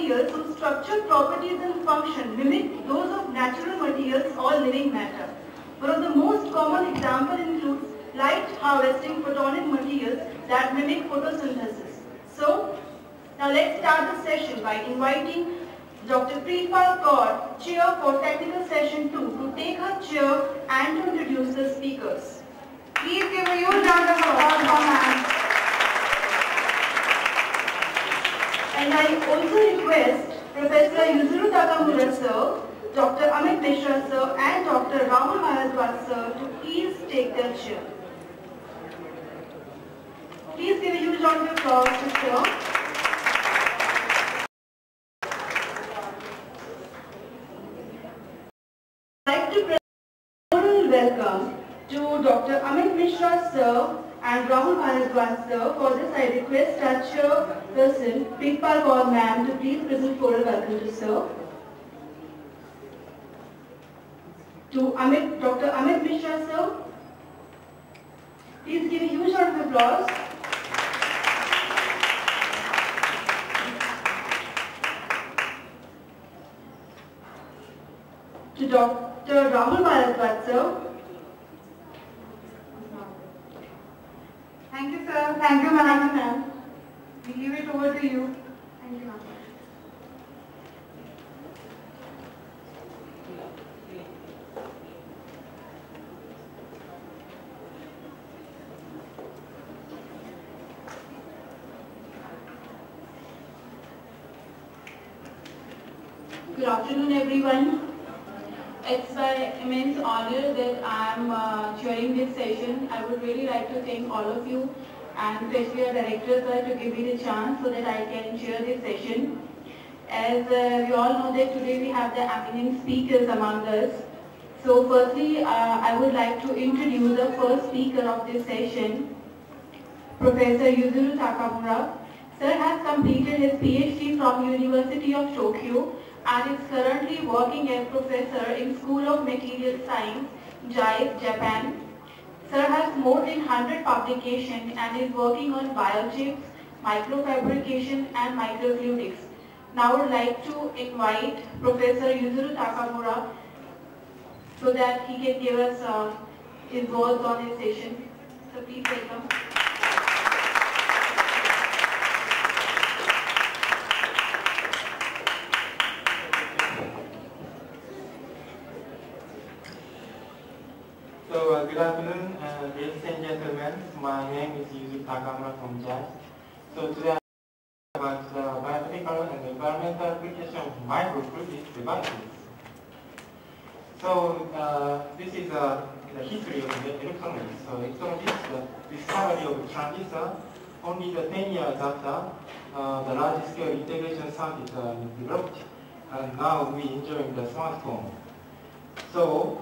materials whose structure, properties and function mimic those of natural materials or living matter. One of the most common examples includes light harvesting photonic materials that mimic photosynthesis. So, now let's start the session by inviting Dr. 13'Oct, Chair for Technical Session 2, to take her chair and to introduce the speakers. Please give a huge round of applause for ma'am. And I also request Professor Yuzuru Takamura sir, Dr. Amit Mishra sir and Dr. Rahul Bharadwaj sir to please take their chair. Please give a huge round of applause to sir. I'd like to present a formal welcome to Dr. Amit Mishra sir and Rahul Bharadwaj sir. For this I request our chairperson, 13'Oct ma'am, to please present formal welcome to sir. To Dr. Amit Mishra sir, please give a huge round of applause. To Dr. Rahul Bharadwaj sir. Thank you, sir. Thank you, ma'am. We leave it over to you. Thank you, ma'am. Good afternoon, everyone. It's my immense honor that I am chairing this session. I would really like to thank all of you and especially our director sir to give me the chance so that I can chair this session. As we all know that today we have the eminent speakers among us. So firstly, I would like to introduce the first speaker of this session, Professor Yuzuru Takamura. Sir has completed his PhD from University of Tokyo and is currently working as professor in School of Material Science, JAIF, Japan. Sir has more than 100 publications and is working on biochips, microfabrication and microfluidics. Now I would like to invite Professor Yuzuru Takamura so that he can give us his words on this session. So please welcome. So good afternoon, ladies and gentlemen. My name is Yuzuru Takamura from JAIF. So today I'm about the biomedical and environmental application of microfluidic devices. So this is the history of the electronics. So electronics, the discovery of transistor, only the 10 years after the large-scale integration circuit developed, and now we enjoying the smartphone. So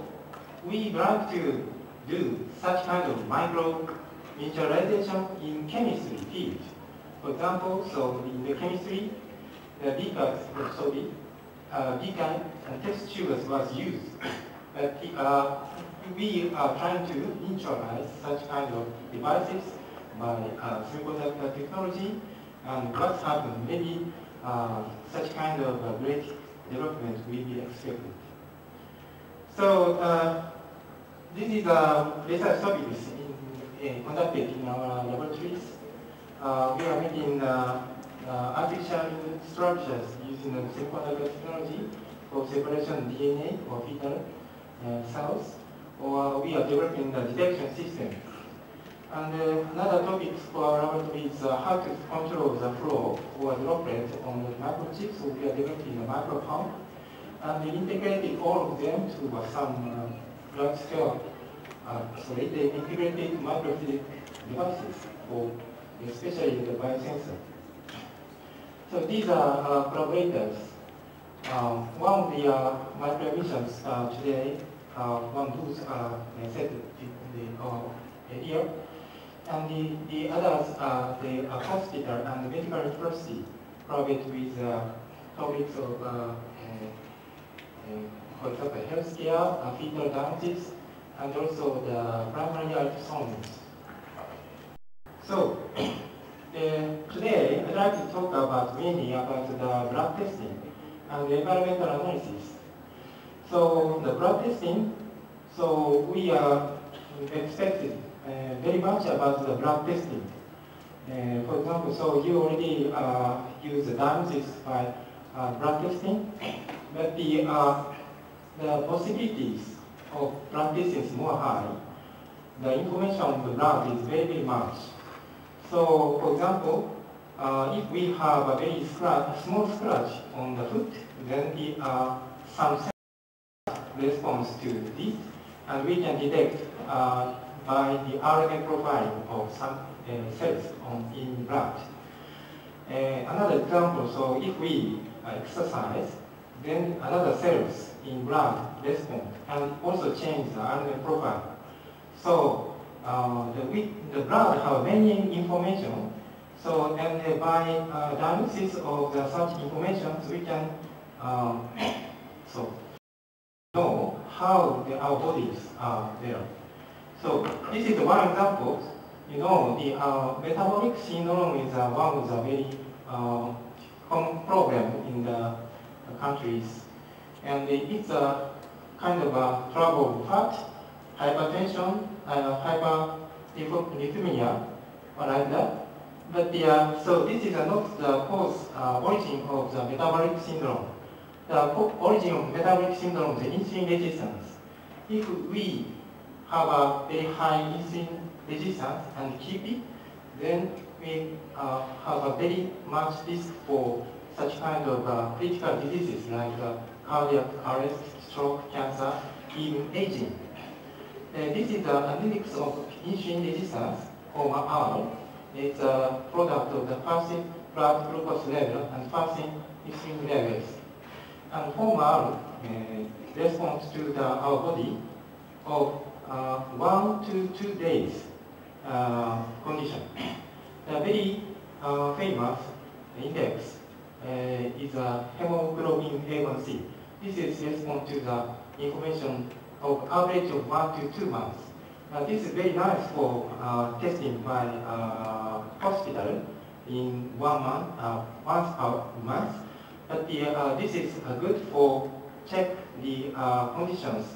we like to do such kind of micro miniaturization in chemistry field. For example, so in the chemistry, the beaker and test tubes was used. But we are trying to miniaturize such kind of devices by semiconductor technology. And what's happened? Maybe such kind of great development will be expected. So this is research topics conducted in our laboratories. We are making artificial structures using the semiconductor technology for separation of DNA or fetal cells, or we are developing the detection system. And another topic for our laboratory is how to control the flow or droplet on the microchips. So we are developing a micro pump. And we integrated all of them to some large scale, they integrated microfluidic devices, for especially the biosensor. So these are collaborators. One of the microemissions today, one who's set here, and the others are the hospital and the medical university, collaborate with topics of for example, healthcare, fetal diagnostics, and also the primary ultrasounds. So, Today, I'd like to talk about mainly about the blood testing and the environmental analysis. So the blood testing, so we are expected very much about the blood testing. For example, so you already use the diagnosis by blood testing, but the possibilities of blood testing is more high. The information on the blood is very, very much. So, for example, if we have a very small scratch on the foot, then some response to this, and we can detect by the RNA profiling of some cells in blood. Another example, so if we exercise, then another cells in blood respond and also change the RNA profile. So the blood have many information. So and by diagnosis of the such information, we can so know how our bodies are there. So this is one example. You know, the metabolic syndrome is one of the very common problem in the countries, and it's a kind of a trouble fat, hypertension, hyperlipidemia, or like that. But so this is not the cause origin of the metabolic syndrome. The origin of metabolic syndrome is insulin resistance. If we have a very high insulin resistance and keep it, then we have a very much risk for such kind of critical diseases like cardiac arrest, stroke, cancer, even aging. This is the index of insulin resistance, (R). It's a product of the fasting blood glucose level and fasting insulin levels. And (R) responds to our body of 1 to 2 days condition. The very famous index is hemoglobin A1C. This is response to the information of average of 1 to 2 months. This is very nice for testing by hospital in 1 month, once per month. But this is good for check the conditions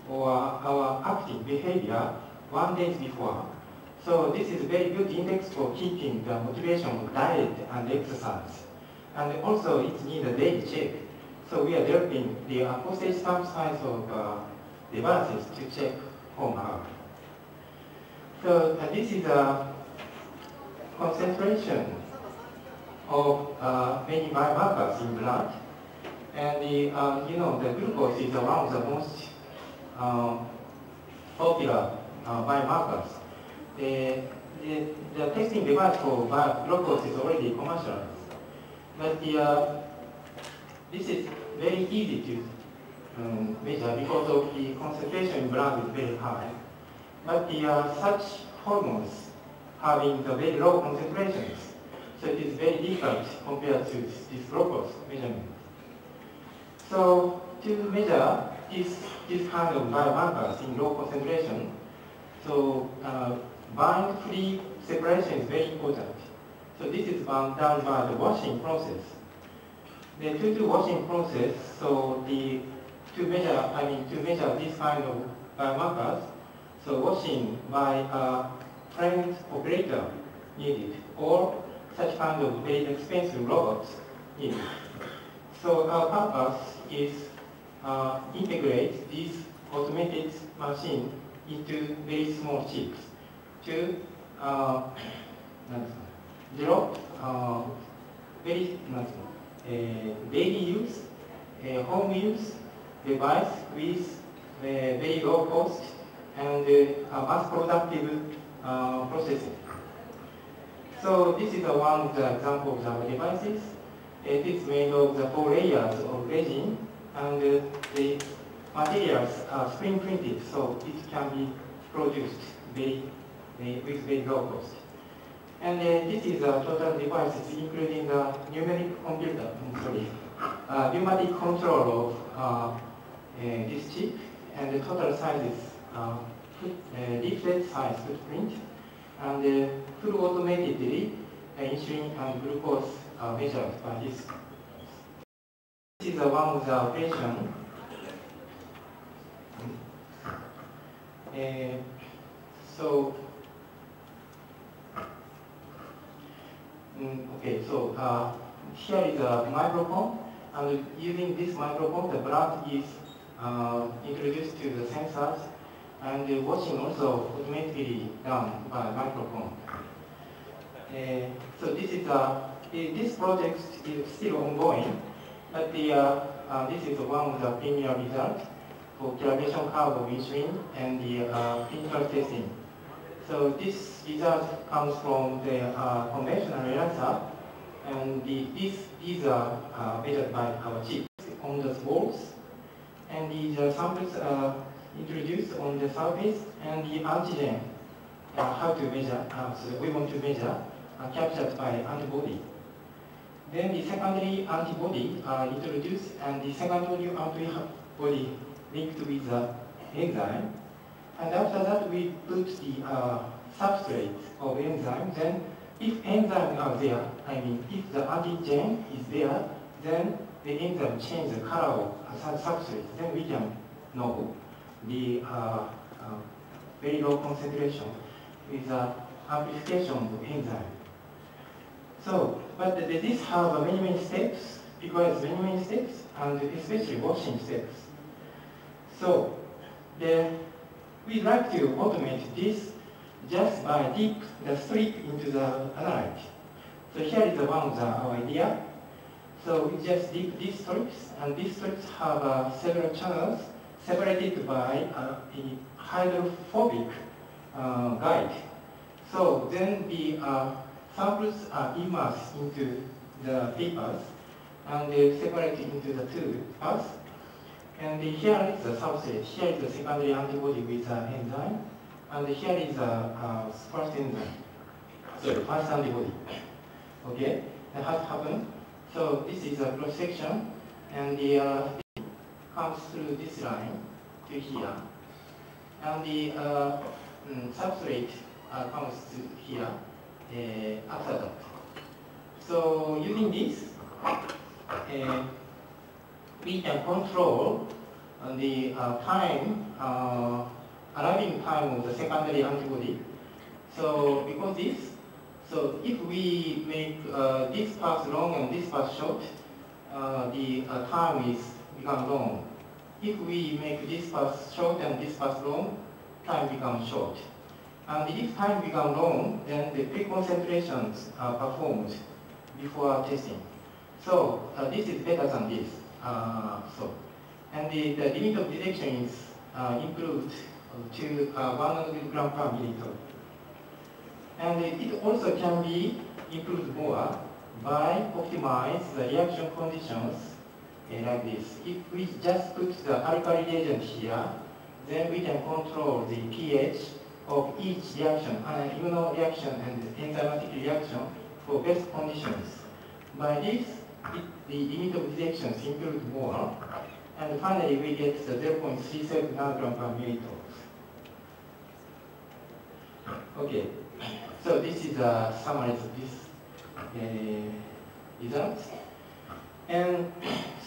or our active behavior 1 day before. So this is a very good index for keeping the motivation of diet and exercise. And also it needs a daily check. So we are developing the postage stamp size of devices to check (R). So this is a concentration of many biomarkers in blood. And you know, the glucose is one of the most popular biomarkers. The testing device for glucose is already commercialized. But this is very easy to measure because of the concentration in blood is very high. But such hormones having the very low concentrations, so it is very difficult compared to this glucose measurement. So to measure this kind of biomarkers in low concentration, so bind-free separation is very important. So this is done by the washing process. The to washing process, so to measure this kind of biomarkers, so washing by a trained operator needed, or such kind of very expensive robots needed. So our purpose is integrate this automated machine into very small chips to develop very daily use, home use device with very low cost and mass productive processing. So this is one of the examples of our devices. It is made of the 4 layers of resin, and the materials are screen printed, so it can be produced with very low cost. And this is a total device, including the pneumatic control of this chip, and the total size is leaflet size footprint, and full automatically insulin and glucose are measured by this. This is one of the operation. Here is a microphone, and using this microphone, the blood is introduced to the sensors, and the washing also automatically done by microphone. So this project is still ongoing, but this is one of the premier results for calibration curve of insulin and the clinical testing. So this result comes from the conventional ELISA, and these are measured by our chips on the walls, and these samples are introduced on the surface, and the antigen how to measure, so we want to measure, captured by antibody. Then the secondary antibody are introduced, and the secondary antibody linked with the enzyme. And after that, we put the substrate of enzyme. Then, if enzymes are there, if the antigen is there, then the enzyme changes the color of substrate. Then we can know the very low concentration with the amplification of enzyme. So, but this have many steps, requires many steps, and especially washing steps. So, we'd like to automate this just by dip the strip into the analyte. So here is one of our idea. So we just dip these strips, and these strips have several channels separated by a hydrophobic guide. So then the samples are immersed into the papers, and they separate into the two parts. And here is the substrate. Here is the secondary antibody with the enzyme, and here is the first enzyme. So the first antibody. Okay, that has happened. So this is a cross section, and the comes through this line to here, and the substrate comes to here after that. So using this, we can control the time, arriving time of the secondary antibody. So because this, so if we make this part long and this part short, the time is become long. If we make this part short and this part long, time becomes short. And if time becomes long, then the pre-concentrations are performed before testing. So this is better than this. And the limit of detection is improved to 100 gram per milliliter. And it also can be improved more by optimize the reaction conditions like this. If we just put the alkali reagent here, then we can control the pH of each reaction, immunoreaction and enzymatic reaction for best conditions. By this, the limit of detection is improved more, and finally we get the 0.37 nanogram per milliliter. Okay, so this is a summary of this results. And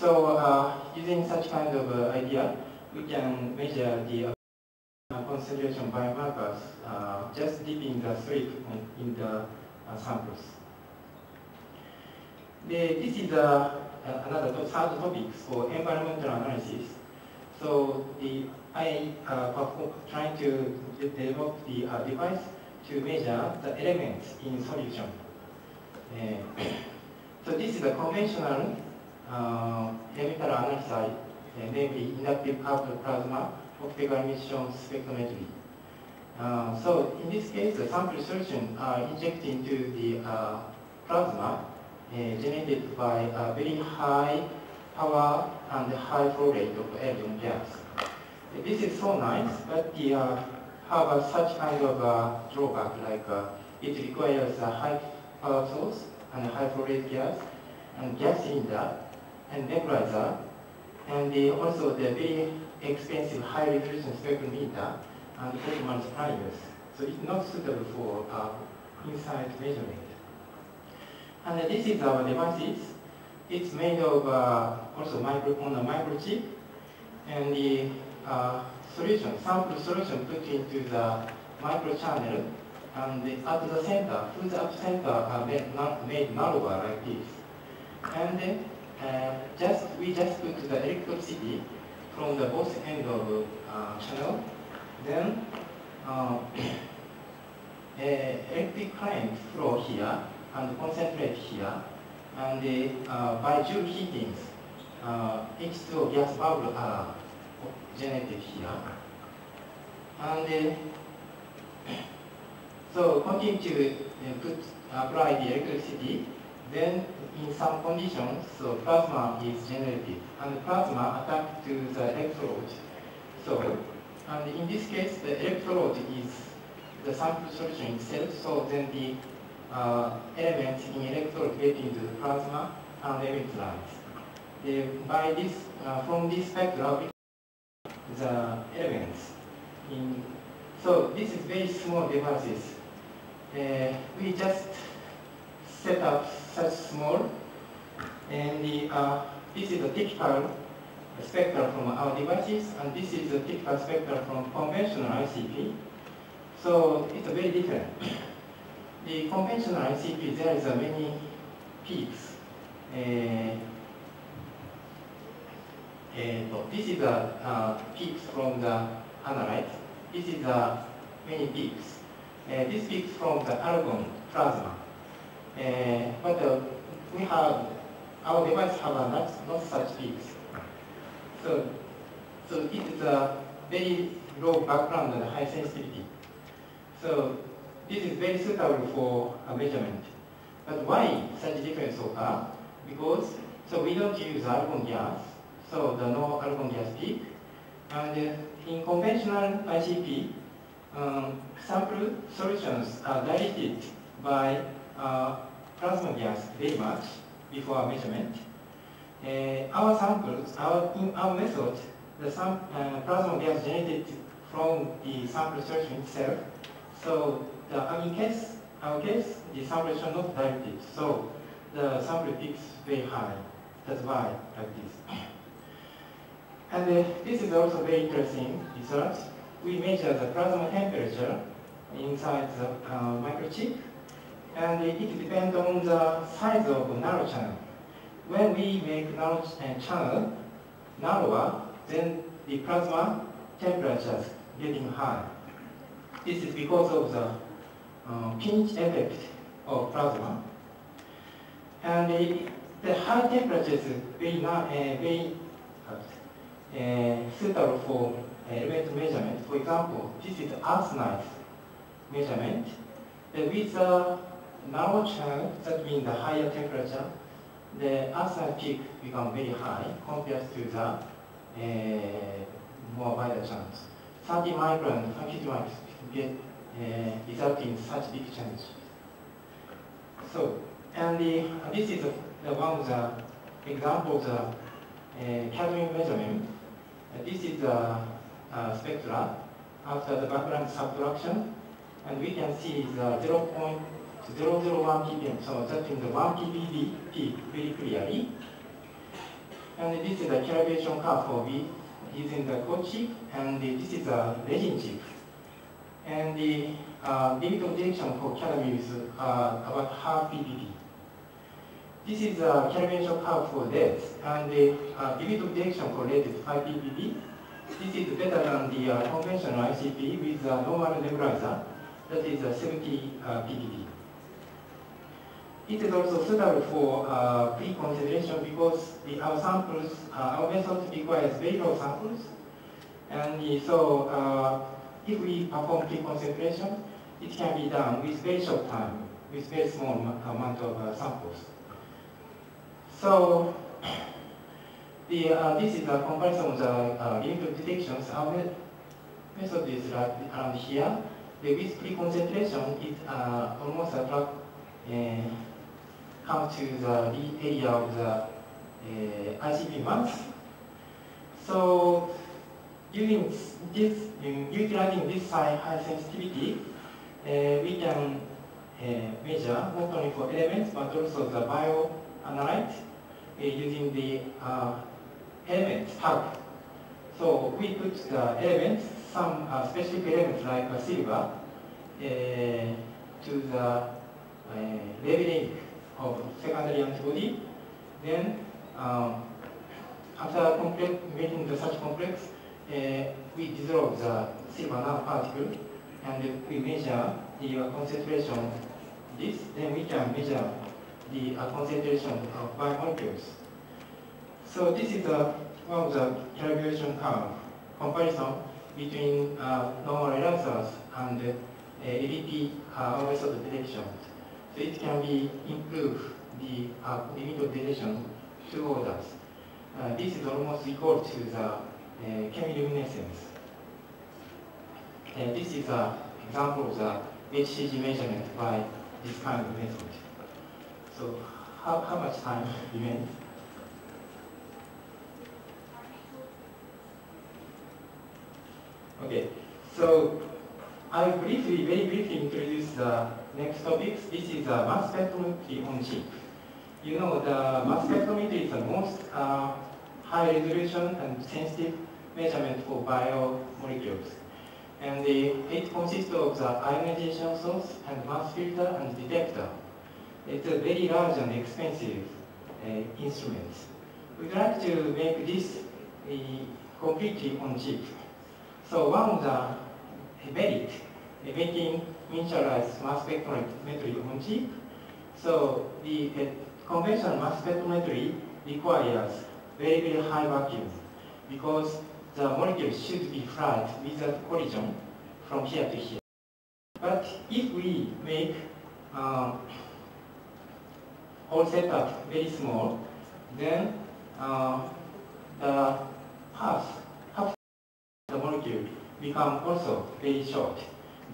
so using such kind of idea, we can measure the concentration biomarkers just dipping the strip in the samples. This is another third topic for environmental analysis. So I trying to develop the device to measure the elements in solution. So this is a conventional chemical analysis, namely inductive coupled plasma optical emission spectrometry. So in this case, the sample solution are injected into the plasma generated by a very high power and high flow rate of helium gas. This is so nice, but have such kind of drawback, like it requires a high power source and high flow rate gas and gas cylinder and nebulizer, and also the very expensive high resolution spectrometer and photon multipliers. So it's not suitable for inside measurement. And this is our devices. It's made of also on a microchip, and the sample solution put into the microchannel, and at the center, through the center are made narrower like this. And then we just put the electricity from the both end of channel. Then electric current flow here and concentrate here, and by Joule heatings, H2O gas bubble are generated here. And so continue to apply the electricity. Then in some conditions, so plasma is generated, and plasma attached to the electrode. So, and in this case, the electrode is the sample solution itself. So then the elements in electrode get into the plasma and emit light. By this, from this spectra, the elements so this is very small devices. We just set up such small, and this is a typical spectrum from our devices, and this is a typical spectrum from conventional ICP. So it's very different. The conventional ICP, there is many peaks. This is the peaks from the analyte. This is many peaks. This peaks from the argon plasma. But we have, our device have not such peaks. So it is a very low background and high sensitivity. So this is very suitable for a measurement. But why such difference occur? Because we don't use argon gas, so the no argon gas peak. And in conventional ICP, sample solutions are diluted by plasma gas very much before measurement. Our samples, in our method, the plasma gas generated from the sample solution itself. So in our case, the sample should not diluted. So the sample peaks very high. That's why like this. And this is also very interesting research. We measure the plasma temperature inside the microchip, and it depends on the size of narrow channel. When we make narrow channel narrower, then the plasma temperature is getting high. This is because of the pinch effect of plasma. And the high temperature is very suitable for element measurement. For example, this is arsenide measurement. With a narrow channel, that means the higher temperature, the arsenide peak becomes very high compared to the more wider channels. 30 micron, 50 microns get result in such big change. So, and this is one of the examples of cadmium measurement. This is the spectra after the background subtraction, and we can see the 0.001 ppm, so that means the 1 ppb peak very clearly. And this is the calibration curve for V using the code chip, and this is a resin chip. And the limit of detection for cadmium is about half ppb. This is a calibration curve for lead, and the limit of detection for lead is 5 ppb. This is better than the conventional ICP with a normal nebulizer, that is 70 ppb. It is also suitable for pre-consideration because our samples, our method requires very low samples, and so if we perform pre-concentration, it can be done with very short time, with very small amount of samples. So this is a comparison of the limit of detections. Our method is around here. With pre-concentration, it almost comes to the area of the ICP mass. So utilizing this high sensitivity, we can measure not only for elements but also the bioanalyte using the element tag. So we put the elements, some specific elements like silver, to the labeling of secondary antibody. Then after making the such complex, we dissolve the silver nanoparticle and we measure the concentration of this. Then we can measure the concentration of biomolecules. So this is one of the calibration curve comparison between normal ELISAs and ABP method detection. So it can be improve the limit of detection 2 orders. This is almost equal to the chemiluminescence. This is an example of the HCG measurement by this kind of method. So how much time remains? Okay, so I will very briefly introduce the next topics. This is mass spectrometry on chip. You know, the mass spectrometry is the most high resolution and sensitive measurement for biomolecules. And it consists of the ionization source and mass filter and detector. It's a very large and expensive instrument. We'd like to make this completely on chip. So one of the merit making miniaturized mass spectrometry on chip. So the conventional mass spectrometry requires very high vacuum because the molecules should be flat without collision from here to here. But if we make whole setup very small, then the path of the molecule become also very short.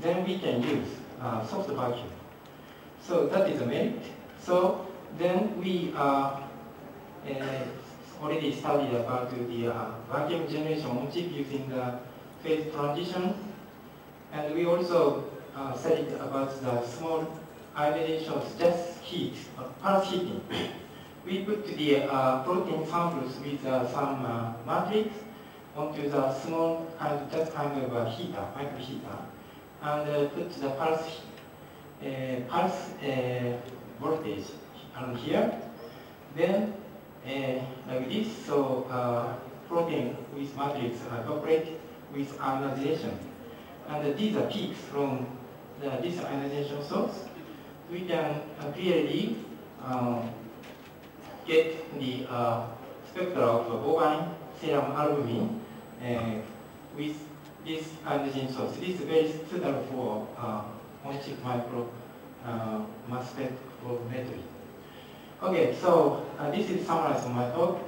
Then we can use soft vacuum. So that is a merit. So then we already studied about the vacuum generation on chip using the phase transition. And we also studied about the small ionizations, just heat, pulse heating. We put the protein samples with some matrix onto the small just kind of a heater, micro heater, and put the pulse voltage on here. Then like this, so protein with matrix evaporate with ionization. And these are peaks from this ionization source. We can clearly get the spectra of bovine serum albumin with this ionization source. This is very suitable for on-chip micro mass spectrometry. Okay, so this is summarized on my talk.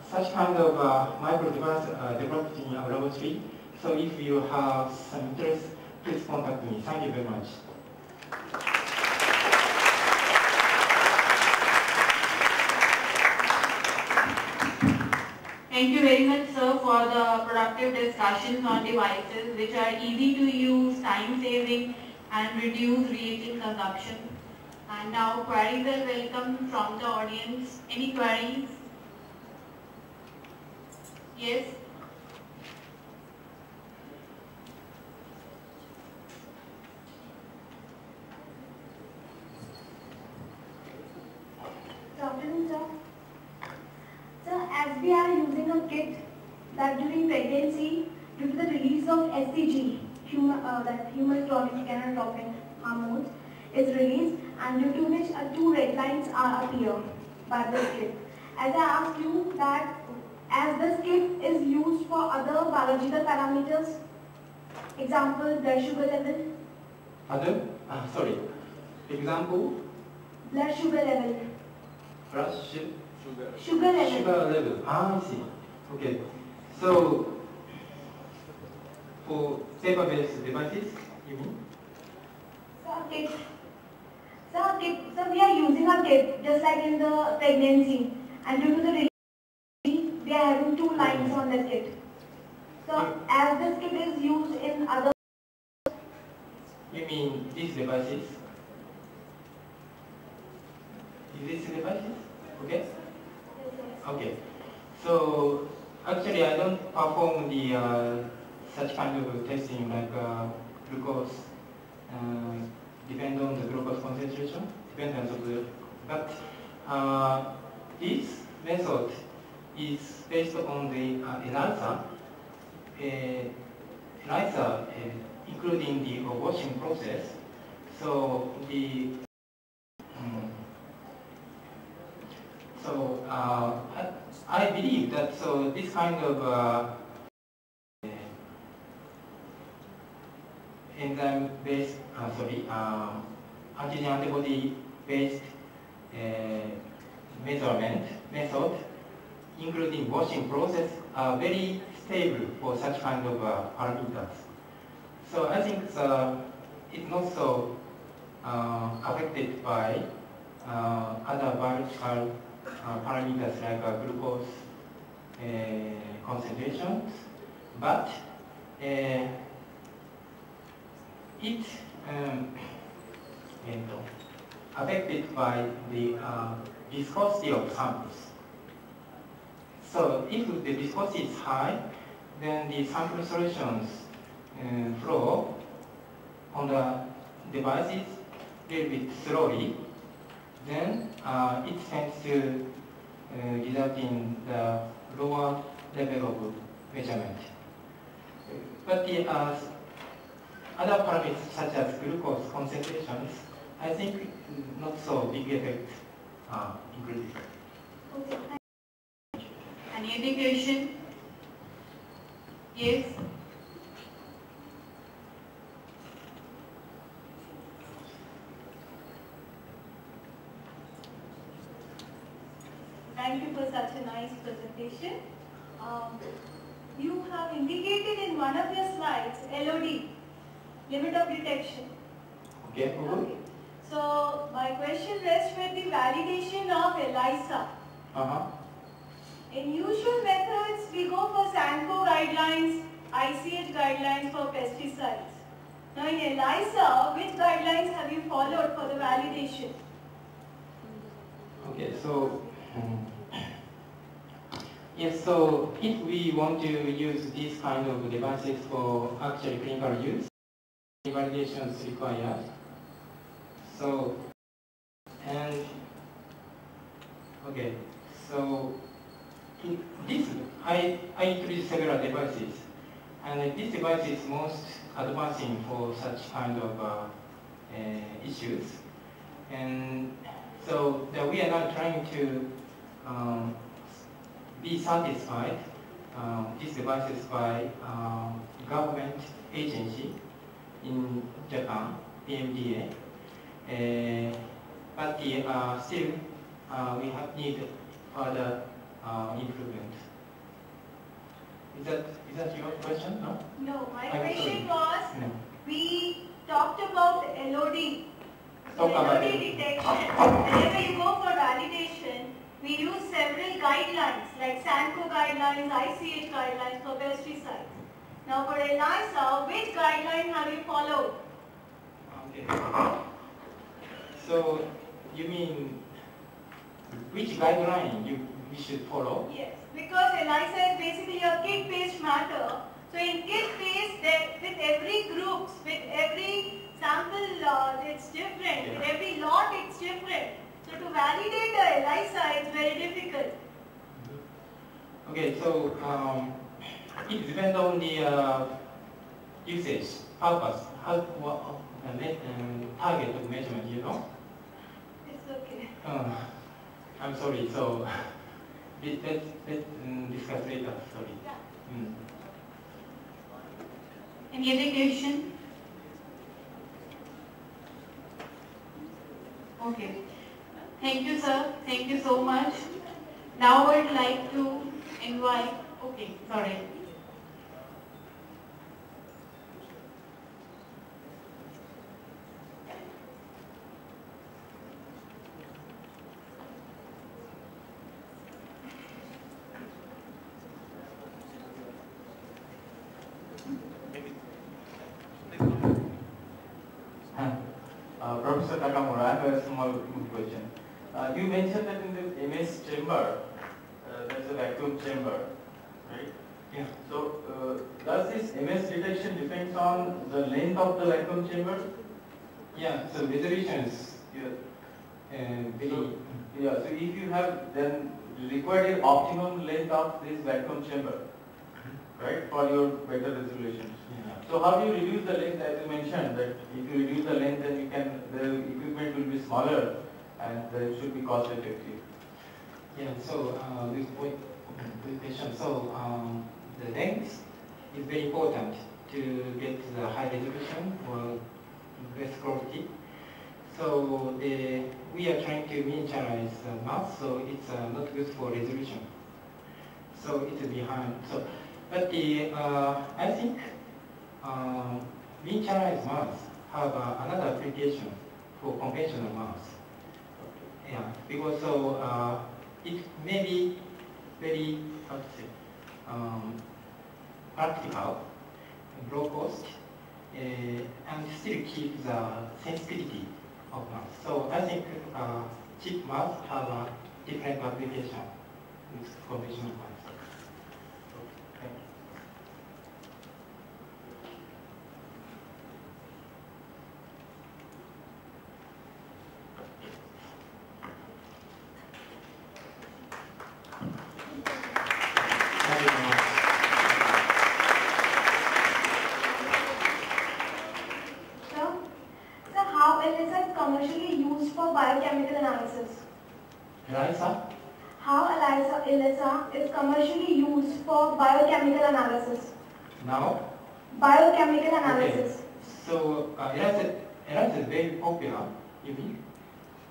Such kind of micro device developed in our laboratory. So if you have some interest, please contact me. Thank you very much. Thank you very much, sir, for the productive discussions on devices which are easy to use, time-saving, and reduce reagent consumption. And now queries are welcome from the audience. Any queries? Yes? Good afternoon, sir. Sir, as we are using a kit that during pregnancy, due to the release of SCG, that human chronic gonadotropin hormones, is released, and due to which 2 red lines appear by this kit. As I asked you that as this kit is used for other biological parameters, example blood sugar level. Other? Sorry. Example? Blood sugar level. Blood Sugar level. Sugar level. I see. Okay. So for paper-based devices, you mean? Sir, we are using a kit just like in the pregnancy, and due to the release, we are having 2 lines on the kit. So as this kit is used in other. You mean these devices? these devices? Okay? Okay. So actually I don't perform the such kind of testing like glucose, depend on the glucose concentration, dependence of the, but this method is based on the ELISA, including the washing process. So the I believe that this kind of enzyme-based, antigen antibody-based measurement method, including washing process, are very stable for such kind of parameters. So I think it's not so affected by other biological parameters like glucose concentrations, but it affected by the viscosity of samples. So if the viscosity is high, then the sample solutions flow on the devices a little bit slowly. Then it tends to result in the lower level of measurement. But the other parameters such as glucose concentrations, I think not so big effect included. Okay. Any other question? Yes. Thank you for such a nice presentation. You have indicated in one of your slides LOD, limit of detection. Okay. Okay. So my question rests with the validation of ELISA. In usual methods, we go for SANCO guidelines, ICH guidelines for pesticides. Now in ELISA, which guidelines have you followed for the validation? Okay, so yes, so if we want to use these kind of devices for actually clinical use, validation is required. So, and okay, so in this I introduced several devices, and this device is most advancing for such kind of issues, and so we are now trying to be satisfied these devices by government agency in Japan, PMDA. But still we have need further improvement. Is that your question? No? No, my I'm question sorry. was, No. we talked about LOD. Talk about LOD it. detection. Whenever you go for validation, we use several guidelines like SANCO guidelines, ICH guidelines for pesticides. Now for ELISA, which guideline have you followed? Okay. So you mean which guideline we should follow? Yes, because ELISA is basically a kit-based matter. So in kit-based, with every group, with every sample, it's different. With every lot, it's different. So to validate the ELISA, it's very difficult. Okay, so it depends on the usage, purpose, target of measurement, you know? It's okay. I'm sorry, so let's discuss later, sorry. Yeah. Any other question? Okay. Thank you, sir. Thank you so much. Now I would like to invite, okay, sorry. Professor Takamura, I have a small question. You mentioned that in the MS chamber, there is a vacuum chamber, right? Yeah. So, does this MS detection depends on the length of the vacuum chamber? Yeah, so resolution is very... So if you have then required optimum length of this vacuum chamber, right, for your better resolution. Yeah. So how do you reduce the length, as you mentioned, that if you reduce the length, then you can, the equipment will be smaller and it should be cost effective. Yeah, so good question. So the length is very important to get the high resolution or best quality. So we are trying to miniaturize the mass, so it's not good for resolution. So it's behind. So, but I think miniaturized mass have another application for conventional mass. Yeah, because so it may be very practical, low cost, and still keep the sensitivity of mass. So I think chip mass have a different application with conventional mass. Thank you. Thank you very much. So how ELISA is commercially used for biochemical analysis? ELISA? How ELISA is commercially used for biochemical analysis? Now? Biochemical analysis. Okay. So ELISA is very popular, you mean?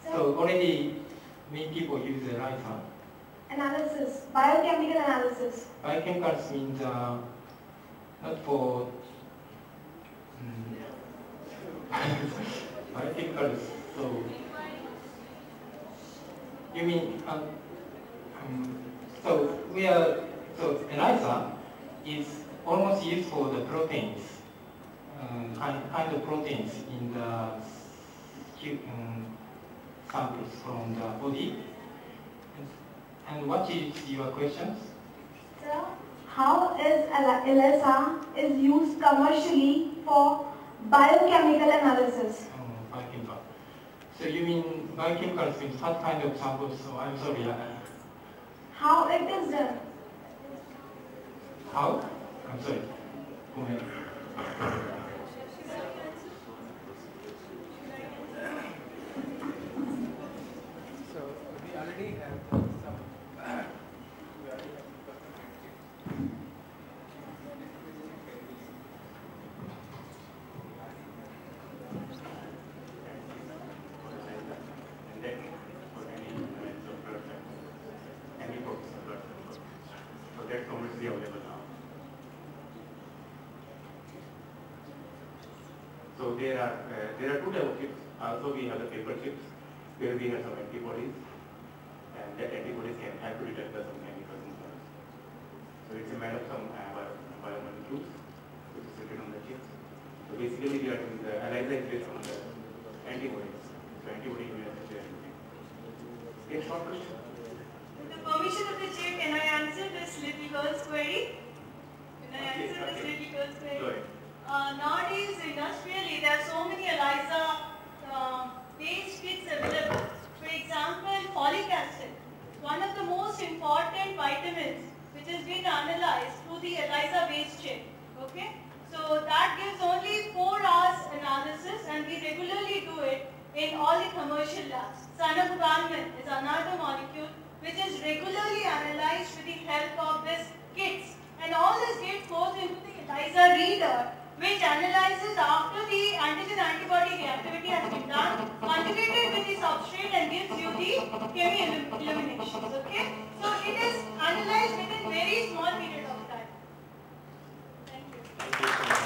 So already many people use ELISA. Analysis, biochemical analysis. Biochemicals means not for biochemicals. So you mean so ELISA is almost used for the proteins, kind of proteins in the samples from the body. And what is your questions? So, how is ELISA is used commercially for biochemical analysis? Biochemical. So you mean biochemicals means what kind of samples? So I'm sorry. How it is done? How? I'm sorry. Go ahead. So we already have some. So there are two types of chips. Also we have the paper chips where we have some antibodies, and that antibodies can help to detect some chemicals in cells. So it's made of some biomolecules which is written on the chips. So basically we are doing the ELISA is based on the antibodies. So antibody immunization. Next short question. With the permission of the chair, can I answer this little girl's query? Can I answer this little girl's query? Go ahead. Nowadays, industrially, there are so many ELISA based kits available. For example, folic acid, one of the most important vitamins which has been analyzed through the ELISA based chip. Okay? So that gives only 4 hours analysis, and we regularly do it in all the commercial labs. Cyanobugalmin is another molecule which is regularly analyzed with the help of this kits. And all this kit goes into the ELISA reader, which analyzes after the antigen-antibody reactivity has been done, conjugated with the substrate, and gives you the chemical eliminations. Okay? So it is analyzed within very small period of time. Thank you. Thank you so much.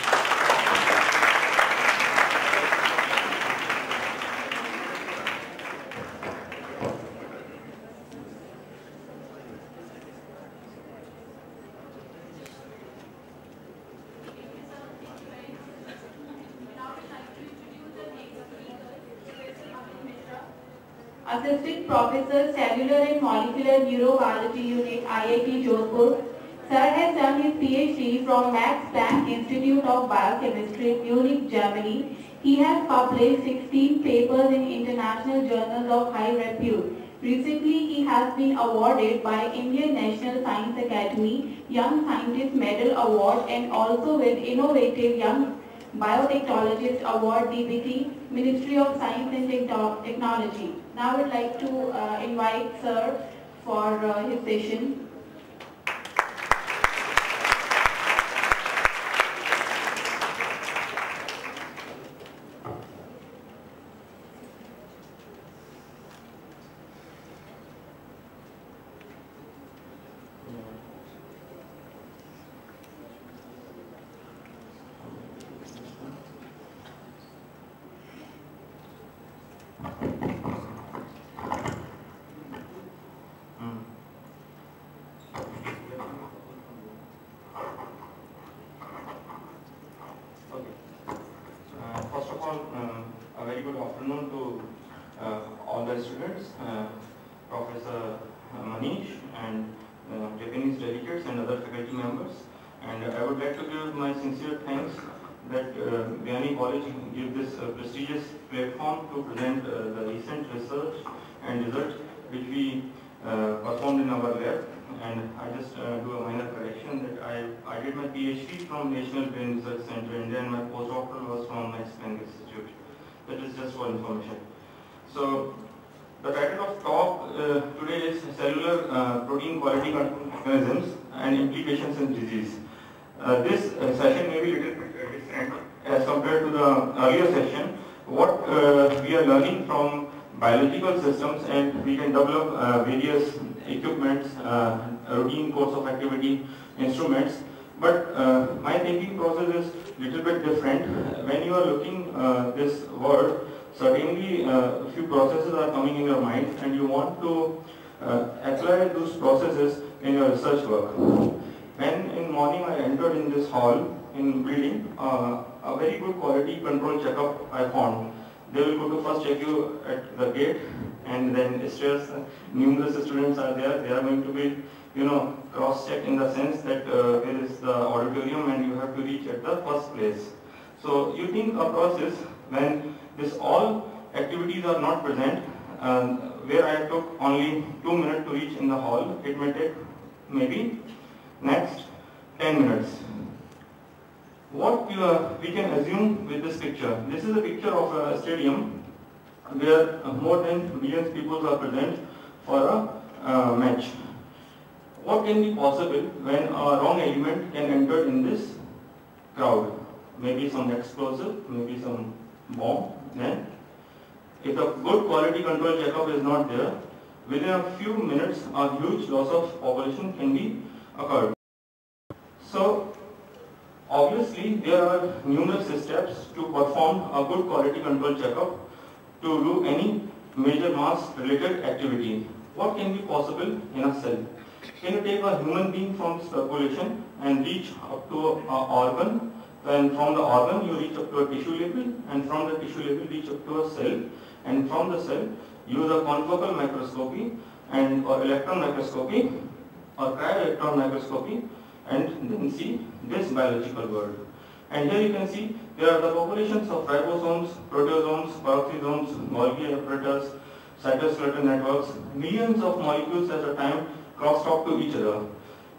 Assistant Professor, Cellular and Molecular Neurobiology Unit, IIT Jodhpur. Sir has done his PhD from Max Planck Institute of Biochemistry, Munich, Germany. He has published 16 papers in international journals of high repute. Recently, he has been awarded by Indian National Science Academy Young Scientist Medal Award and also with Innovative Young Biotechnologist Award, DBT, Ministry of Science and Technology. Now I would like to invite Sir for his session. First of all, a very good afternoon to all the students, Professor Manish and Japanese delegates and other faculty members. And I would like to give my sincere thanks that Vyani College give this prestigious platform to present the recent research and results which we performed in our lab. And I just do a minor correction that I did my PhD from National Brain Research Center India and my postdoctoral was from Max Planck Institute. That is just for information. So the title of talk today is Cellular Protein Quality Control Mechanisms and Implications in Disease. This session may be a little bit different as compared to the earlier session. What we are learning from biological systems, and we can develop various equipments, routine course of activity, instruments. But my thinking process is a little bit different. When you are looking this world, certainly a few processes are coming in your mind and you want to apply those processes in your research work. When in morning I entered in this hall, in building, a very good quality control checkup I found. They will go to first check you at the gate, and then stairs, numerous students are there. They are going to be, cross-checked in the sense that there is the auditorium and you have to reach at the first place. So you think a process when this all activities are not present, where I took only 2 minutes to reach in the hall, it may take maybe next 10 minutes. What we can assume with this picture? This is a picture of a stadium where more than millions of people are present for a match. What can be possible when a wrong element can enter in this crowd? Maybe some explosive, maybe some bomb. Then, if a good quality control checkup is not there, within a few minutes a huge loss of population can be occurred. So, obviously, there are numerous steps to perform a good quality control checkup to do any major mass related activity. What can be possible in a cell? Can you take a human being from circulation and reach up to an organ? Then from the organ you reach up to a tissue level, and from the tissue level reach up to a cell, and from the cell use a confocal microscopy and or electron microscopy or cryo-electron microscopy and then see this biological world. And here you can see there are the populations of ribosomes, proteasomes, peroxisomes, Golgi apparatus, cytoskeleton networks, millions of molecules at a time cross-talk to each other.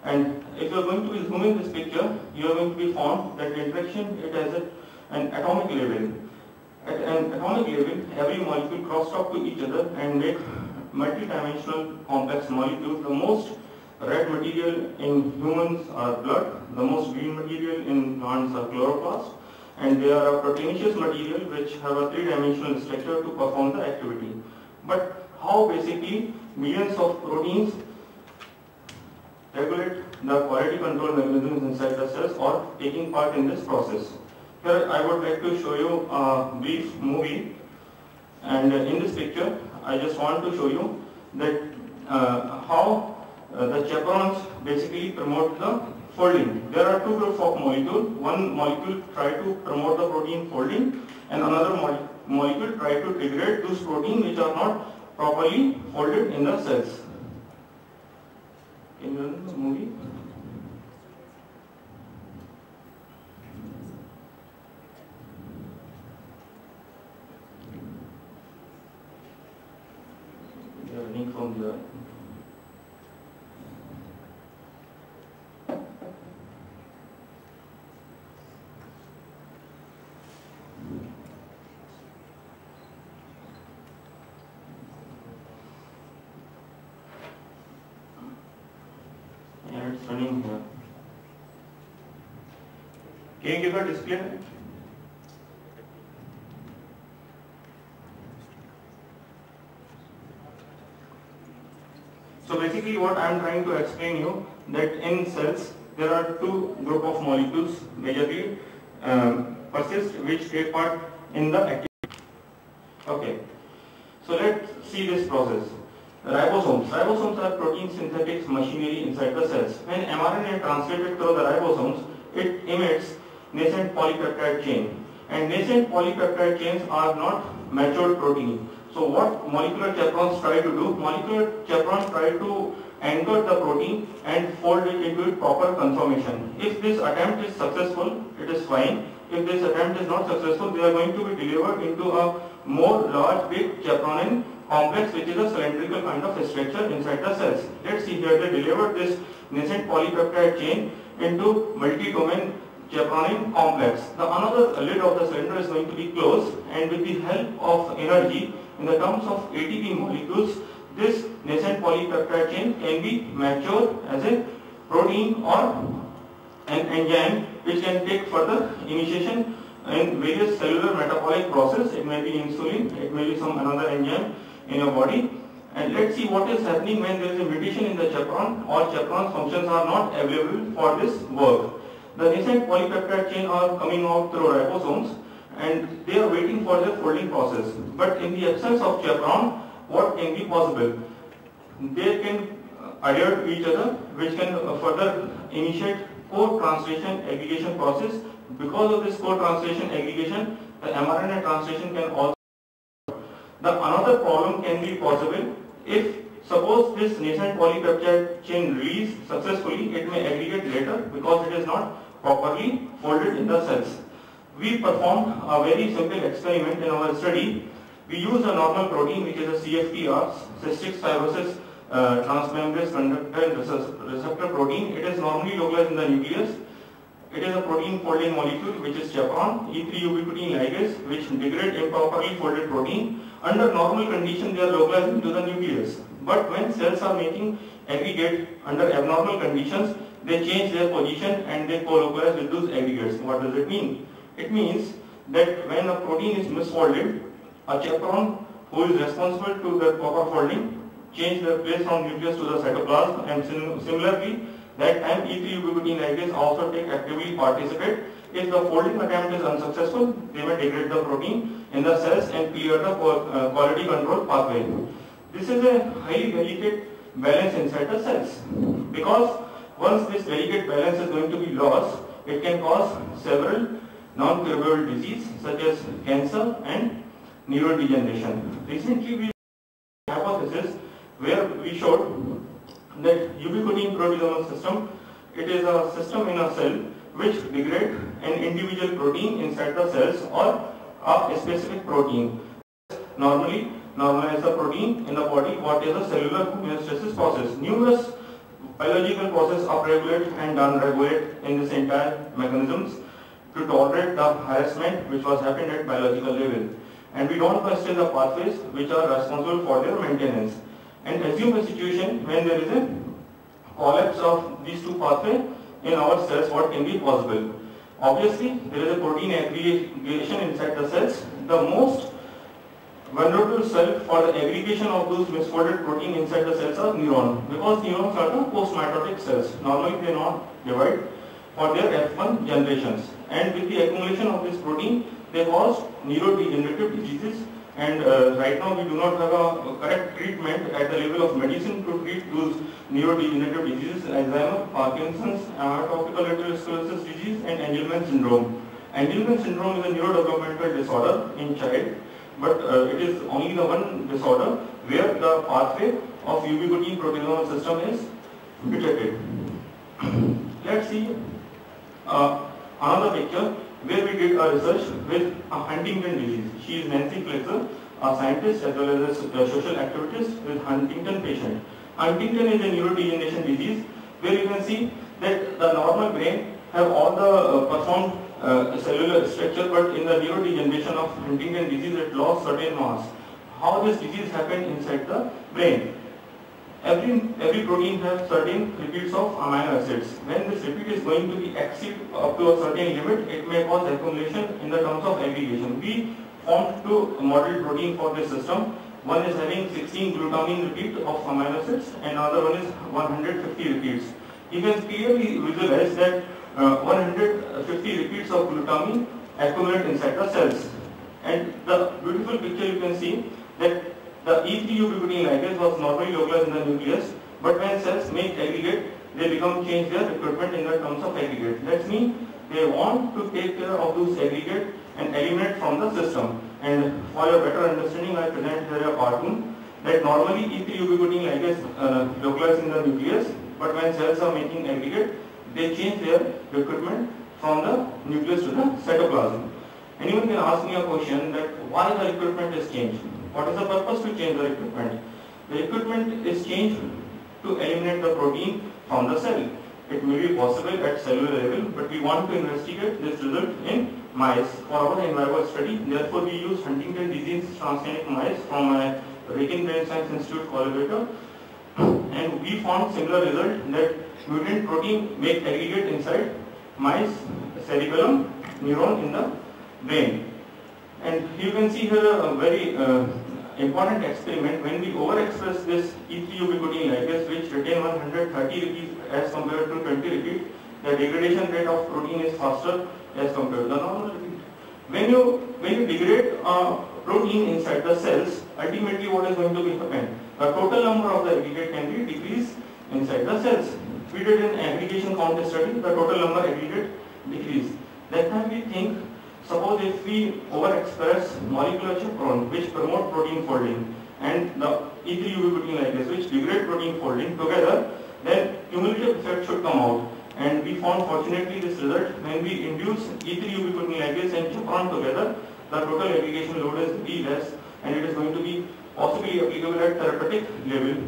And if you are going to be zooming this picture, you are going to be found that interaction it has an atomic level. At an atomic level, every molecule cross-talk to each other and make multi-dimensional complex molecules. The most red material in humans are blood, the most green material in plants are chloroplast, and they are a proteinaceous material which have a three-dimensional structure to perform the activity. But how basically millions of proteins regulate the quality control mechanisms inside the cells or taking part in this process? Here I would like to show you a brief movie, and in this picture I just want to show you that how the chaperones basically promote the folding. There are two groups of molecules. One molecule try to promote the protein folding and another molecule try to degrade those proteins which are not properly folded in the cells. Can you run the movie? We are running from here. And it's running here. Can you give a display? So basically what I am trying to explain you that in cells there are two group of molecules majorly persist which take part in the activity. Okay. So let's see this process. Ribosomes. Ribosomes are protein synthetic machinery inside the cells. When mRNA is translated through the ribosomes, it emits nascent polypeptide chain. And nascent polypeptide chains are not matured protein. So what molecular chaperones try to do? Molecular chaperones try to anchor the protein and fold it into its proper conformation. If this attempt is successful, it is fine. If this attempt is not successful, they are going to be delivered into a more large big chaperonin complex, which is a cylindrical kind of structure inside the cells. Let's see here, they delivered this nascent polypeptide chain into multi-domain chaperonin complex. The another lid of the cylinder is going to be closed, and with the help of energy in the terms of ATP molecules, this nascent polypeptide chain can be matured as a protein or an enzyme which can take further initiation in various cellular metabolic process. It may be insulin, it may be some another enzyme in your body. And let's see what is happening when there is a mutation in the chaperon or chaperon functions are not available for this work. The nascent polypeptide chain are coming out through ribosomes and they are waiting for their folding process. But in the absence of chaperon, what can be possible? They can adhere to each other, which can further initiate co-translation aggregation process. Because of this co-translation aggregation, the mRNA translation can also. The another problem can be possible if suppose this nascent polypeptide chain release successfully, it may aggregate later because it is not properly folded in the cells. We performed a very simple experiment in our study. We used a normal protein which is a CFTR, cystic fibrosis transmembrane conductor receptor protein. It is normally localized in the nucleus. It is a protein folding molecule which is chaperone, E3-ubiquitin ligase, which degrade improperly folded protein. Under normal condition they are localized into the nucleus. But when cells are making aggregate under abnormal conditions, they change their position and they co-localize with those aggregates. What does it mean? It means that when a protein is misfolded, a chaperone who is responsible to the proper folding change their place from nucleus to the cytoplasm, and similarly that time E3-ubiquitin ligase also actively participate. If the folding attempt is unsuccessful, they may degrade the protein in the cells and clear the quality control pathway. This is a highly delicate balance inside the cells, because once this delicate balance is going to be lost, it can cause several non-curable diseases such as cancer and neurodegeneration. Recently we hypothesis where we showed that ubiquitin proteasomal system, it is a system in a cell which degrades an individual protein inside the cells or a specific protein. Normally normalize the protein in the body, what is a cellular homeostasis process. Numerous biological processes upregulate and downregulate in this entire mechanisms to tolerate the harassment which was happened at biological level. And we don't question the pathways which are responsible for their maintenance. And assume a situation when there is a collapse of these two pathways in our cells, what can be possible? Obviously, there is a protein aggregation inside the cells. The most vulnerable cell for the aggregation of those misfolded protein inside the cells are neurons, because neurons are the post-mitotic cells. Normally, they not divide for their F1 generations. And with the accumulation of this protein, they cause neurodegenerative diseases. And right now we do not have a correct treatment at the level of medicine to treat those neurodegenerative diseases, Alzheimer's, Parkinson's, amyotrophic lateral sclerosis disease, and Angelman syndrome. Angelman syndrome is a neurodevelopmental disorder in child but it is only the one disorder where the pathway of ubiquitin proteasomal system is detected. Let's see another picture where we did a research with a Huntington disease. She is Nancy Flexer, a scientist as well as a social activist with Huntington patient. Huntington is a neurodegeneration disease where you can see that the normal brain have all the performed cellular structure, but in the neurodegeneration of Huntington disease it lost certain mass. How this disease happened inside the brain? Every protein has certain repeats of amino acids. When this repeat is going to be exceed up to a certain limit, it may cause accumulation in the terms of aggregation. We formed two model protein for this system. One is having 16 glutamine repeat of amino acids and another one is 150 repeats. You can clearly visualize that 150 repeats of glutamine accumulate inside the cells. And the beautiful picture you can see that the E3 ubiquitin ligase was normally localized in the nucleus, but when cells make aggregate, they change their recruitment in the terms of aggregate. That means they want to take care of those aggregate and eliminate from the system. And for your better understanding, I present here a cartoon that normally E3 ubiquitin ligase localized in the nucleus, but when cells are making aggregate, they change their recruitment from the nucleus to the cytoplasm. Anyone can ask me a question that why the recruitment is changed? What is the purpose to change the recruitment? The recruitment is changed to eliminate the protein from the cell. It may be possible at cellular level, but we want to investigate this result in mice for our in vivo study. Therefore, we use Huntington disease transgenic mice from my Rakin Brain Science Institute collaborator, and we found similar result that mutant protein make aggregate inside mice cerebellum neuron in the brain. And you can see here a very important experiment. When we overexpress this E3 ubiquitin ligase, which retain 130 repeats as compared to 20 repeats, the degradation rate of protein is faster as compared to the normal repeat. When you degrade protein inside the cells, ultimately what is going to be happen? The total number of the aggregate can be decreased inside the cells. We did an aggregation count study, the total number aggregate decreased. That time we think, suppose if we overexpress molecular chaperone which promote protein folding and the E3 ubiquitin ligase which degrade protein folding together, then cumulative effect should come out. And we found fortunately this result when we induce E3 ubiquitin ligase and chaperone together, the total aggregation load is very less and it is going to be possibly applicable at therapeutic level.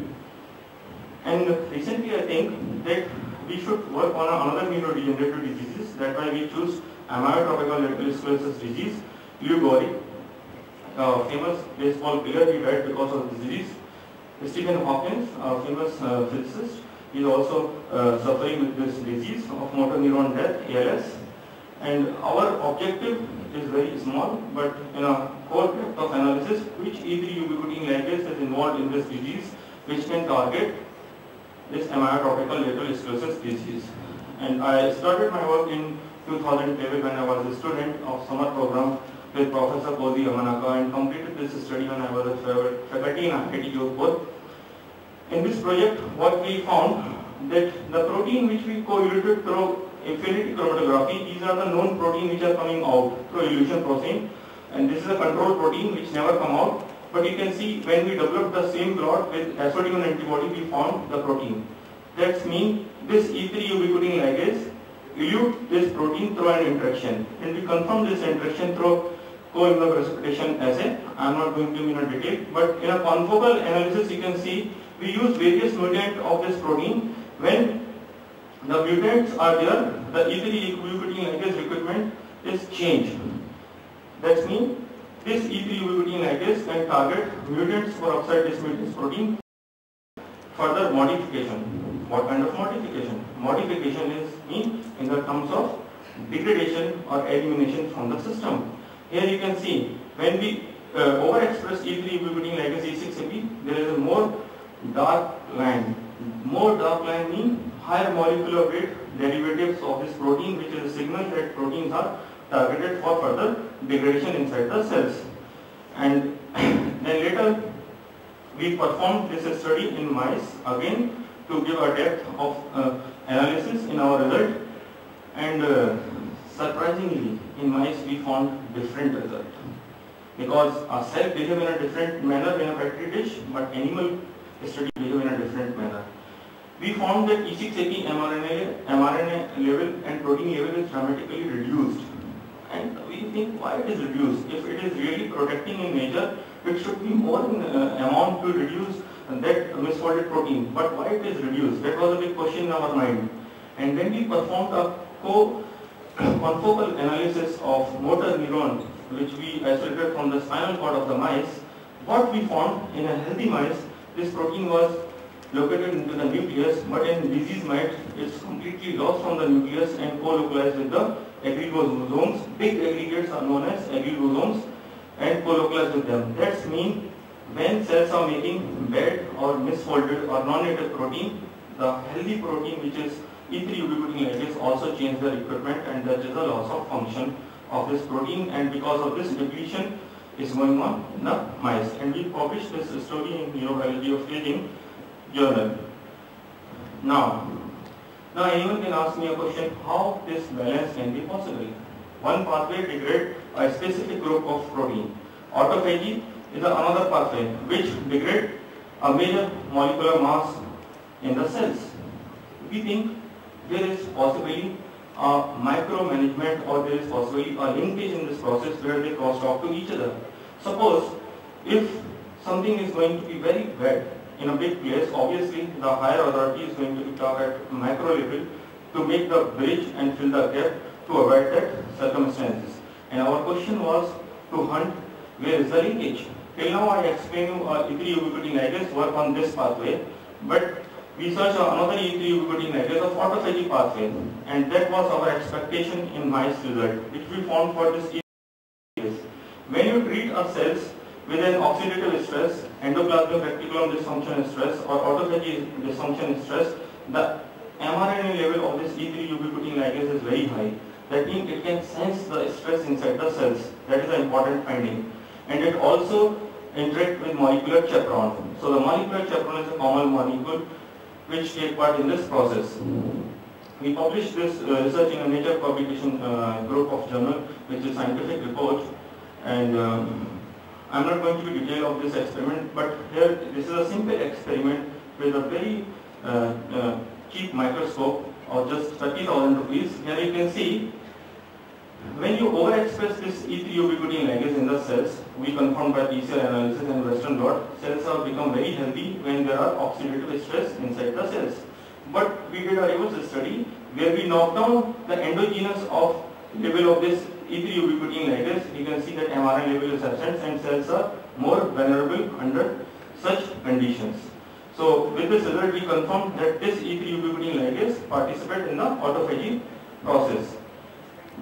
And recently I think that we should work on another neurodegenerative diseases. That's why we choose amyotrophic lateral sclerosis disease. Lou Gehrig, famous baseball player, he died because of this disease. Stephen Hawking, a famous physicist, is also suffering with this disease of motor neuron death, ALS. And our objective is very small, but in a core depth of analysis, which E3 ubiquitin ligase is involved in this disease, which can target this amyotrophic lateral sclerosis disease. And I started my work in 2011 when I was a student of summer program with Professor Kozi Yamanaka and completed this study when I was a faculty in IIT Jodhpur. In this project, what we found that the protein which we co-eluted through affinity chromatography, these are the known protein which are coming out through elution process, and this is a control protein which never come out. But you can see when we developed the same plot with SO1 antibody, we found the protein. That means this E3 ubiquitin ligase elute this protein through an interaction, and we confirm this interaction through co-immunoprecipitation assay. I am not going to in a detail, but in a confocal analysis you can see we use various mutants of this protein. When the mutants are there, the E3 ubiquitin ligase recruitment is changed. That means this E3 ubiquitin ligase can target mutants for oxide dismutase protein. Further modification. What kind of modification? Modification is mean in the terms of degradation or elimination from the system. Here you can see when we overexpress E3 ubiquitin ligase E6AP, there is a more dark line. More dark line means higher molecular weight derivatives of this protein, which is a signal that proteins are targeted for further degradation inside the cells. And then later we performed this study in mice again to give a depth of analysis in our result, and surprisingly in mice we found different result. because a cell behave in a different manner in a petri dish, but animal study behave in a different manner. We found that E680 mRNA level and protein level is dramatically reduced. And we think why it is reduced. If it is really protecting in nature, it should be more in amount to reduce that misfolded protein. But why it is reduced? That was a big question in our mind. And when we performed a confocal analysis of motor neuron, which we isolated from the spinal cord of the mice, what we found in a healthy mice, this protein was located into the nucleus, but in disease mice, it's completely lost from the nucleus and co-localized with the aggregosomes. Big aggregates are known as aggregosomes and co-localized with them. That means when cells are making bad or misfolded or non-native protein, the healthy protein, which is E3 ubiquitin also change their equipment, and that is a loss of function of this protein, and because of this depletion is going on in the mice. And we published this story in Neurobiology of Aging journal. Now anyone can ask me a question, how this balance can be possible? One pathway degrades a specific group of protein. Autophagy is another pathway which degrades a major molecular mass in the cells. We think there is possibly a micromanagement, or there is possibly a linkage in this process where they cross talk to each other. Suppose if something is going to be very bad in a big place, obviously the higher authority is going to talk at macro level to make the bridge and fill the gap to avoid that circumstances. And our question was to hunt where is the linkage. Till now I explained you E3 ubiquitin ligase work on this pathway, but we searched another E3 ubiquitin ligase of autophagy pathway, and that was our expectation in mice result, which we found for this E3 ligase. When you treat a cells with an oxidative stress, endoplasmic reticulum dysfunction stress, or autophagy dysfunction stress, the mRNA level of this E3 ubiquitin ligase is very high. That means it can sense the stress inside the cells. That is an important finding. And it also interacts with molecular chaperone. So the molecular chaperone is a common molecule which take part in this process. We published this research in a Nature publication group of journal, which is scientific report, and I'm not going to be detail of this experiment, but here this is a simple experiment with a very cheap microscope of just 30,000 rupees. Here you can see when you overexpress this E3 ubiquitin ligase in the cells, we confirmed by PCR analysis and Western blot, cells have become very healthy when there are oxidative stress inside the cells. But we did a reverse study where we knocked down the endogenous of level of this E3 ubiquitin ligase. You can see that mRNA level is absent and cells are more vulnerable under such conditions. So with this result, we confirmed that this E3 ubiquitin ligase participates in the autophagy process.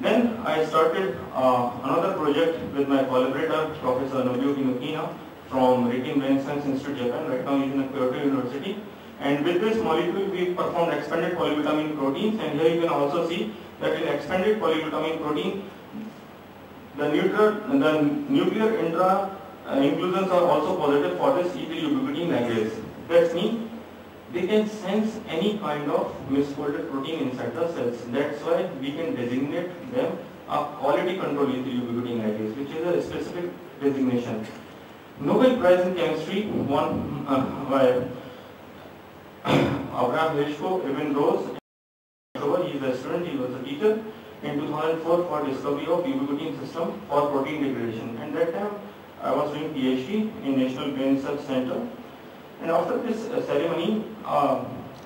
Then I started another project with my collaborator, Professor Nobuo Kinokina from Reikin Brain Science Institute, Japan. Right now he is in Kyoto University. And with this molecule, we performed expanded polyglutamine proteins. And here you can also see that in expanded polyglutamine protein, the nuclear intra-inclusions are also positive for this E3 ubiquitin ligase. That means they can sense any kind of misfolded protein inside the cells. That's why we can designate them a quality control E3 ubiquitin ligase, which is a specific designation. Nobel Prize in Chemistry won by Abraham Hershko, Evan Rose, he is a student, he was a teacher, in 2004 for discovery of ubiquitin system for protein degradation. And that time I was doing PhD in National Brain Research Center. And after this ceremony,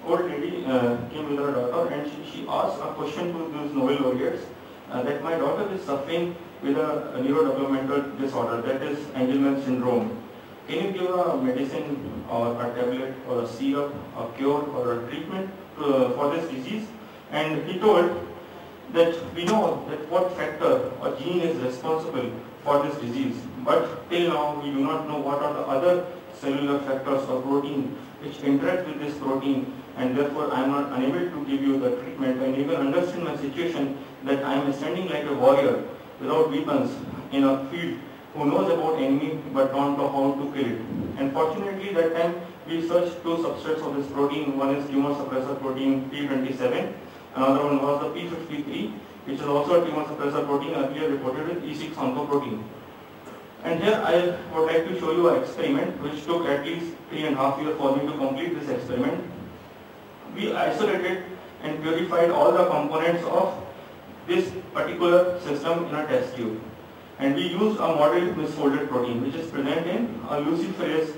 old lady came with her daughter, and she asked a question to those Nobel laureates that my daughter is suffering with a neurodevelopmental disorder, that is Angelman syndrome. Can you give a medicine or a tablet or a syrup, a cure or a treatment for this disease? And he told that we know that what factor or gene is responsible for this disease, but till now we do not know what are the other cellular factors or protein which interact with this protein, and therefore I am not unable to give you the treatment. And you can understand my situation that I am standing like a warrior without weapons in a field who knows about enemy but don't know how to kill it. And fortunately that time we searched two substrates of this protein. One is tumor suppressor protein P27, another one was the P53, which is also a tumor suppressor protein earlier reported with E6 oncoprotein. And here I would like to show you an experiment which took at least 3.5 years for me to complete this experiment. We isolated and purified all the components of this particular system in a test tube. And we used a model misfolded protein which is present in a luciferase,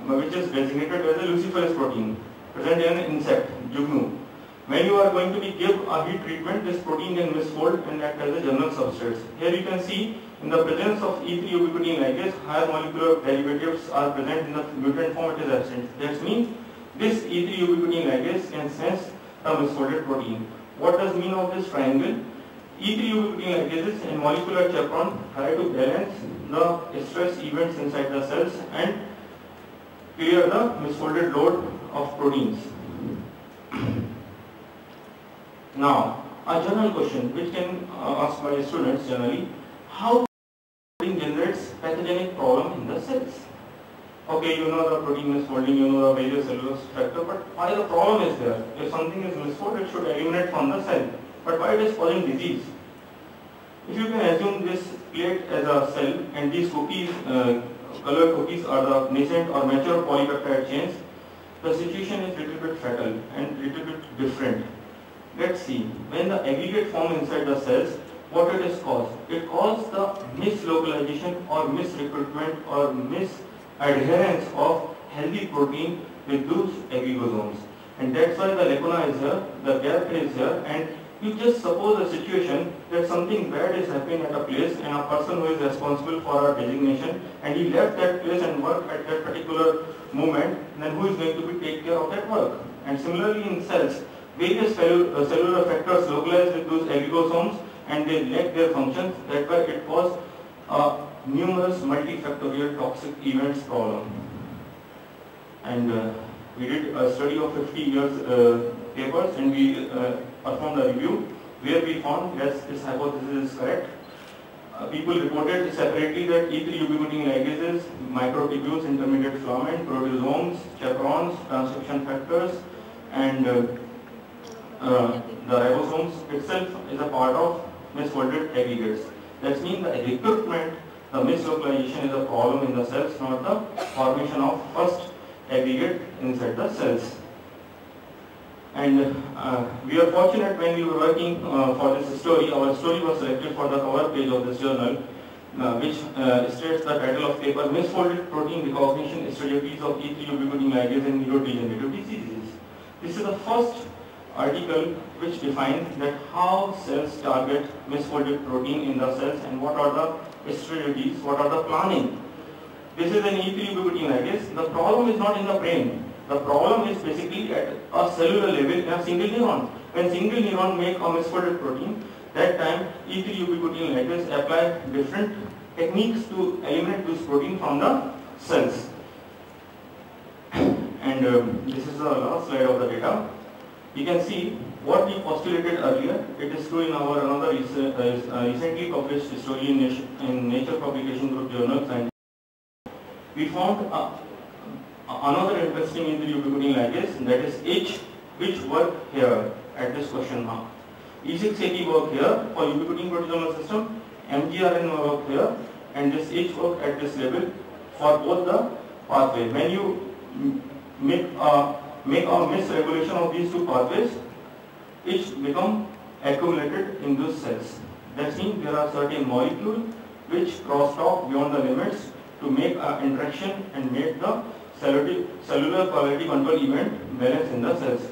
which is designated as a luciferase protein, present in an insect, jugnu. When you are going to give a heat treatment, this protein can misfold and act as a general substrate. Here you can see in the presence of E3 ubiquitin ligase, higher molecular derivatives are present in the mutant form, it is absent. That means this E3 ubiquitin ligase can sense a misfolded protein. What does mean of this triangle? E3 ubiquitin ligases and molecular chaperone try to balance the stress events inside the cells and clear the misfolded load of proteins. Now, a general question which can asked by students generally, how protein generates pathogenic problem in the cells? Okay, you know the protein misfolding, you know the various cellulose factor, but why the problem is there? If something is misfolded, it should eliminate from the cell. But why it is causing disease? If you can assume this plate as a cell and these cookies, colored cookies are the nascent or mature polypeptide chains, the situation is little bit fatal and little bit different. Let's see, when the aggregate form inside the cells, what it is caused? It caused the mislocalization or misrecruitment or misadherence of healthy protein with those aggregosomes. And that's why the lacuna is here, the gap is here, and you just suppose a situation that something bad is happening at a place and a person who is responsible for a designation and he left that place and worked at that particular moment, then who is going to take care of that work? And similarly in cells, various cellular factors localize with those aggregosomes and they lack their functions. That's why it caused numerous multifactorial toxic events problem. And we did a study of 50 years papers and we performed a review where we found yes, this hypothesis is correct. People reported separately that E3 ubiquitin ligases, microtubules, intermediate filament, proteasomes, chaperones, transcription factors, and the ribosomes itself is a part of misfolded aggregates. That means the recruitment, the mislocalization is a problem in the cells, not the formation of first aggregate inside the cells. And we are fortunate when we were working for this story, our story was selected for the cover page of this journal, which states the title of paper, Misfolded Protein Recognition Strategies of E3 ubiquitin ligase in Neurodegenerative Diseases. This is the first article which defines that how cells target misfolded protein in the cells and what are the strategies, what are the planning. This is an E3 ubiquitin ligase. The problem is not in the brain. The problem is basically at a cellular level in a single neuron. When single neuron make a misfolded protein, that time E3 ubiquitin ligase apply different techniques to eliminate this protein from the cells. And this is the last slide of the data. You can see what we postulated earlier. It is true in our another recently published story in Nature Publication Group Journals, and we found another interesting E3 ubiquitin ligase, that is H, which work here at this question mark. E680 work here for ubiquitin proteasomal system, MGRN work here, and this H work at this level for both the pathways. When you make a misregulation of these two pathways, H become accumulated in those cells. That means there are certain molecules which cross talk beyond the limits to make an interaction and make the cellular quality control event balance in the cells.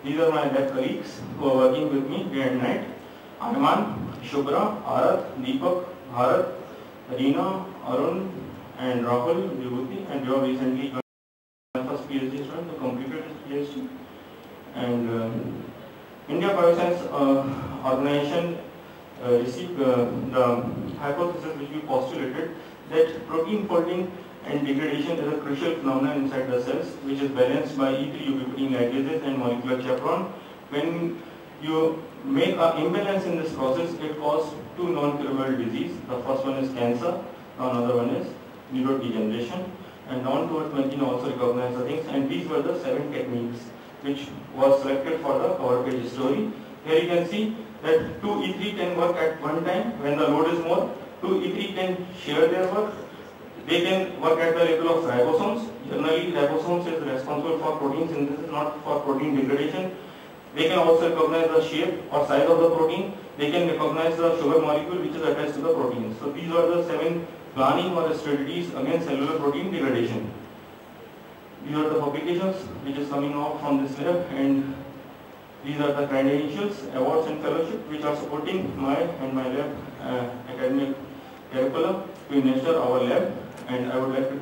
These are my lab colleagues who are working with me day and night. Arman, Shubhra, Arath, Deepak, Bharat, Reena, Arun, and Rahul, Vibhuti, and you have recently joined my first PhD student who completed his PhD. And India Bioscience Organization received the hypothesis which we postulated that protein folding and degradation is a crucial phenomenon inside the cells, which is balanced by E3 ubiquitin ligases and molecular chaperone. When you make an imbalance in this process, it causes two non-curable diseases. The first one is cancer, another one is neurodegeneration. And down towards Martina also recognized the things, and these were the 7 techniques which was selected for the cover page story. Here you can see that 2E3 can work at one time when the load is more, 2, E3 can share their work. They can work at the level of ribosomes. Generally, ribosomes is responsible for protein synthesis, not for protein degradation. They can also recognize the shape or size of the protein. They can recognize the sugar molecule which is attached to the protein. So these are the 7 planning or strategies against cellular protein degradation. These are the publications which is coming out from this lab, and these are the credentials, awards and fellowship which are supporting my and my lab academic curriculum to nurture our lab. And I would like to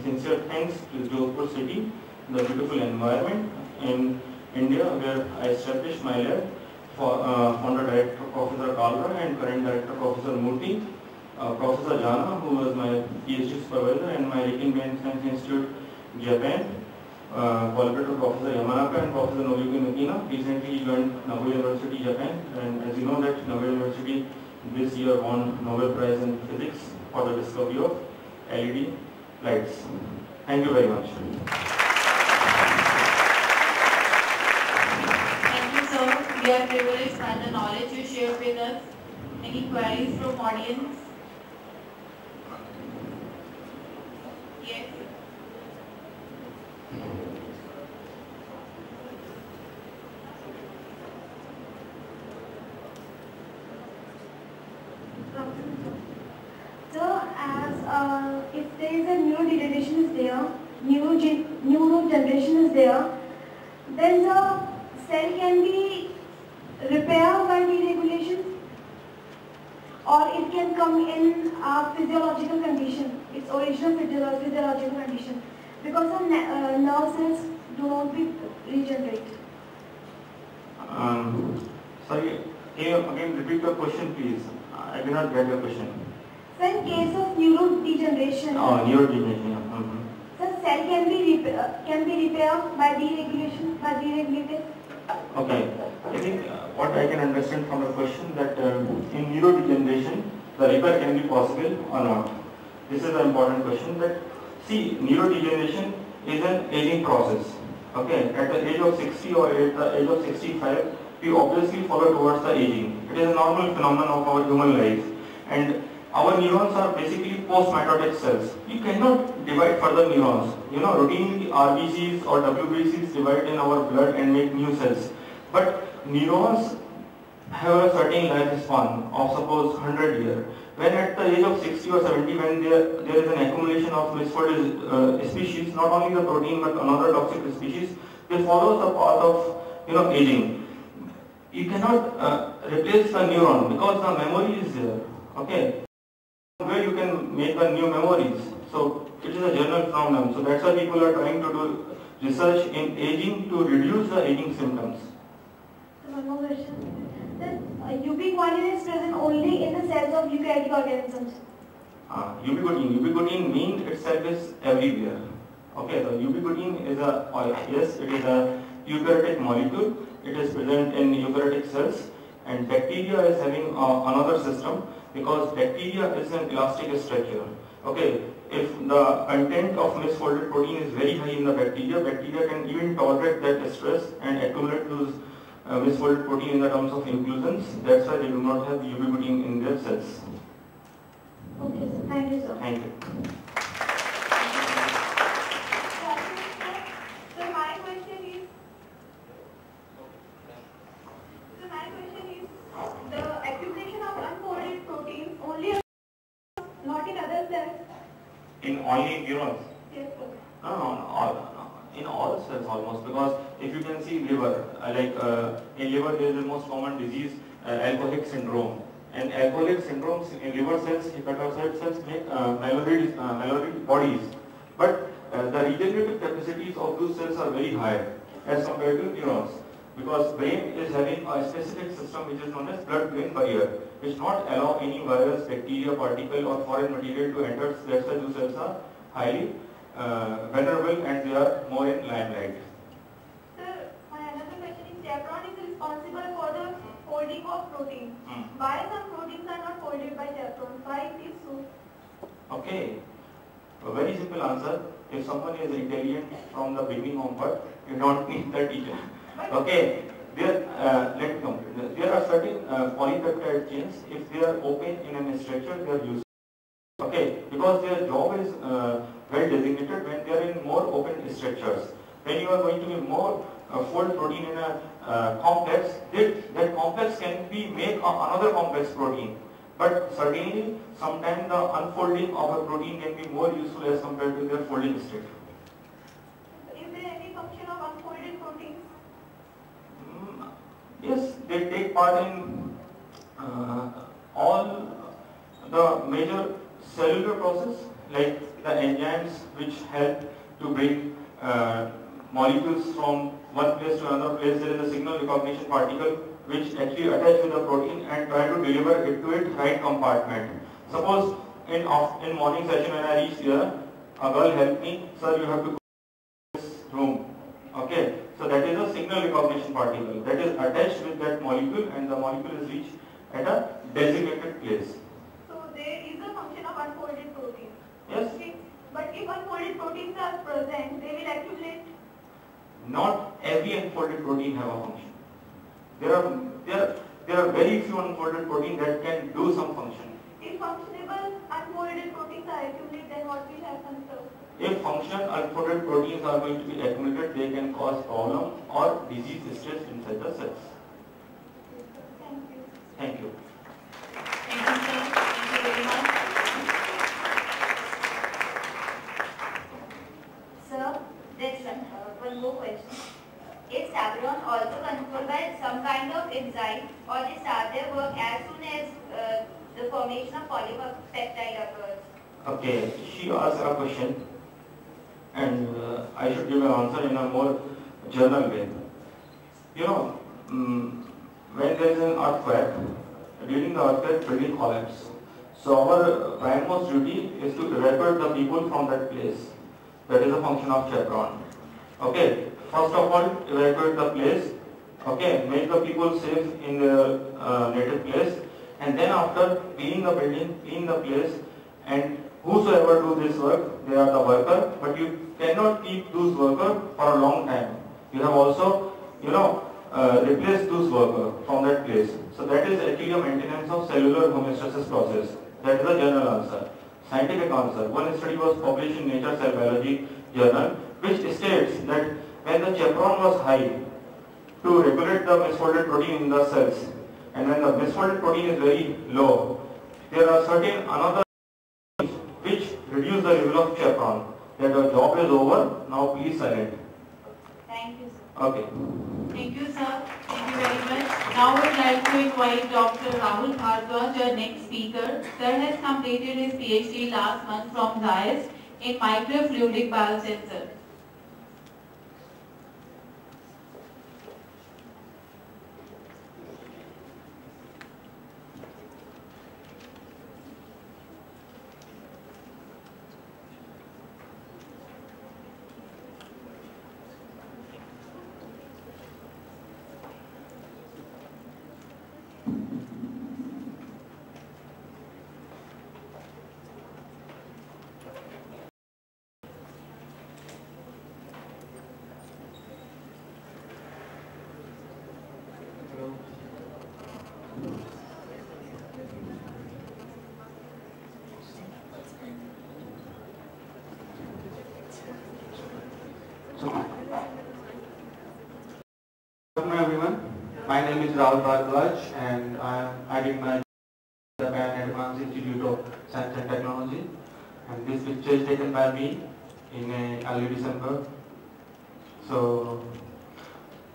sincere thanks to Jodhpur city, the beautiful environment in India where I established my lab, for founder director Professor Kalra and current director Professor Murthy, Professor Jana who was my PhD supervisor, and my Riken Brain Science Institute Japan, collaborator Professor Yamanaka and Professor Noriyuki Makina. Recently he joined Nagoya University, Japan, and as you know that Nagoya University this year won Nobel Prize in Physics for the discovery of LED lights. Thank you very much. Thank you, sir. We are privileged by the knowledge you shared with us. Any queries from audience? Yes. So, as if there is a neurodegeneration is there, neurogeneration is there, then the cell can be repaired by deregulation, or it can come in a physiological condition, its original physiological condition, because the nerve cells do not be regenerate. Sorry, can you again repeat your question, please? I did not get your question. So, in case of neurodegeneration, Neurodegeneration. the cell can be repaired by deregulation, by deregulated. Okay, I think what I can understand from the question that in neurodegeneration, the repair can be possible or not. This is an important question. That see, neurodegeneration is an aging process. Okay, at the age of 60 or at the age of 65, we obviously follow towards the aging. It is a normal phenomenon of our human life, and our neurons are basically post-mitotic cells. You cannot divide further neurons. You know, routinely RBCs or WBCs divide in our blood and make new cells. But neurons have a certain lifespan of suppose 100 years. When at the age of 60 or 70, when there is an accumulation of misfolded species, not only the protein but another toxic species, they follow the path of aging. You cannot replace the neuron because the memory is there. Okay. Where you can make the new memories. So it is a general phenomenon. So that's why people are trying to do research in aging to reduce the aging symptoms. So one more question. Then ubiquitin is present only in the cells of eukaryotic organisms. Ubiquitin means itself is everywhere. Okay, so ubiquitin is it is a eukaryotic molecule. It is present in eukaryotic cells, and bacteria is having another system. Because bacteria is an elastic structure. Okay, if the content of misfolded protein is very high in the bacteria, bacteria can even tolerate that stress and accumulate those misfolded protein in the terms of inclusions. That's why they do not have ubiquitin in their cells. Okay, sir. Thank you, sir. Thank you. So my question is, the accumulation of unfolded proteins only not in other cells? In only neurons? Yes, sir. No, in all cells almost, because if you can see liver, in liver there is the most common disease, alcoholic syndrome. And alcoholic syndromes in liver cells, hepatocyte cells make malarial bodies. But the regenerative capacities of those cells are very high as compared to neurons. Because brain is having a specific system which is known as blood-brain barrier, which not allow any virus, bacteria, particle or foreign material to enter. That's why those cells are highly vulnerable and they are more in limelight. Sir, my another question is, chevron is responsible for the folding of proteins. Why some proteins are not folded by chevron? Why it is so? Okay, a very simple answer. If someone is intelligent from the beginning of birth, you don't need the teacher. Okay, let me complete. There are certain polypeptide chains, if they are open in a structure, they are useful. Okay, because their job is well designated when they are in more open structures. When you are going to be more fold protein in a complex, that complex can be make another complex protein. But certainly, sometimes the unfolding of a protein can be more useful as compared to their folding structure. Is there any function of unfolded proteins? Yes, they take part in all the major cellular process, like the enzymes which help to bring molecules from one place to another place. There is a signal recognition particle which actually attach with the protein and try to deliver it to its right compartment. Suppose in morning session when I reach here, a girl helped me, sir, you have to go to this room. Okay, so that is a signal recognition particle that is attached with that molecule, and the molecule is reached at a designated place. So there is a function of unfolded proteins. Yes. Okay. But if unfolded proteins are present, they will accumulate. Not every unfolded protein have a function. There are very few unfolded proteins that can do some function. If functionable unfolded proteins are accumulated, then what will happen, sir? If functional unfolded proteins are going to be accumulated, they can cause problem or disease stress inside the cells. Thank you. Thank you. Thank you, sir. Thank you very much. Sir, there's one more question. Is chaperone also controlled by some kind of enzyme, or they start their work as soon as the formation of polypeptide occurs? Okay, she asked a question, and I should give an answer in a more general way. You know, when there is an earthquake, during the earthquake, building collapse. So our primemost duty is to evacuate the people from that place. That is a function of chaperone. Okay, first of all, evacuate the place. Okay, make the people safe in their native place, and then after clean the building, clean the place, and whosoever do this work, they are the worker, but you cannot keep those workers for a long time. You have also, replace those workers from that place. So that is actually a maintenance of cellular homeostasis process. That is a general answer. Scientific answer. One study was published in Nature Cell Biology journal, which states that when the chaperone was high to regulate the misfolded protein in the cells, and when the misfolded protein is very low, there are certain another which reduce the level of chaperone. That the job is over, now please silent. Thank you, sir. Okay. Thank you, sir. Thank you very much. Now I would like to invite Dr. Rahul Bhardwaj, our next speaker. Sir has completed his PhD last month from Zayas in microfluidic biosensor. Hello everyone, my name is Rahul Bhardwaj and I did my Japan Advanced Institute of Science and Technology, and this picture is taken by me in early December. So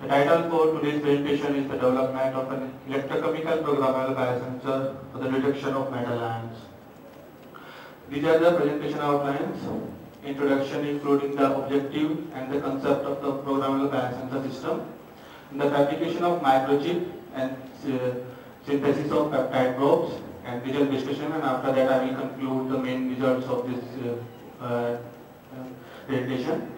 the title for today's presentation is the development of an electrochemical programmable biosensor for the detection of metal ions. These are the presentation outlines. Introduction including the objective and the concept of the programmable biosensor system, the fabrication of microchip and synthesis of peptide probes and result discussion, and after that I will conclude the main results of this presentation.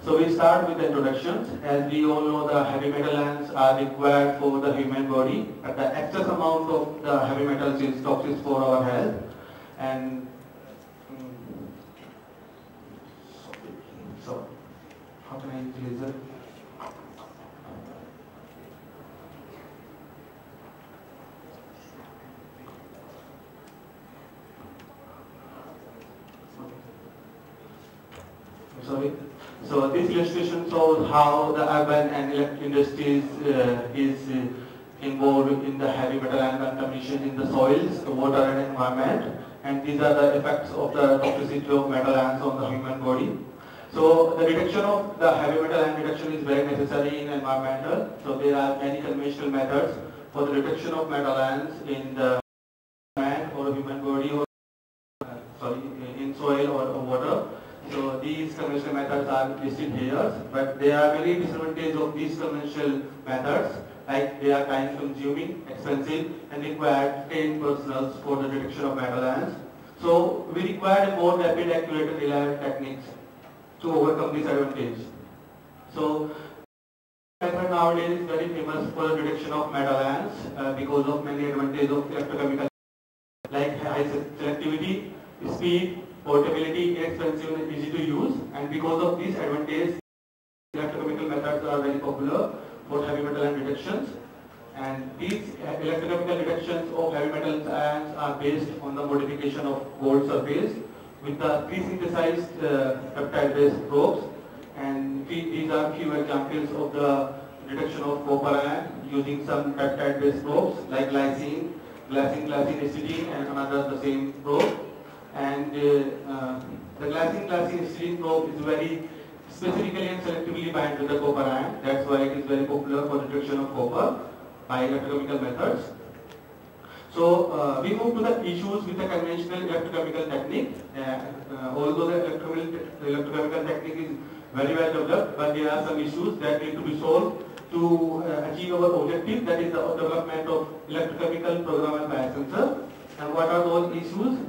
So we start with the introductions. As we all know, the heavy metal ions are required for the human body, but the excess amount of the heavy metals is toxic for our health. And so how can I increase it? sorry. So this illustration shows how the urban and electric industries is involved in the heavy metal ion contamination in the soils, the water and environment. And these are the effects of the toxicity of metal ions on the human body. So the detection of the heavy metal ion reduction is very necessary in environmental. So there are many conventional methods for the detection of metal ions in the man or human body or in soil or water. So these conventional methods are listed here, but there are many disadvantages of these conventional methods, like they are time consuming, expensive, and require trained personnel for the detection of metal ions. So we require more rapid, accurate, and reliable techniques to overcome this advantage. So method nowadays is very famous for the detection of metal ions because of many advantages of electrochemical, like high selectivity, speed, portability, inexpensive and easy to use. And because of these advantages, electrochemical methods are very popular for heavy metal ion detections. And these electrochemical detections of heavy metal ions are based on the modification of gold surface with the pre-synthesized peptide-based probes. And these are few examples of the detection of copper ion using some peptide-based probes like glycine, glycine, acetylene, and another the same probe. And the glycine, acetylene probe is very specifically and selectively bind with the copper ion. That's why it is very popular for detection of copper by electrochemical methods. So we move to the issues with the conventional electrochemical technique. Although the electrochemical technique is very well developed, but there are some issues that need to be solved to achieve our objective, that is the development of electrochemical programmable biosensor. And what are those issues?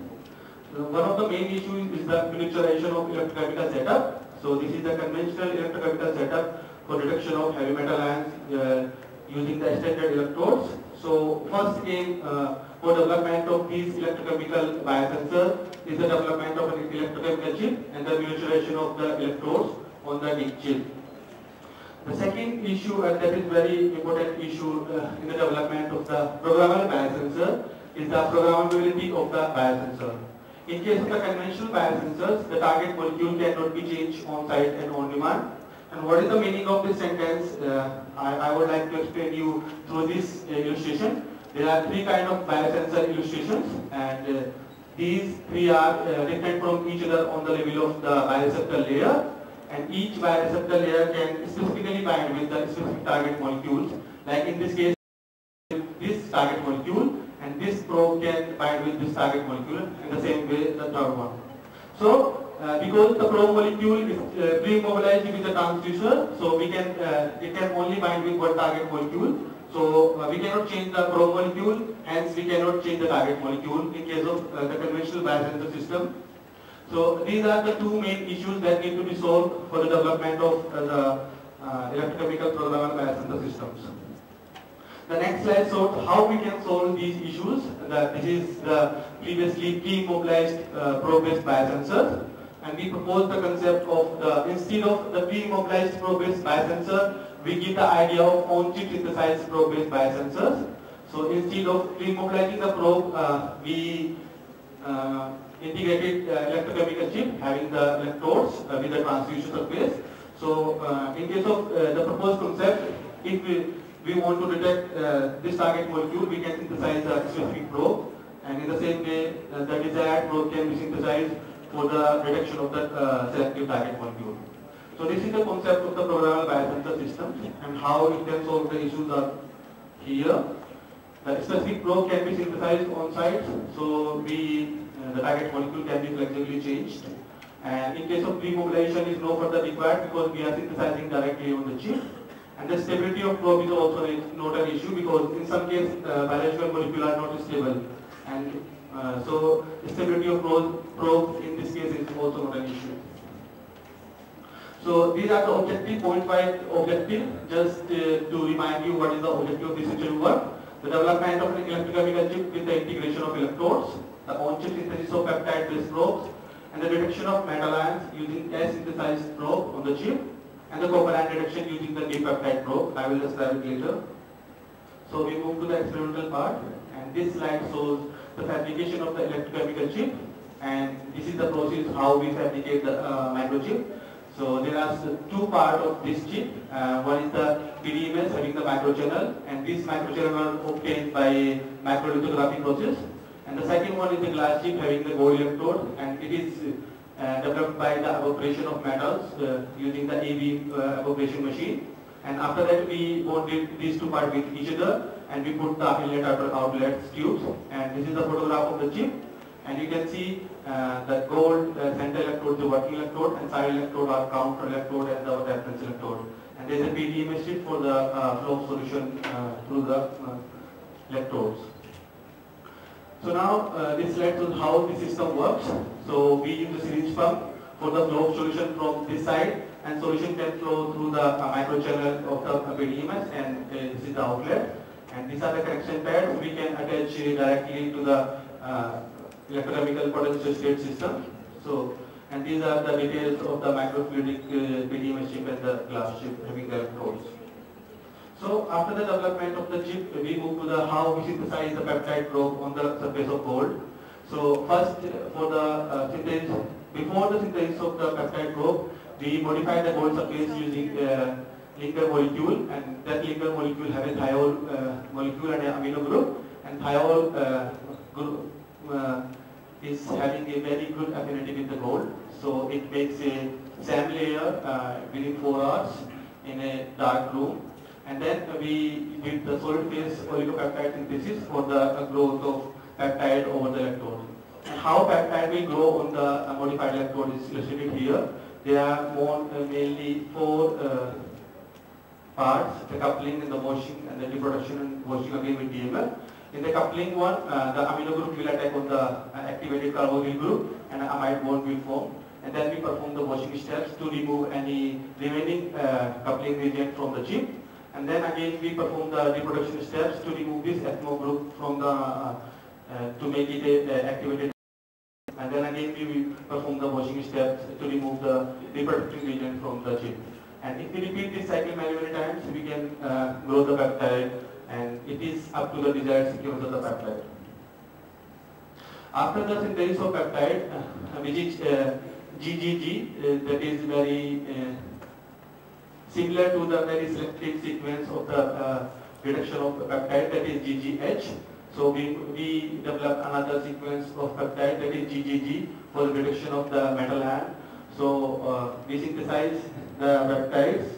One of the main issues is the miniaturization of electrochemical setup. So this is the conventional electrochemical setup for detection of heavy metal ions using the extended electrodes. So first aim for development of these electrochemical biosensors is the development of an electrochemical chip and the miniaturization of the electrodes on the chip. The second issue, and that is very important issue in the development of the programmable biosensor, is the programmability of the biosensor. In case of the conventional biosensors, the target molecule cannot be changed on site and on demand. And what is the meaning of this sentence? I would like to explain you through this illustration. There are three kinds of biosensor illustrations, and these three are different from each other on the level of the bioreceptor layer. And each bioreceptor layer can specifically bind with the specific target molecules. Like in this case, this target molecule, and this probe can bind with this target molecule. In the same way, the third one. So because the probe molecule is pre-immobilized with the transducer, so we can it can only bind with one target molecule. So we cannot change the probe molecule, hence we cannot change the target molecule in case of the conventional biosensor system. So these are the two main issues that need to be solved for the development of the electrochemical programmable biosensor systems. The next slide shows how we can solve these issues. This is the previously pre-immobilized probe-based biosensors, and we propose the concept of the, instead of the pre-immobilized probe-based biosensor, we give the idea of on-chip synthesized probe-based biosensors. So instead of pre-immobilizing the probe, we integrated electrochemical chip having the electrodes with the transducer surface. So in case of the proposed concept, if we want to detect this target molecule, we can synthesize a specific probe, and in the same way the desired probe can be synthesized for the detection of the selective target molecule. So this is the concept of the programmable biosensor system, and how it can solve the issues are here. The specific probe can be synthesized on site, so the target molecule can be flexibly changed. And in case of pre-mobilization is no further required because we are synthesizing directly on the chip. And the stability of probe is also not an issue because in some cases biological molecules are not stable. And so stability of probe in this case is also not an issue. So these are the objective, point 5 objective, just to remind you what is the objective of this research work. The development of an electrochemical chip with the integration of electrodes, the on-chip synthesis of peptide-based probes, and the detection of metal ions using a synthesized probe on the chip, and the copper ion detection using the deep peptide probe. I will describe it later. So we move to the experimental part, and this slide shows the fabrication of the electrochemical chip, and this is the process how we fabricate the microchip. So there are two parts of this chip. One is the PDMS having the microchannel, and this microchannel are obtained by microlithography process. And the second one is the glass chip having the gold electrode, and it is developed by the evaporation of metals using the AV evaporation machine. And after that we bonded these two parts with each other, and we put the inlet outlet tubes. And this is the photograph of the chip. And you can see the gold center electrode, the working electrode, and side electrode are counter electrode and the reference electrode. And there is a PDMS chip for the flow of solution through the electrodes. So now this slide shows how the system works. So we use the syringe pump for the flow of solution from this side, and solution can flow through the microchannel of the PDMS, and this is the outlet. And these are the connection pads we can attach directly to the electrochemical potential state system. So, and these are the details of the microfluidic PDMS chip and the glass chip having the electrodes. So after the development of the chip, we move to the how we synthesize the peptide probe on the surface of gold. So first, for the synthesis, before the synthesis of the peptide probe, we modify the gold surface using linker molecule, and that linker molecule have a thiol molecule and an amino group, and thiol group is having a very good affinity with the gold. So it makes a SAM layer within 4 hours in a dark room. And then we did the solid phase oligopeptide synthesis for the growth of peptide over the electrode. And how peptide will grow on the modified electrode is illustrated here. There are mainly 4 parts: the coupling and the washing and the reproduction and washing again with DMF. In the coupling one, the amino group will attack on the activated carboxyl group, and an amide bond will form. And then we perform the washing steps to remove any remaining coupling region from the chip. And then again we perform the reproduction steps to remove this ethmo group from the to make it activated. And then again we will perform the washing steps to remove the reproductive region from the chip. And if we repeat this cycle many times, we can grow the peptide, and it is up to the desired sequence of the peptide. After the synthesis of peptide, which is GGG, that is very similar to the very selective sequence of the reduction of peptide, that is GGH. So we develop another sequence of peptide, that is GGG, for the reduction of the metal ion. So we synthesize the peptides,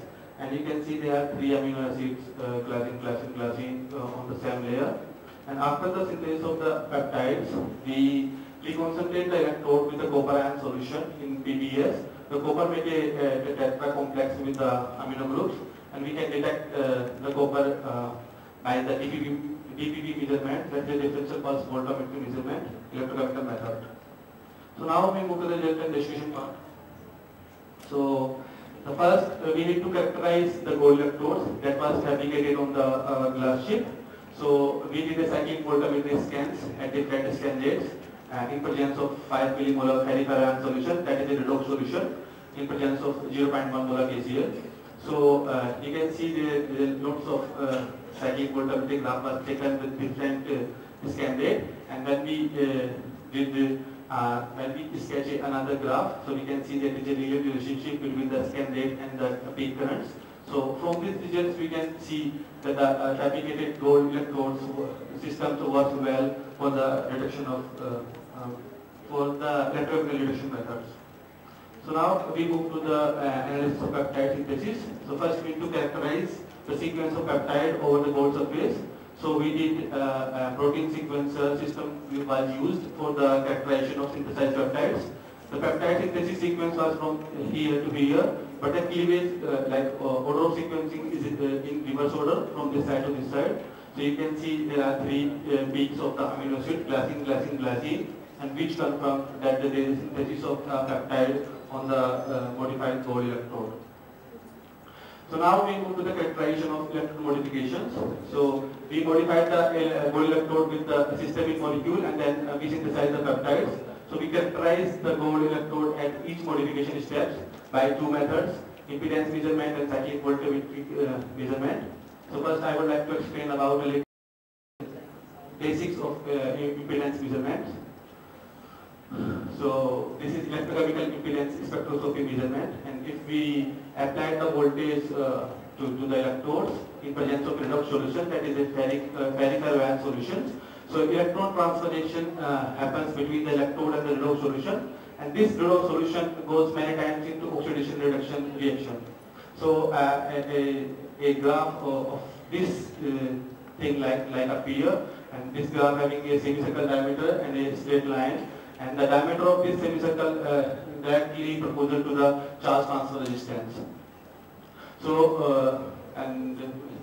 and you can see there are 3 amino acids, glycine, on the same layer. And after the synthesis of the peptides, we concentrate the electrode with the copper ion solution in PBS. The copper make a tetra complex with the amino groups, and we can detect the copper by the DPP measurement, that is the differential pulse voltammetry measurement, electrochemical method. So now we move to the result and destination part. So the first, we need to characterize the gold electrodes that was fabricated on the glass chip. So we did a cyclic voltammetry scans at different scan rates in presence of 5 millimolar ferriferran solution, that is a redox solution, in presence of 0.1 molar KCl. So you can see there are lots of cyclic voltammetry graph was taken with different scan rate, and when we sketch another graph, so we can see that there is a linear relationship between the scan rate and the peak currents. So from these results we can see that the fabricated gold electrodes systems works well for the reduction of for the electrochemical reduction methods. So now we move to the analysis of peptide synthesis. So first we need to characterize the sequence of peptide over the gold surface. So we did a protein sequencer system was used for the characterization of synthesized peptides. The peptide synthesis sequence was from here to here, but the cleavage, order of sequencing is in reverse order from this side to this side. So you can see there are 3 peaks of the amino acid, glycine, and which confirm that there is synthesis of peptide on the modified gold electrode. So now we move to the characterization of electrode modifications. So we modified the gold electrode with the systemic molecule, and then we synthesize the peptides. So we characterize the gold electrode at each modification steps by 2 methods: impedance measurement and cyclic voltammetry measurement. So first I would like to explain about the basics of impedance measurement. So this is electrochemical impedance spectroscopy measurement, and if we apply the voltage to the electrodes in presence of redox solution, that is a ferric ion solution. So electron transfer reaction happens between the electrode and the redox solution, and this redox solution goes many times into oxidation reduction reaction. So a graph of this thing like up here, and this graph having a semicircle diameter and a straight line, and the diameter of this semicircle directly proportional to the charge transfer resistance. So and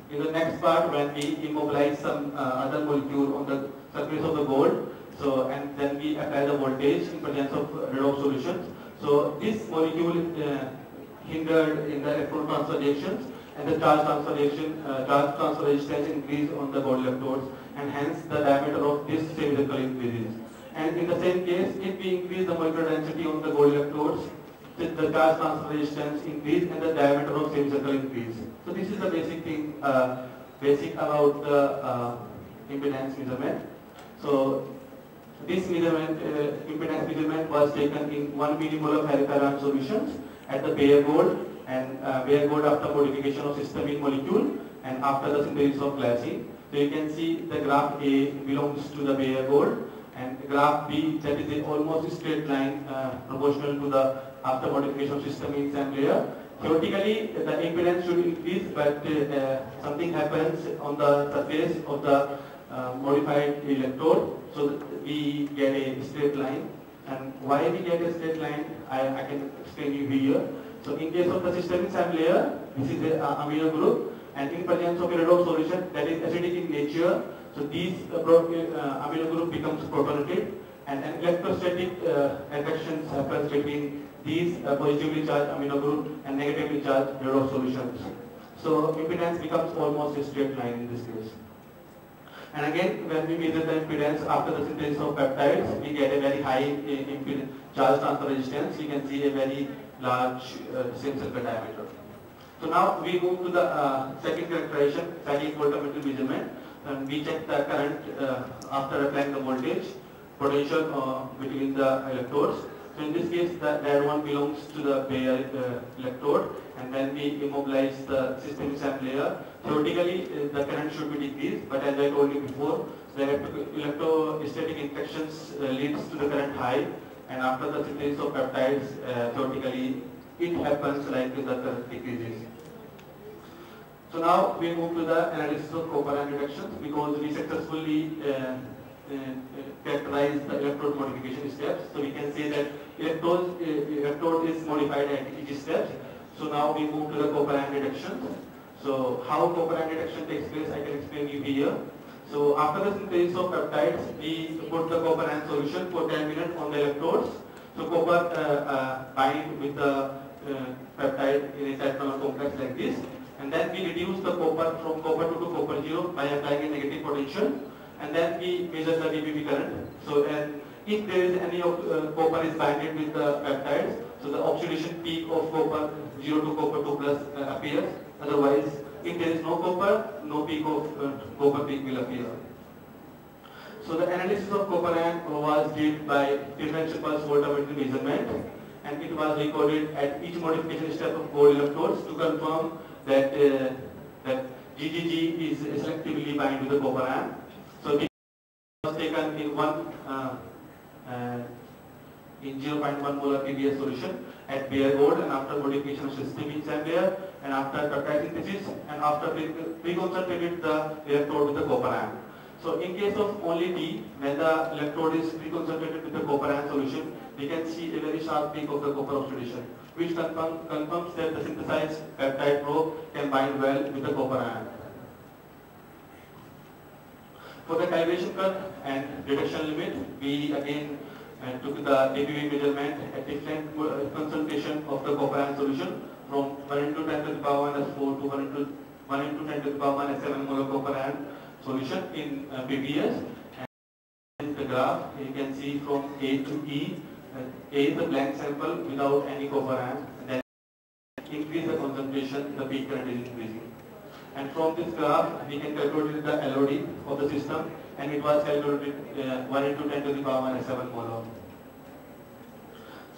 in the next part, when we immobilize some other molecule on the surface of the gold, so and then we apply the voltage in presence of redox solutions. So this molecule hindered in the electron transfer reactions, and the charge transfer resistance increase on the gold electrodes, and hence the diameter of this semicircle increases. And in the same case, if we increase the molecular density on the gold electrodes, the charge transfer resistance increase and the diameter of semicircle increase. So this is the basic thing, basic about the impedance measurement. So this measurement, impedance measurement was taken in 1 millimolar ferric ion solutions at the bare gold, and bare gold after modification of systemine molecule and after the synthesis of glycine. So you can see the graph A belongs to the bare gold, and graph B, that is a almost straight line proportional to the after modification of systemines and layer. Theoretically, the impedance should increase, but something happens on the surface of the modified electrode, so that we get a straight line. And why we get a straight line, I can explain you here. So in case of the systemines and layer, this is an amino group, and in presence of a redox solution that is acidic in nature, so these amino group becomes protonated, and an electrostatic attractions happens between these positively charged amino group and negatively charged redox solutions. So impedance becomes almost a straight line in this case. And again, when we measure the impedance after the synthesis of peptides, we get a very high charge transfer resistance. You can see a very large semicircle diameter. So now we move to the second characterization, cyclic voltammeter measurement. And we check the current after applying the voltage, potential between the electrodes. So in this case, the red one belongs to the bare electrode, and then we immobilize the system SAM layer. Theoretically, the current should be decreased, but as I told you before, the electrostatic interactions leads to the current high, and after the synthesis of peptides, theoretically, it happens like the current decreases. So now we move to the analysis of copper-ion reductions, because we successfully characterize the electrode modification steps. So we can say that electrode is modified at each step. So now we move to the copper-ion reduction. So how copper-ion reduction takes place, I can explain you here. So after the synthesis of peptides, we put the copper-ion solution for 10 minutes on the electrodes. So copper bind with the peptide in a cyclone complex like this, and then we reduce the copper from copper 2 to copper 0 by applying a negative potential, and then we measure the dBV current. So and if there is any copper is binded with the peptides, so the oxidation peak of copper 0 to copper 2 plus appears. Otherwise, if there is no copper, no peak of copper peak will appear. So the analysis of copper ion was did by differential pulse voltammeter measurement, and it was recorded at each modification step of gold electrodes to confirm that that GGG is selectively bind with the copper ion. So it was taken in 0.1 molar PBS solution at bare gold, and after modification of system in there, and after peptide synthesis, and after pre-concentrated the electrode with the copper ion. So in case of only D, when the electrode is pre-concentrated with the copper ion solution, we can see a very sharp peak of the copper oxidation, which confirms that the synthesized peptide probe can bind well with the copper ion. For the calibration curve and reduction limit, we again took the dBV measurement at different concentration of the copper ion solution from 1 into 10 to the power minus 4 to 1 into 10 to the power minus 7 molar copper ion solution in PBS. And in the graph, you can see from A to E. A is the blank sample without any copper ion. Then increase the concentration, the peak current is increasing. And from this graph, we can calculate the LOD of the system, and it was calculated 1 into 10 to the power minus 7 molar.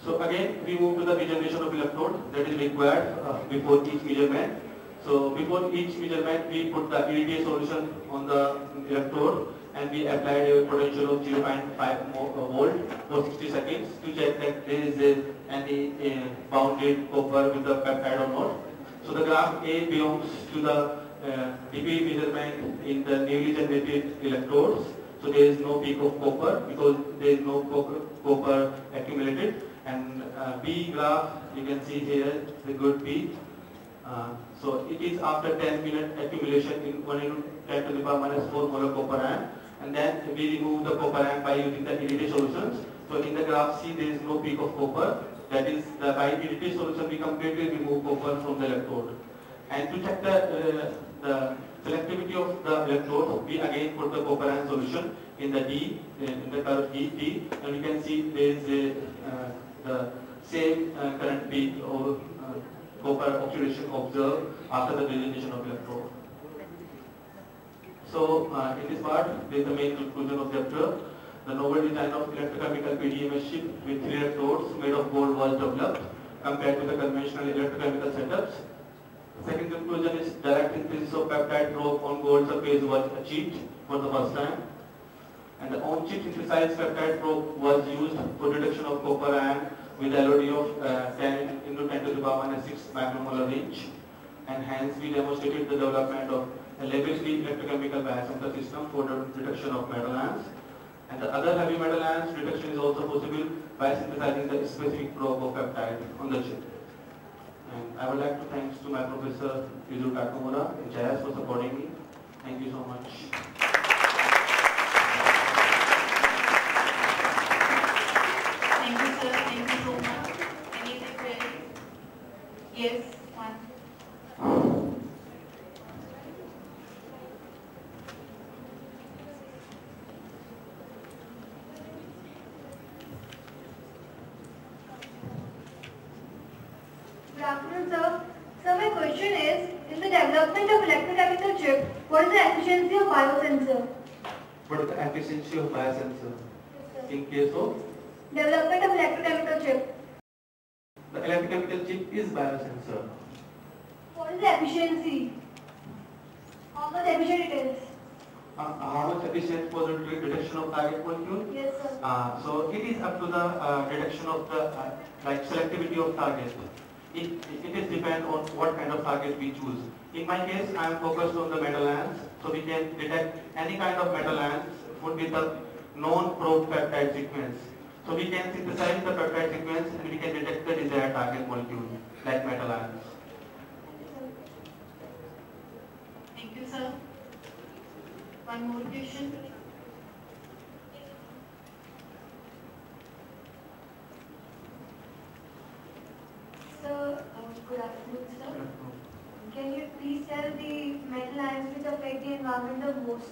So again, we move to the regeneration of electrode that is required before each measurement. So before each measurement, we put the EDTA solution on the electrode and we applied a potential of 0.5 volt for 60 seconds to check that there is any bounded copper with the peptide or not. So the graph A belongs to the DP measurement in the newly generated electrodes. So there is no peak of copper because there is no copper accumulated. And B graph, you can see here the good peak. So it is after 10-minute accumulation in 1 into 10 to the power minus 4 molar copper ion, and then we remove the copper ion by using the EDTA solutions. So in the graph C there is no peak of copper, that is by EDTA solution we completely remove copper from the electrode. And to check the selectivity of the electrode, we again put the copper ion solution in the D, in the curve D, and you can see there is the same current peak or copper oxidation observed after the regeneration of electrode. So in this part, there is the main conclusion of the chapter. The novel design of electrochemical PDMS chip with 3 electrodes made of gold was developed compared to the conventional electrochemical setups. Second conclusion is direct synthesis of peptide probe on gold surface was achieved for the first time. And the on-chip synthesized peptide probe was used for detection of copper ion with LOD of 10 into 10 to the power minus 6 micromolar range, and hence we demonstrated the development of a level-free electrochemical biosensor system for the detection of metal ions. And the other heavy metal ions detection is also possible by synthesizing the specific probe of peptide on the chip. And I would like to thank to my professor Yuzuru Takamura and Jayas for supporting me. Thank you so much. Thank you, sir. Thank you so much. Any other queries? Yes, one. Good afternoon, sir. So my question is, in the development of electrochemical chip, what is the efficiency of biosensor? What is the efficiency of biosensor? In case of Development of electrochemical chip. the electrochemical chip is biosensor. What is the efficiency? How much efficient it is? How much efficient for the detection of target molecule? Yes, sir. So it is up to the detection of the like selectivity of target. It is depend on what kind of target we choose. In my case, I am focused on the metal ions, so we can detect any kind of metal ions with the known probe peptide sequence. So we can synthesize the peptide sequence and we can detect the desired target molecule like metal ions. Thank you, sir. One more question. Sir, good afternoon, sir. Can you please tell the metal ions which affect the environment the most?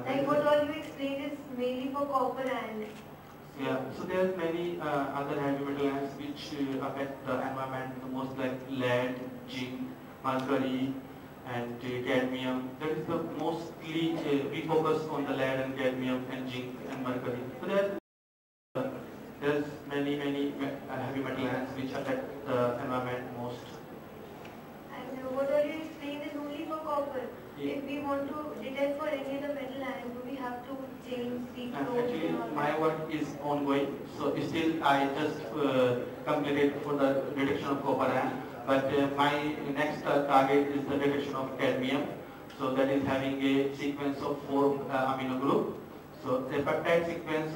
Like what all you explained is mainly for copper and... Yeah, so there are many other heavy metal ions which affect the environment the most, like lead, zinc, mercury, and cadmium. That is the mostly we focus on the lead and cadmium and zinc and mercury. So there's many heavy metal ions which affect the environment most. And what all you explained is only for copper. Yeah. If we want to detect for any other metal ion, do we have to change the probe? Actually, my work is ongoing, so still I just completed for the detection of copper ion. But my next target is the detection of cadmium. So that is having a sequence of 4 amino group. So the peptide sequence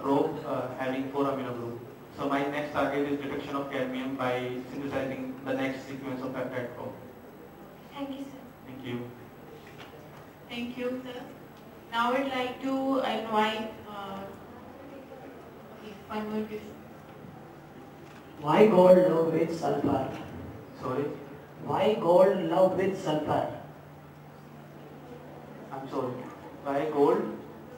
probe having 4 amino group. So my next target is detection of cadmium by synthesizing the next sequence of peptide probe. Thank you, sir. Thank you. Thank you, sir. Now I'd like to invite one more question. Why gold love with sulfur? Sorry? Why gold love with sulfur? I'm sorry. Why gold?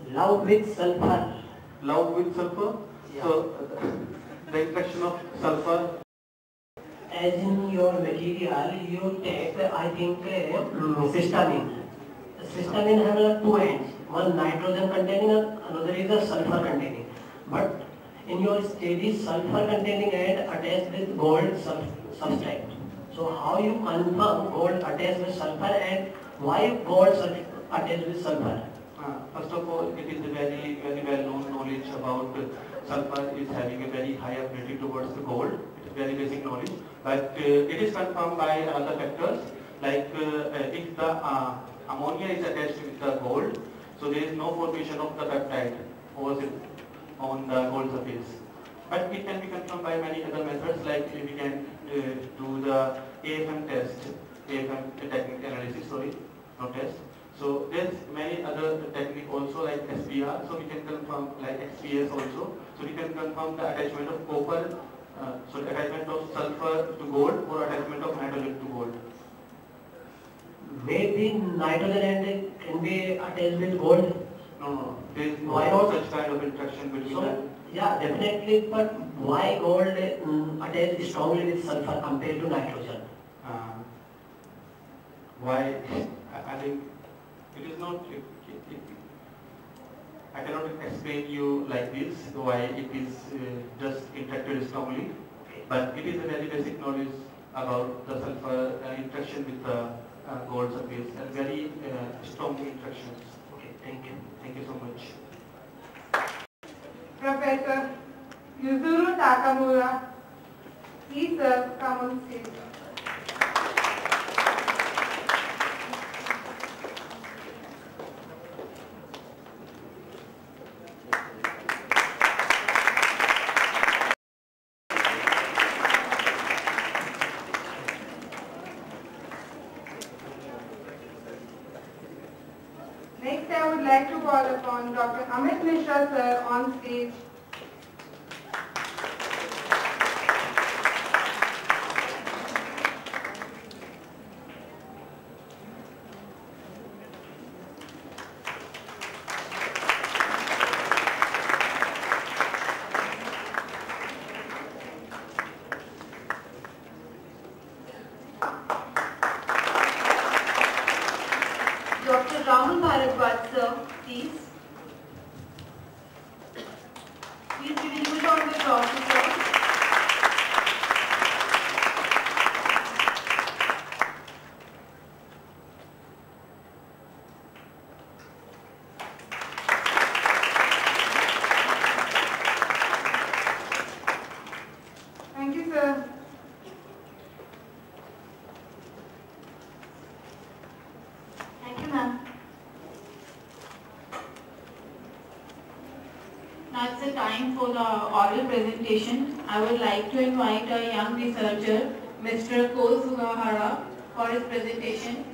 Love with sulfur. Love with sulfur? Yeah. So the introduction of sulfur. As in your material, you take, I think, cysteine. Cysteine have 2 ends. One nitrogen containing and another is a sulfur containing. But In your study, sulfur containing add attached with gold substrate. So how you confirm gold attached with sulfur and why gold attached with sulfur? First of all, it is a very well known knowledge about sulfur is having a very high affinity towards the gold. It is very basic knowledge, but it is confirmed by other factors like if the ammonia is attached with the gold, so there is no formation of the peptide on the gold surface. But it can be confirmed by many other methods, like we can do the AFM test, AFM technique analysis, no test. So there's many other technique also like SPR, so we can confirm like XPS also. So we can confirm the attachment of copper, attachment of sulfur to gold or attachment of nitrogen to gold. Maybe nitrogen and can be attached with gold? No, there is Why no not? such kind of interaction between them. Yeah, definitely, but why gold attached strongly with sulfur compared to nitrogen? Why? I think it is not. I cannot explain you like this why it is just interacted strongly, but it is a very basic knowledge about the sulfur interaction with the gold surface and very strong interactions. Okay, thank you. Thank you so much. Professor Yuzuru Takamura, please come on stage. Next, I would like to call upon Dr. Amit Mishra sir on stage. Dr. Rahul Bharadwaj, sir, please. Please give a huge round of applause, sir. Thank you, sir. Thank you, ma'am. Now it's the time for the oral presentation. I would like to invite a young researcher, Mr. Ko Sugahara, for his presentation.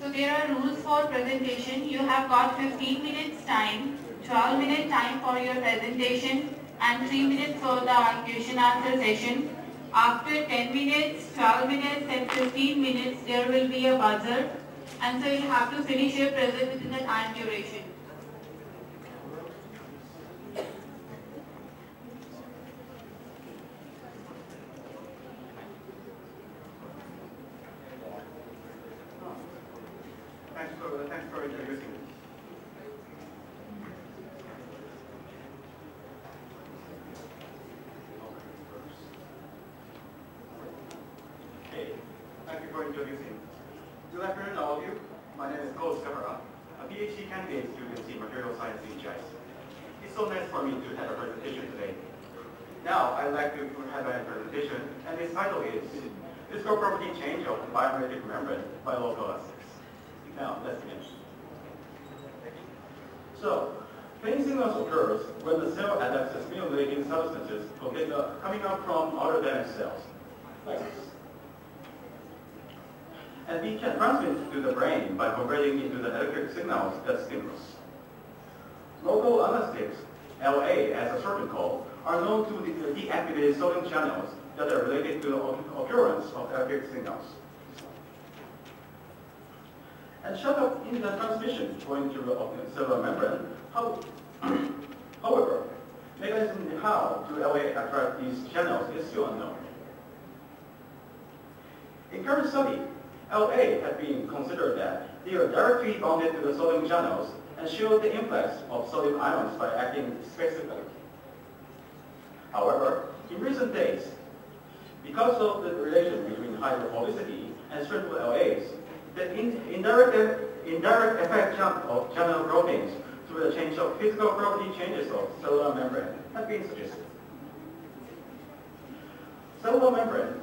So there are rules for presentation. You have got 15 minutes time, 12 minute time for your presentation and 3 minutes for the question answer session. After 10 minutes, 12 minutes and 15 minutes there will be a buzzer, and so you have to finish your present within the time duration. Thanks for introducing me. Hey, thank you for introducing. Good afternoon, all of you. My name is Ko Sugahara, a PhD candidate student in material science in GIS. It's so nice for me to have a presentation today. Now, I'd like to have a presentation, and its title is Physical Property Change of Biometric Membrane by Local Acids. Now, let's begin. So, fading signals occurs when the cell adapts to stimulating substances coming out from other damaged cells, like this. And we can transmit to the brain by converting into the electric signals that stimulus. Local anesthetics, LA as a shortened call, are known to deactivate sodium channels that are related to the occurrence of electric signals. And shut off in the transmission going through the cellular membrane. However, mechanism how to LA attract these channels is still unknown. In current study, LA has been considered that they are directly bonded to the sodium channels and show the influx of sodium ions by acting specifically. However, in recent days, because of the relation between hydrophobicity and strength of LAs, the indirect effect of channel proteins through the change of physical property changes of cellular membrane has been suggested. Cellular membrane,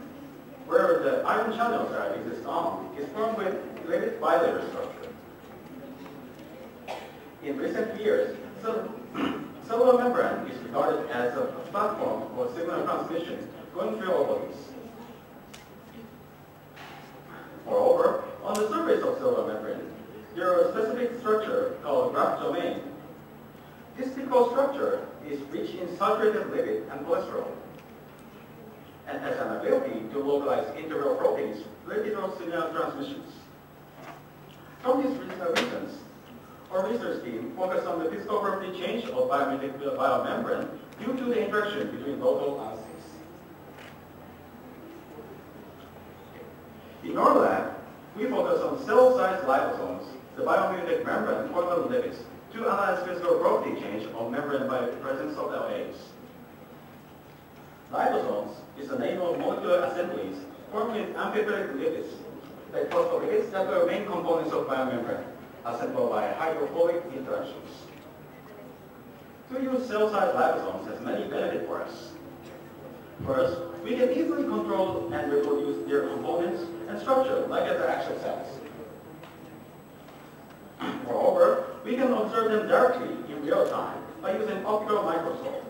where the ion channels are exist on, is formed with lipid bilayer structure. In recent years, cellular membrane is regarded as a platform for signal transmission going through our bodies. Moreover, on the surface of cellular membrane, there is a specific structure called graph domain. This typical structure is rich in saturated lipid and cholesterol, and has an ability to localize integral proteins related to signal transmissions. From these reasons, our research team focused on the physical property change of biomembrane due to the interaction between local acids. In our lab, we focus on cell-sized liposomes, the biomimetic membrane formed lipids, to analyze physical property change of membrane by the presence of LAs. Liposomes is the name of molecular assemblies formed with amphiphilic lipids, like phospholipids that are main components of biomembrane, assembled by hydrophobic interactions. To use cell-sized liposomes has many benefits for us. First, we can easily control and reproduce their components and structure like at the actual cells. Moreover, we can observe them directly in real time by using optical microscope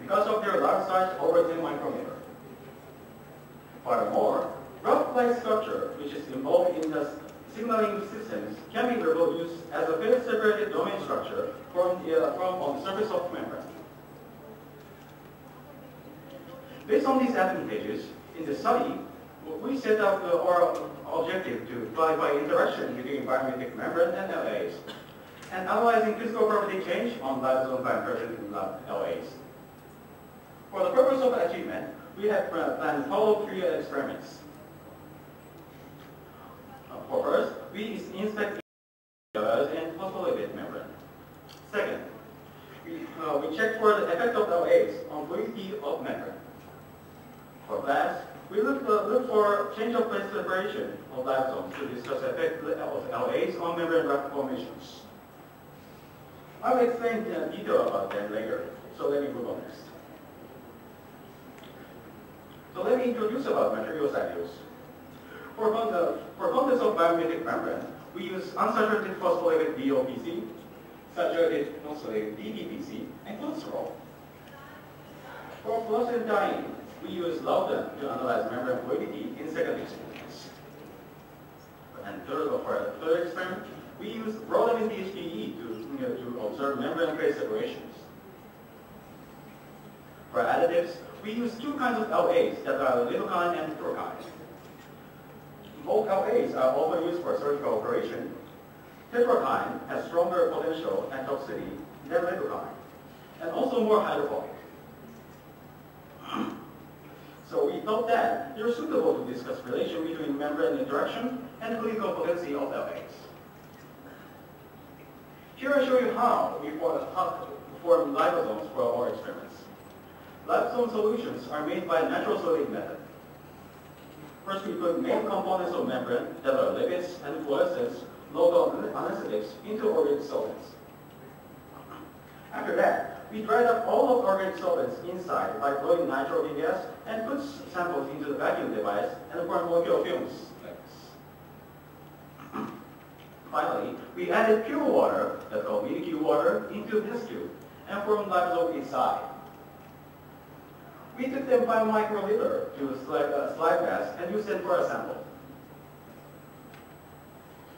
because of their large size over 10 micrometer. Furthermore, graph-like structure, which is involved in the signaling systems, can be reproduced as a very separated domain structure from on the surface of membrane. Based on these advantages, in the study, we set up our objective to clarify interaction between biomimetic membrane and LAs, and analyzing physical property change on liposome present in LAs. For the purpose of achievement, we have planned follow 3 experiments. For first, we inspect and phospholipid membrane. Second, we check for the effect of LAs on fluidity of membrane. For last, we look for change of place separation of liposomes to discuss the effect of LAs on membrane wrap formations. I will explain in detail about them later, so let me move on next. So let me introduce about material cycles. For context of biomimetic membrane, we use unsaturated phospholipid DOPC, saturated phospholipid DDPC, and cholesterol. For fluorescent dyeing, we use Loudon to analyze membrane fluidity in second experiments. And for a third experiment, we use rhodamine DHPE to observe membrane phase separations. For additives, we use 2 kinds of LAs that are lidocaine and tetrocaine. Both LAs are often used for surgical operation. Tetrocaine has stronger potential and toxicity than lidocaine, and also more hydrophobic. So we thought that they are suitable to discuss relation between membrane interaction and clinical potency of LAs. Here I show you how we form liposomes for our experiments. Liposome solutions are made by natural solid method. First, we put main components of membrane that are lipids and fluorescents, local anesthetics into organic solvents. After that, we dried up all of organic solvents inside by blowing nitrogen gas and put samples into the vacuum device and form molecular films like this. Finally, we added pure water, that's called BDQ water, into this tube and formed liposome inside. We took them 5 microliter to slide pass and used them for a sample.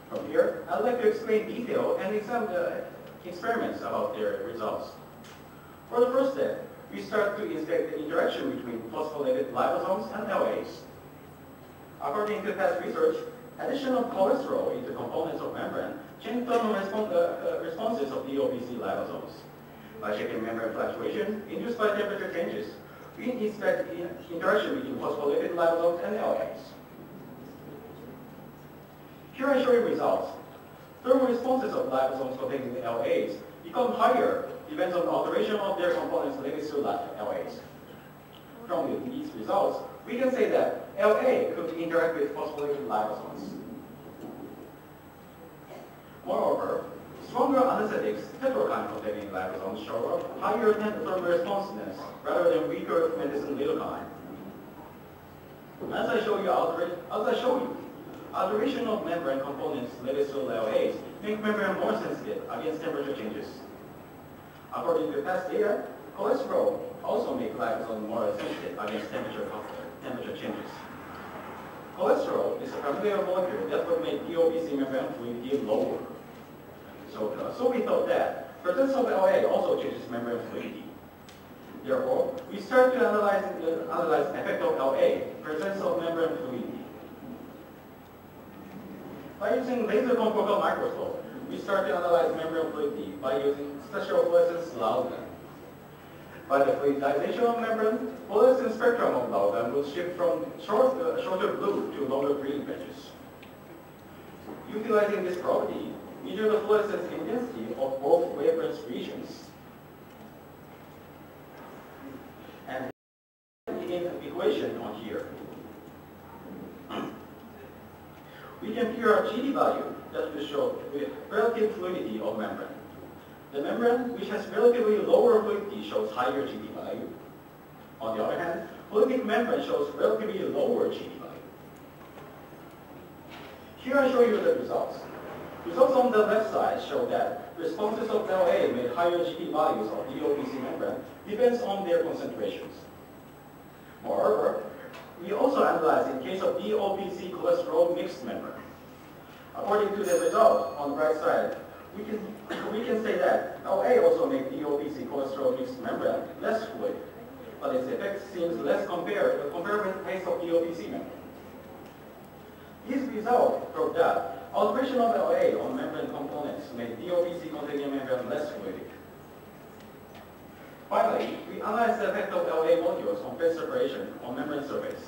From here, I'd like to explain detail and examine experiments about their results. For the first step, we start to inspect the interaction between phosphorylated liposomes and LAs. According to past research, addition of cholesterol into components of membrane change thermal responses of DOPC liposomes. By checking membrane fluctuation induced by temperature changes, we inspect the interaction between phosphorylated liposomes and LAs. Here I show you results. Thermal responses of liposomes containing the LAs become higher depends on the alteration of their components linked to LAs. From these results, we can say that LA could interact with phosphorylated liposomes. Moreover, stronger anesthetics, tetracycline containing liposomes show a higher thermal responsiveness rather than weaker medicine lidocaine. As I show you, alteration of membrane components related to LAs make membrane more sensitive against temperature changes. According to past data, cholesterol also makes liposome more sensitive against temperature changes. Cholesterol is a familiar molecule that would make DOPC membrane fluidity lower. So we thought that presence of LA also changes membrane fluidity. Therefore, we start to analyze the effect of LA, presence of membrane fluidity. By using laser confocal microscope, we start to analyze membrane fluidity by using special fluorescence Laudem. By the fluidization of membrane, fluorescence spectrum of Laudem will shift from shorter blue to longer green patches. Utilizing this property, measure the fluorescence intensity of both wavelength regions. And the equation on here. We can figure out GD value that will show the relative fluidity of membrane. The membrane, which has relatively lower fluidity, shows higher GD value. On the other hand, fluidic membrane shows relatively lower GD value. Here I show you the results. Results on the left side show that responses of LA made higher GD values of DOPC membrane depends on their concentrations. Moreover, we also analyze in case of DOPC cholesterol mixed membrane. According to the result on the right side, we can say that LA also makes DOPC cholesterol mixed membrane less fluid, but its effect seems less compared with case of DOPC membrane. These results prove that alteration of LA on membrane components make DOPC containing membrane less fluidic. Finally, we analyze the effect of LA molecules on phase separation on membrane surface.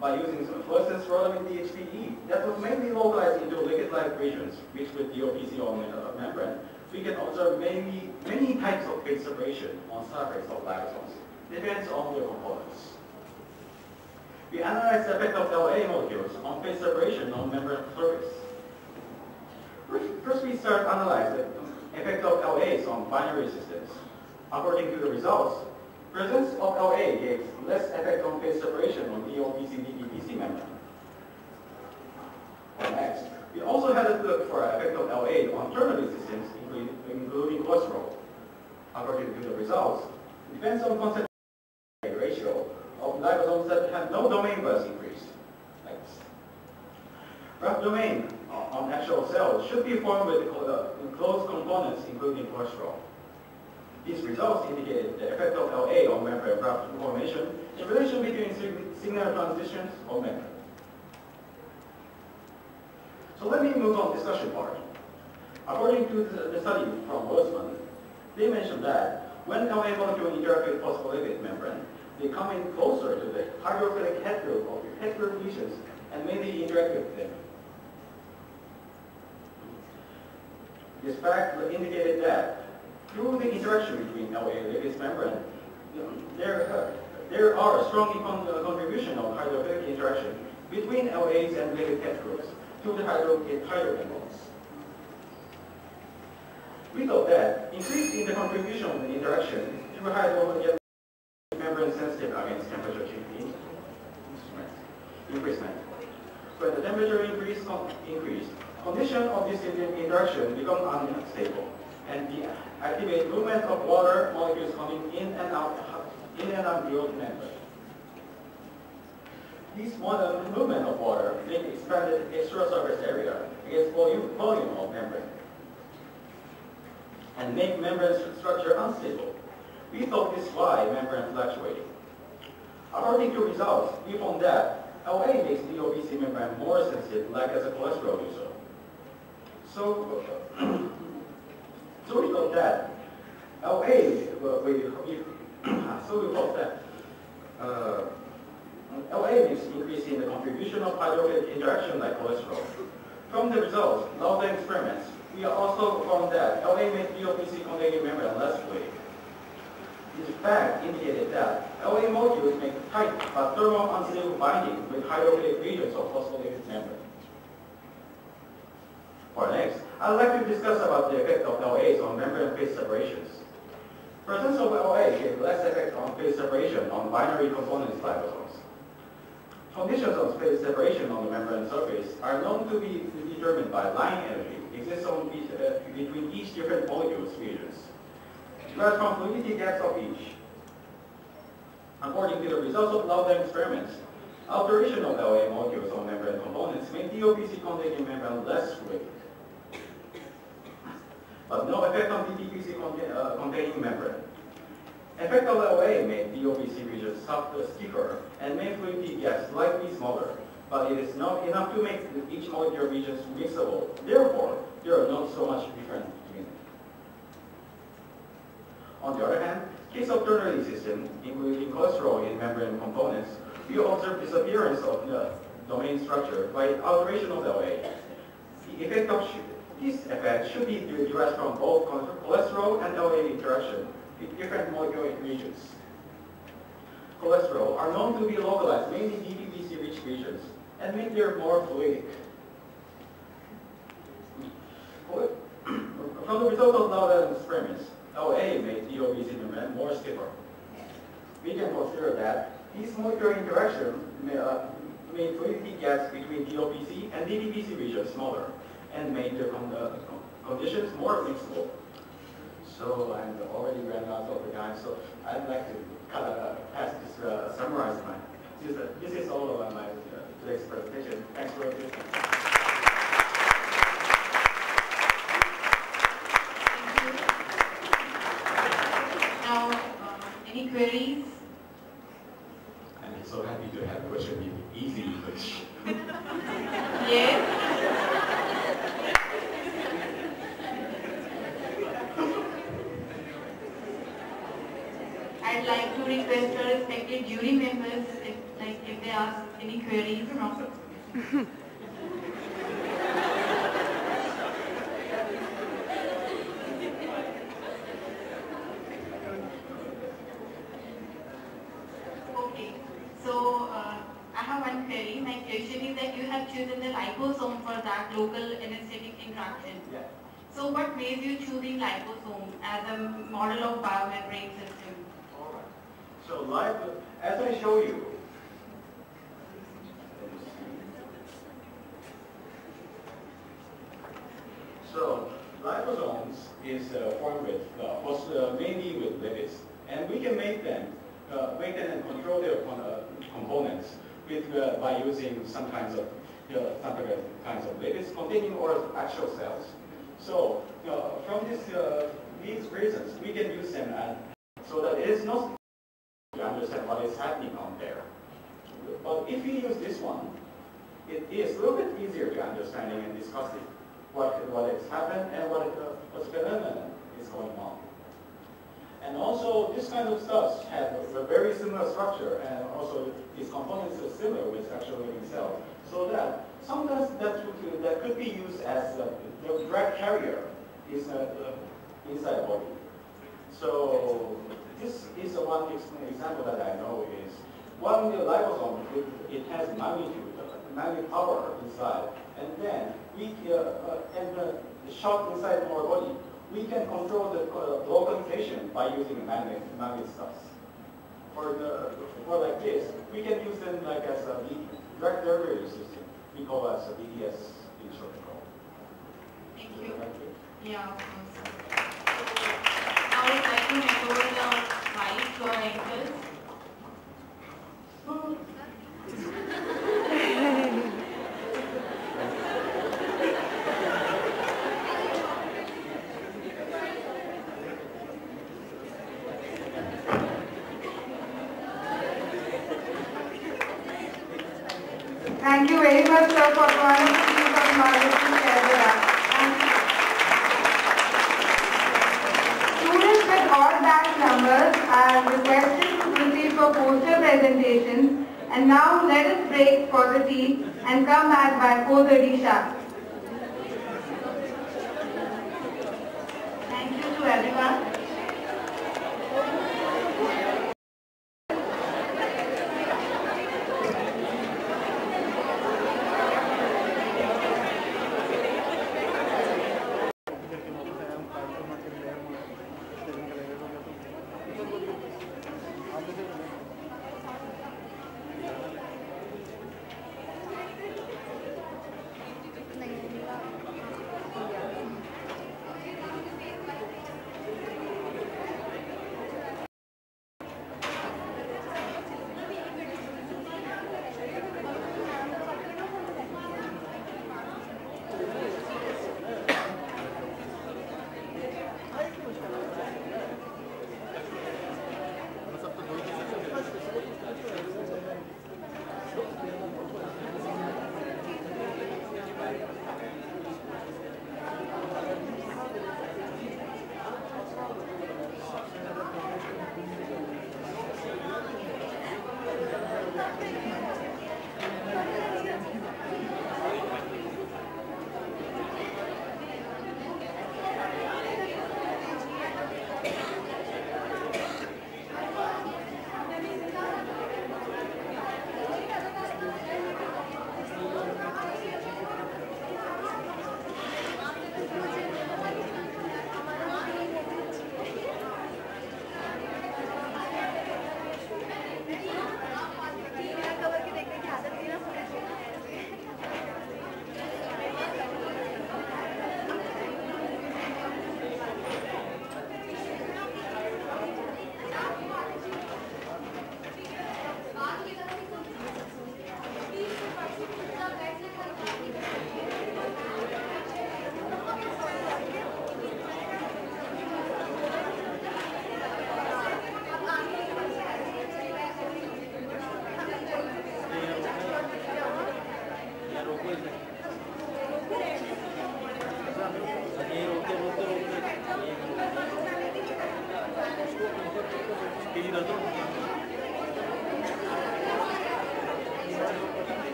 By using fluorescence rhodamine DHPE that was mainly localized into liquid-like regions rich with DOPC on membrane, we can observe many types of phase separation on surface of liposomes. Depends on their components. We analyze the effect of LA molecules on phase separation on membrane surface. First, we start analyzing the effect of LAs on binary systems. According to the results, presence of LA gives less effect on phase separation on DOPC-DPPC membrane. Next, we also had a look for effect of LA on ternary systems, including cholesterol. According to the results, it depends on concentration ratio of liposomes that have no domain was increased, like this. Rough domain on actual cells should be formed with enclosed components, including cholesterol. These results indicated the effect of LA on membrane graft formation in relation between signal transitions of membrane. So let me move on to discussion part. According to the study from Bozeman, they mentioned that when LA molecule interact with phospholipid membrane, they come in closer to the hydrophilic head group lesions and mainly interact with them. This fact indicated that through the interaction between LA and lipid membrane, there are a strong contribution of hydrophilic interaction between LAs and lipid head groups to the hydrochemicals. We thought that increase in the contribution of the interaction through hydrogen membrane sensitive against temperature change increasement. When the temperature increase, condition of this interaction become unstable and activate movement of water molecules coming in and out beyond the membrane. This movement of water make expanded extra surface area against volume of membrane and make membrane structure unstable. We thought this is why membrane fluctuating. According to results, we found that LA makes DOPC membrane more sensitive, like as a cholesterol user. So, so we thought that LA, so we thought that LA makes increase in the contribution of hydrophilic interaction like cholesterol. From the results, Lauda experiments, we also found that LA makes DOPC containing membrane less fluid. This fact indicated that LA molecules make tight but thermal unstable binding with hydrophilic regions of phospholipid membrane. For next, I'd like to discuss about the effect of LAs on membrane phase separations. Presence of LA gives less effect on phase separation on binary components liposomes. Conditions of phase separation on the membrane surface are known to be determined by line energy exists on between each different molecule's regions. Large from fluidity gaps of each. According to the results of Lauda experiments, alteration of LA molecules on membrane components make DOPC containing membrane less fluid, but no effect on DDPC containing membrane. Effect of LA made DOPC regions stiffer and make fluidity gaps slightly smaller, but it is not enough to make each molecule regions mixable. Therefore, there are not so much difference between them. On the other hand, case of ternary system, including cholesterol in membrane components, we observe disappearance of the domain structure by alteration of LA. The effect of this effect should be derived from both cholesterol and LA interaction with different molecular regions. Cholesterol are known to be localized mainly DDPC-rich regions and make them more fluidic. From the results of Lauda experiments, LA made DOPC membrane more stiffer. We can consider that these molecular interactions made fluidity gaps between DOPC and DDPC regions smaller and made the conditions more mixable. So I'm already ran out of the time, so I'd like to summarize my. This is all of my today's presentation. Thanks for listening. Now, any queries? I'm so happy to have a question in easy English. Yes? I'd like to request our respected jury members if they ask any queries from. Okay, so I have one query. My question is that you have chosen the liposome for that local anesthetic interaction. Yeah. So what made you choosing liposome as a model of biomembrane system? Alright. So as I show you, so liposomes is formed with mainly with lipids, and we can make them and control their components with by using some kinds of lipids containing or actual cells. So from these reasons, we can use them so that it is not to understand what is happening on there. But if we use this one, it is a little bit easier to understanding and discussing what has happened and what's phenomenon is going on. And also, this kind of stuff have a very similar structure, and also these components are similar with actual living cells. So that sometimes that could be used as the drug carrier is inside the body. So this is one example that I know is one liposome. It has magnetic power inside, and then the shock inside our body. We can control the localization by using magnet stuffs. For like this, we can use them like as a direct derivative system. We call as a BDS in short. Thank you. Yeah, of course. So, I would like to hand over the mic to our anchors. Thank you very much, sir, for the wonderful piece of knowledge you shared with us. Thank you. Students with odd batch numbers are requested to proceed for poster presentations. And now let us break for the tea and come back by 4:30 sharp. Thank you to everyone.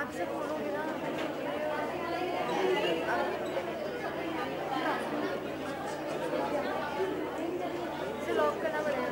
आपसे बोलोगे ना इसे lock करना पड़ेगा।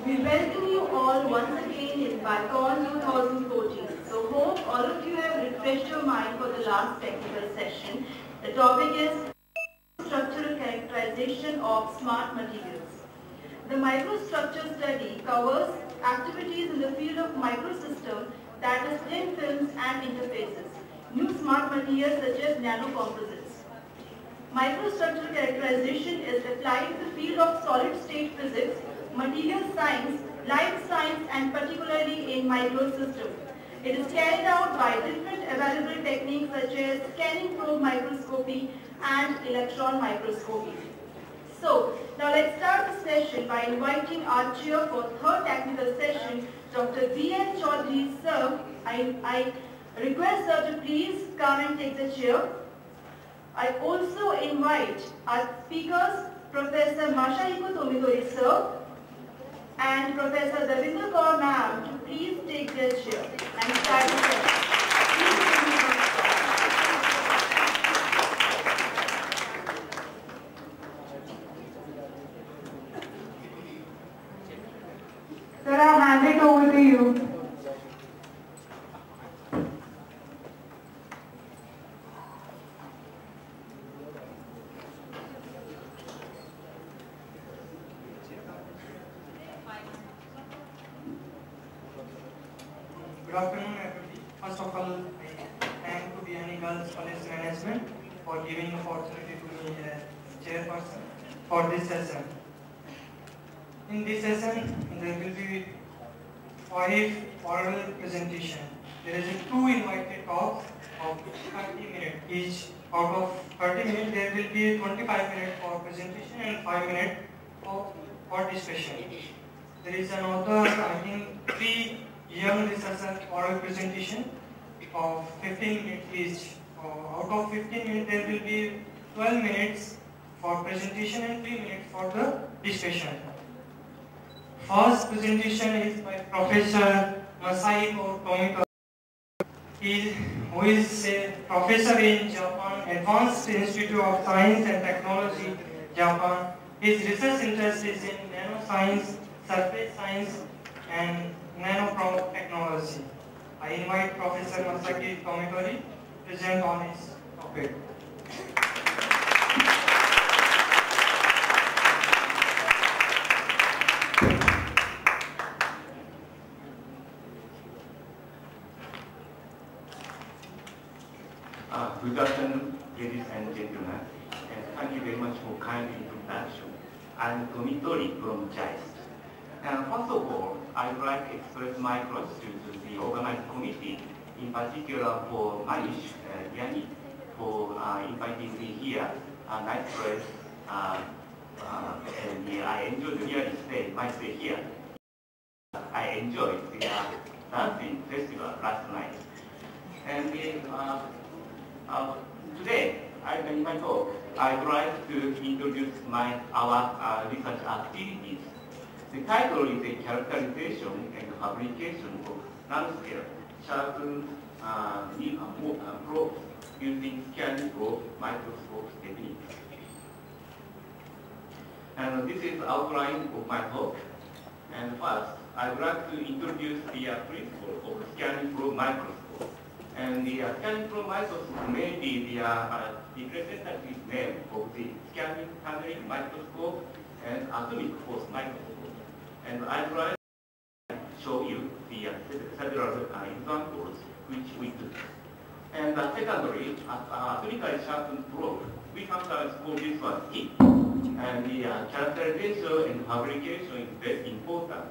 We welcome you all once again in BICON 2014. So hope all of you have refreshed your mind for the last technical session. The topic is structural characterization of smart materials. The microstructure study covers activities in the field of microsystem, that is thin films and interfaces, new smart materials such as nanocomposites. Microstructural characterization is applied in the field of solid-state physics, material science, life science, and particularly in microsystems. It is carried out by different available techniques such as scanning probe microscopy and electron microscopy. So, now let's start the session by inviting our chair for third technical session, Dr. B.N. Chaudhary, sir. I request sir to please come and take the chair. I also invite our speakers, Professor Masahiko Tomidori, sir, and Professor Davinder Kaur, ma'am, to please take their chair and start the session. Sir, I hand it over to you. Good afternoon, everybody. First of all, I thank to the Girls College Management for giving the opportunity to me as chairperson for this session. In this session, there will be 5 oral presentations. There is 2 invited talks of 30 minutes each. Out of 30 minutes, there will be 25 minutes for presentation and 5 minutes for discussion. There is another, I think, 3 young researcher oral presentation of 15 minutes each. Out of 15 minutes, there will be 12 minutes for presentation and 3 minutes for the discussion. First presentation is by Professor Masahiko Tomidori, who is a professor in Japan, Advanced Institute of Science and Technology, Japan. His research interest is in nanoscience, surface science, and nanotechnology. I invite Professor Masahiko Tomidori to present on his topic. Good afternoon, ladies and gentlemen, and thank you very much for kind introduction. I'm Tomidori from JICE. And first of all, I would like to express my gratitude to the organizing committee, in particular for Manish Yani, for inviting me here. Nice place, and I enjoyed really my stay here. I enjoyed the dancing festival last night. And today, in my talk, I would like to introduce our research activities. The title is a characterization and fabrication of nanoscale sharpened probes using scanning probe microscope techniques. And this is the outline of my talk. And first, I would like to introduce the principle of scanning probe microscope. And the scanning probe microscope may be the representative name of the scanning handling microscope and atomic force microscope. And I would like to show you the several examples which we took. And secondly, atomically sharpened probe, we sometimes call this one tip. And the characterization and fabrication is very important.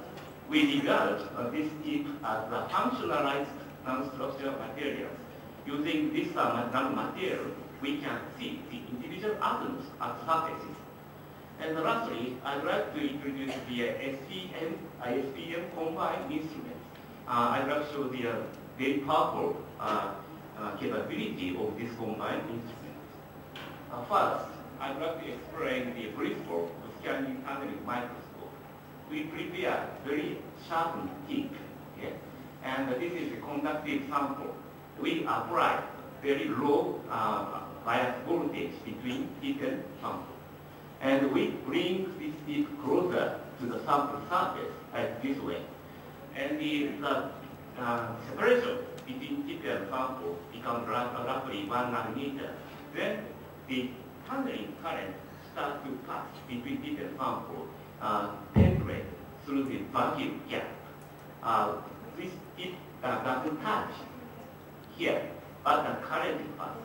We regard this tip as a functionalized nanostructural materials. Using this nanomaterial, we can see the individual atoms at surfaces. And lastly, I'd like to introduce the ISPM combined instrument. I'd like to show the very powerful capability of this combined instrument. First, I'd like to explain the principle of scanning handling microscope. We prepare very sharpened tip, okay? And this is a conductive sample. We apply very low bias voltage between tip and sample. And we bring this tip closer to the sample surface like this way. And the separation between tip and sample becomes roughly 1 nanometer. Then the handling current starts to pass between tip and sample, penetrate through the vacuum gap. This tip doesn't touch here, but the current passes.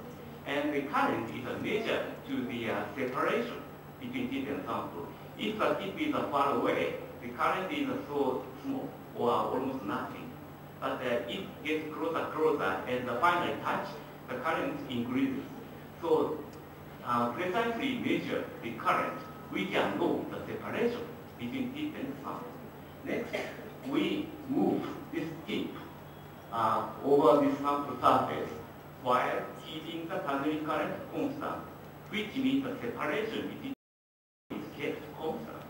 And the current is measured to the separation between tip and sample. If the tip is far away, the current is so small or almost nothing. But if it gets closer, and finally touch, the current increases. So precisely measure the current, we can know the separation between tip and sample. Next, we move this tip over the sample surface while keeping the handling current constant, which means the separation between is kept constant.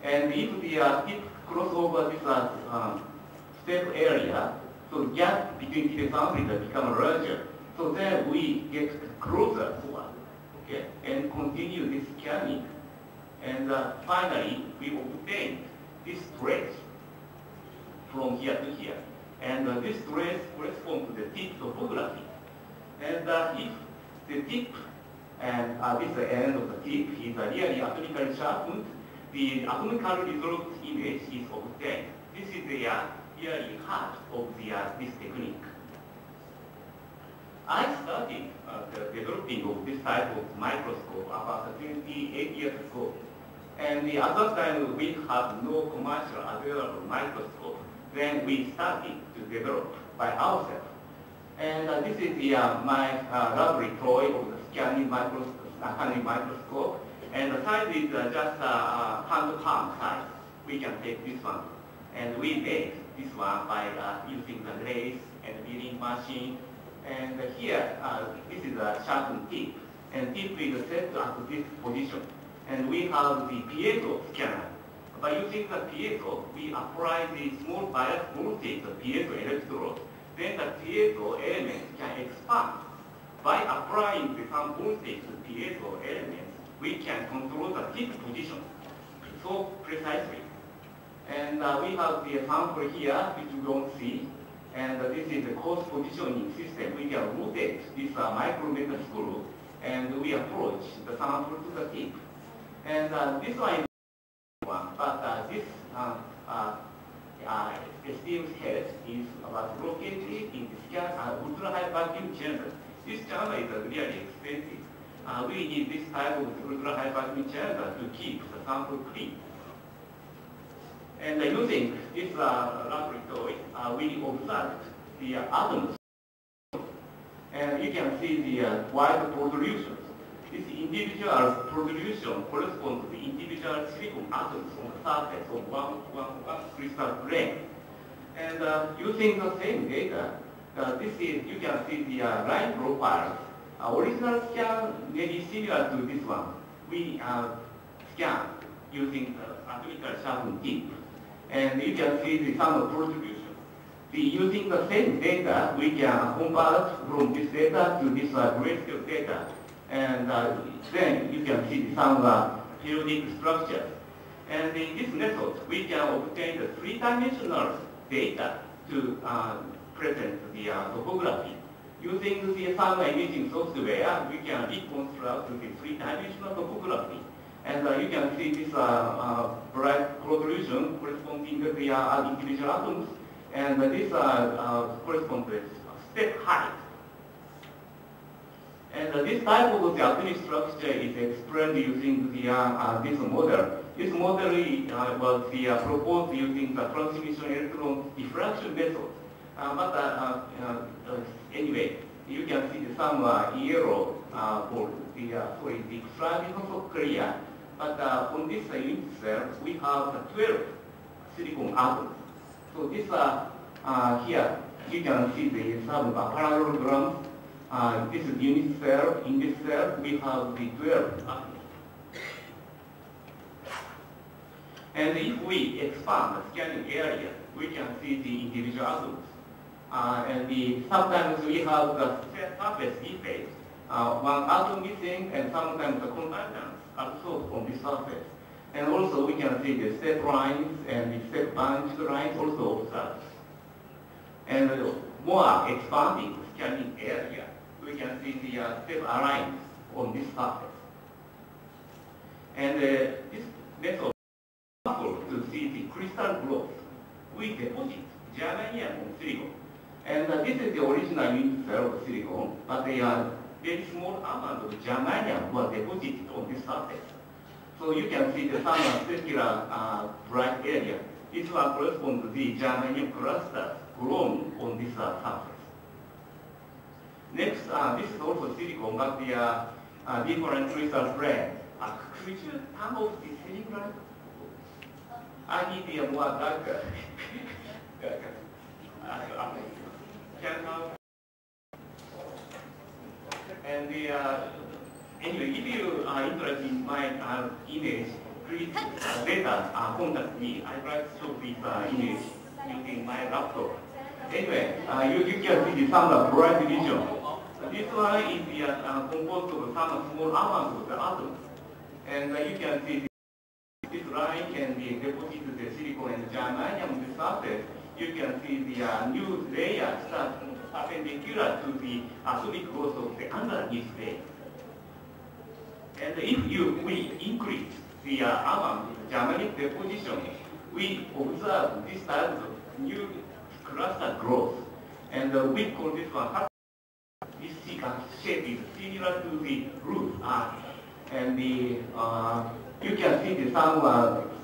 And if the tip cross over this step area, so the gap between tip and sample will become larger. So then we get closer forward, okay, and continue this scanning. And finally, we obtain this trace from here to here. And this trace corresponds to the tip topography. And if the tip and this end of the tip is really atomically sharpened, the atomical resolved image is obtained. This is the really heart of this technique. I started the developing of this type of microscope about 28 years ago. And at that time, we had no commercial available microscope. Then we started to develop by ourselves. And this is my lovely toy of the scanning microscope. And the size is just hand palm size. We can take this one. And we made this one by using the lathe and milling machine. And here, this is a sharpened tip. And tip is set at this position. And we have the piezo scanner. By using the piezo, we apply the small bias voltage, the piezo electrode. Then the piezo element can expand. By applying the some voltage to piezo elements, we can control the tip position so precisely. And we have the sample here, which you don't see. And this is the coarse positioning system. We can rotate this micrometer screw, and we approach the sample to the tip. And this one is one, but this STM's head is located in the ultra high vacuum chamber. This chamber is really expensive. We need this type of ultra high vacuum chamber to keep the sample clean. And using this laboratory, we observed the atoms. And you can see the wide protrusions. This individual protrusion corresponds to the individual silicon atoms on the surface of one crystal plane. And using the same data, you can see the line profiles. Original scan may be similar to this one. We scan using the atomical sharpened tip. And you can see the some protrusion. Using the same data, we can convert from this data to this grayscale data. And then you can see some periodic structures. And in this method, we can obtain the three-dimensional data to present the topography. Using the thermal imaging software, we can reconstruct the three-dimensional topography. And you can see this bright protrusion corresponding to the individual atoms. And this corresponds to step height. And this type of the atomic structure is explained using the this model. This model was proposed using the transmission electron diffraction method. Anyway, you can see some yellow for the slide is also clear. But on this unit cell, we have 12 silicon atoms. So this here, you can see the some parallelograms. This is unit cell. In this cell, we have the 12 atoms. And if we expand the scanning area, we can see the individual atoms. Sometimes we have the surface defect. One atom missing, and sometimes the conductance absorbed on the surface. And also we can see the step lines and the step bunch lines also observed. And more expanding scanning area, we can see the step lines on this surface. And this method is possible to see the crystal growth. We deposit germanium on silicon. And this is the original unit cell of silicon, but they are very small amount of germanium were deposited on this surface. So you can see the some circular bright area. This one corresponds to the germanium clusters grown on this surface. Next, this is also silicon, but they are different crystal planes. Could you turn off the silicon? I need the more darker. And anyway, if you are interested in my image, please later contact me. I'd like to show this image using my laptop. Anyway, you can see some bright region. This one is composed of some small amounts of the atoms. And you can see this line can be deposited the silicon and germanium on the surface. You can see the new layer starts perpendicular to the atomic growth of the underneath layer. And if we increase the amount of germanium deposition, we observe this type of new cluster growth. And we call this one, this shape is similar to the roof. And you can see the some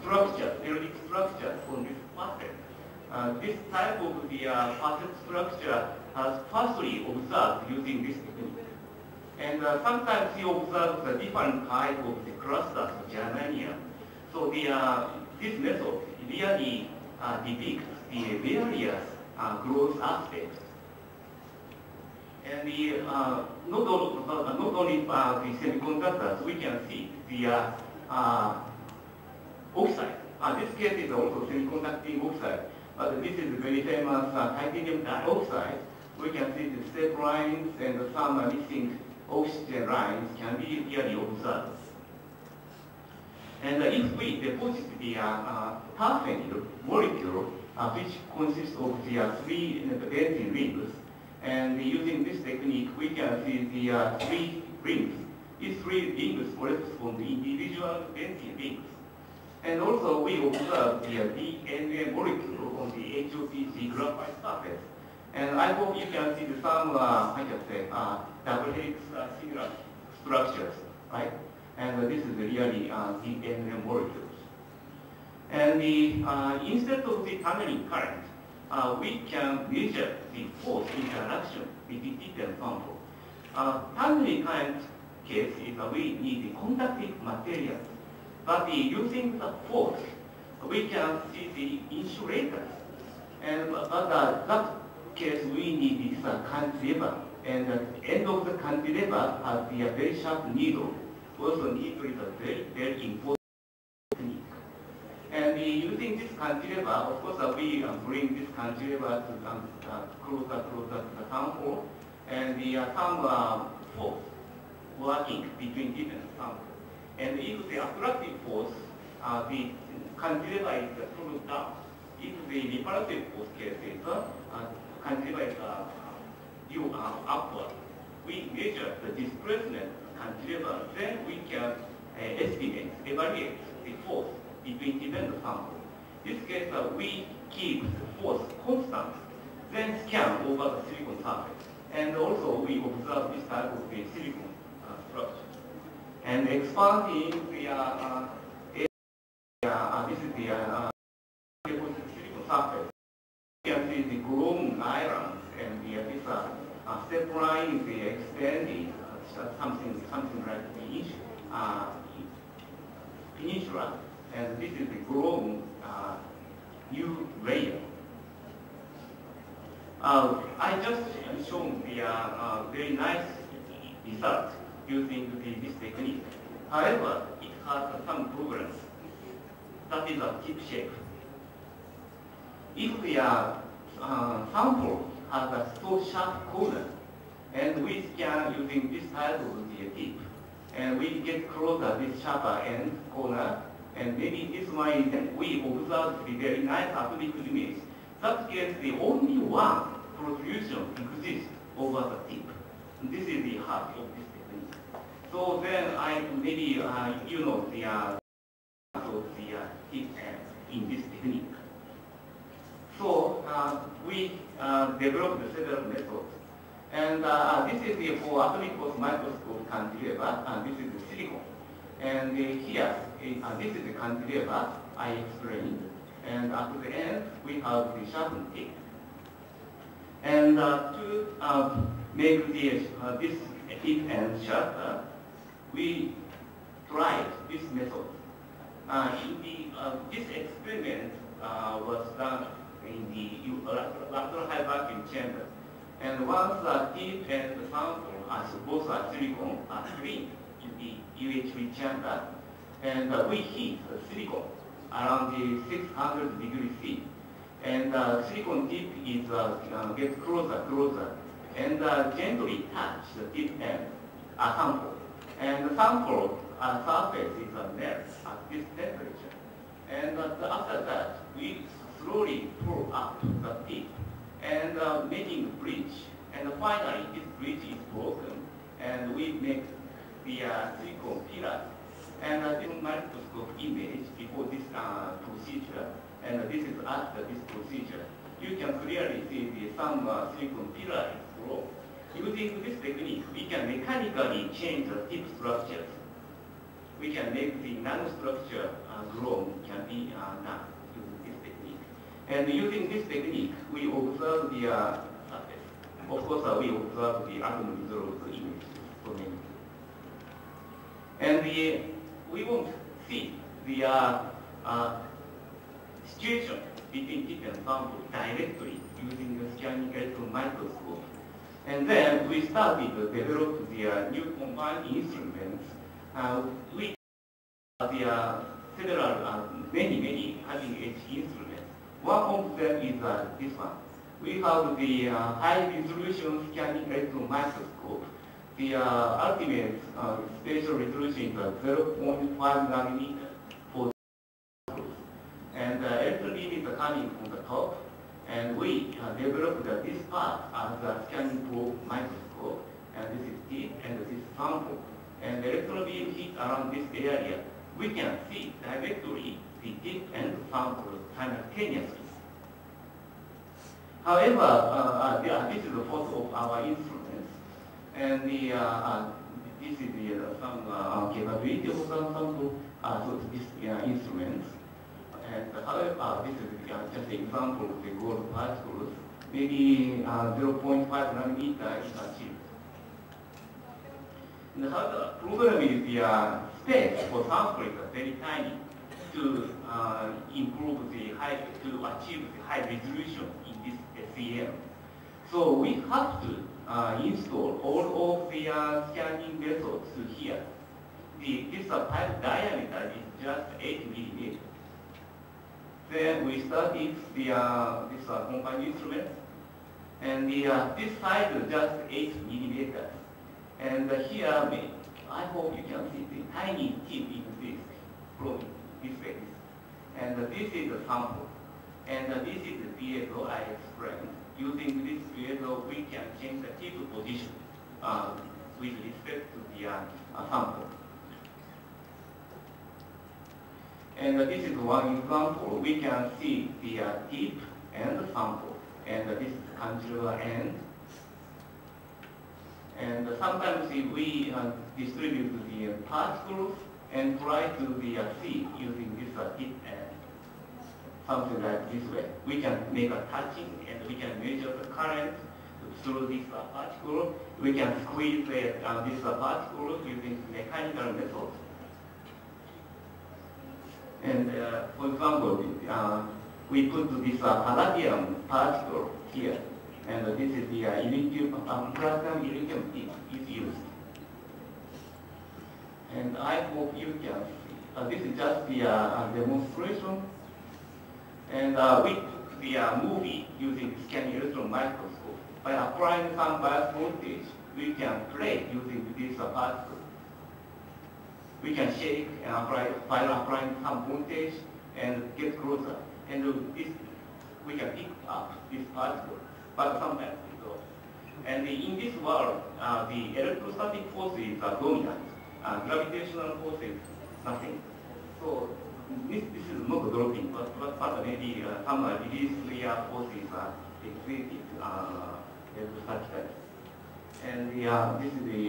structure, periodic structure on this facet. This type of the facet structure has partially observed using this technique. And sometimes you observe the different type of the clusters of germanium. So this method really depicts the various growth aspects. And not only the semiconductors, we can see the oxide. This case is also semiconducting oxide, but this is very famous titanium dioxide. We can see the step lines and some missing oxygen lines can be really observed. And if we deposit the terphenyl molecule, which consists of the 3 benzene rings, and using this technique, we can see the 3 rings. These 3 rings correspond to individual benzene rings. And also, we observe the DNA molecule on the HOPG graphite surface. And I hope you can see some, I can say, double helix similar structures, right? And this is really DNA molecules. And instead of the tunneling current, we can measure the force interaction between different samples. Tunneling current case is we need the conductive materials. But using the force, we can see the insulators. And but that case we need this cantilever. And at the end of the cantilever has the very sharp needle. Also needle is a very, very important technique. And using this cantilever, of course, we bring this cantilever to closer to the sample, and some force working between different samples. And if the attractive force, the cantilever is pulled down. If the repulsive force case is cantilever is due upward, we measure the displacement cantilever, then we can evaluate the force between different samples. In this case, we keep the force constant, then scan over the silicon surface. And also, we observe this type of the silicon structure. And expanding the this is the silicon surface. You can see the grown irons and this step line is extended, something like the peninsula, and this is the grown new layer. I just shown the very nice result using this technique. However, it has some problems. That is a tip shape. If the sample has a so sharp corner, and we scan using this type of the tip, and we get closer this sharper end corner, And maybe this is why we observe the very nice atomic image. That case, the only one protrusion exists over the tip. This is the heart of this technique. So then maybe you know the tip in this technique. So we developed several methods. And this is the for atomic force microscope cantilever, and this is the silicon. And here, this is the cantilever I explained. And at the end, we have the sharpened tip. And to make this tip end sharper, we tried this method. This experiment was done in the lateral high vacuum chamber. And once the tip and the sample, both are silicon, are cleaned in the UHV chamber, and we heat the silicon around the 600 degrees C. And the silicon tip is get closer, and gently touch the tip end sample. And the sample surface is melt at this temperature. And after that, we slowly pull up the tip and making a bridge. And finally, this bridge is broken, and we make the silicon pillars. And this microscope image before this procedure, and this is after this procedure. You can clearly see some silicon pillar is grown. Using this technique, we can mechanically change the tip structures. We can make the nanostructure grown can be done using this technique. And using this technique, we observe the surface. Of course, we observe the atom resolved image for many. And we won't see the situation between tip and sample directly using the scanning electron microscope. And then we started to develop the new combined instruments. We have many cutting-edge instruments. One of them is this one. We have the high-resolution scanning electron microscope. The ultimate spatial resolution is 0.5 nanometer for and electron beam is coming from the top. And we developed this part as a scanning probe microscope. And this is tip and this is sample. And the electron beam hit around this area. We can see directly the tip and the sample simultaneously. However, this is the photo of our instruments. And this is some capability of some sample, so this instruments. And however, this is just an example of the gold particles. Maybe 0.5 nanometer is achieved. And the problem is the space for sample is very tiny to improve the to achieve the high resolution in this SEM. So we have to install all of the scanning methods here. This pipe diameter is just 8 millimeters. Then we started this combined instrument, and this size is just 8 millimeters. And here, I hope you can see the tiny tip in this from this way. And this is the sample. And this is the piezo I explained. Using this piezo, we can change the tip position with respect to the sample. And this is one example. We can see the tip and the sample. And this is the cantilever end. And sometimes we distribute the particles and try to see using this tip end. Something like this way. We can make a touching and we can measure the current through this particle. We can squeeze this particle using mechanical methods. And for example, we put this palladium particle here, and this is the platinum iridium tip is used. And I hope you can see. This is just the demonstration. And we took the movie using scanning electron microscope. By applying some bias voltage, we can play using this particle. we can shake and apply, while applying some voltage and get closer. And this, we can pick up this particle, but sometimes it goes. And in this world, the electrostatic forces are dominant. Gravitational forces, nothing. So this is not dropping, but maybe some release layer forces are exerted electrostatically. And this is the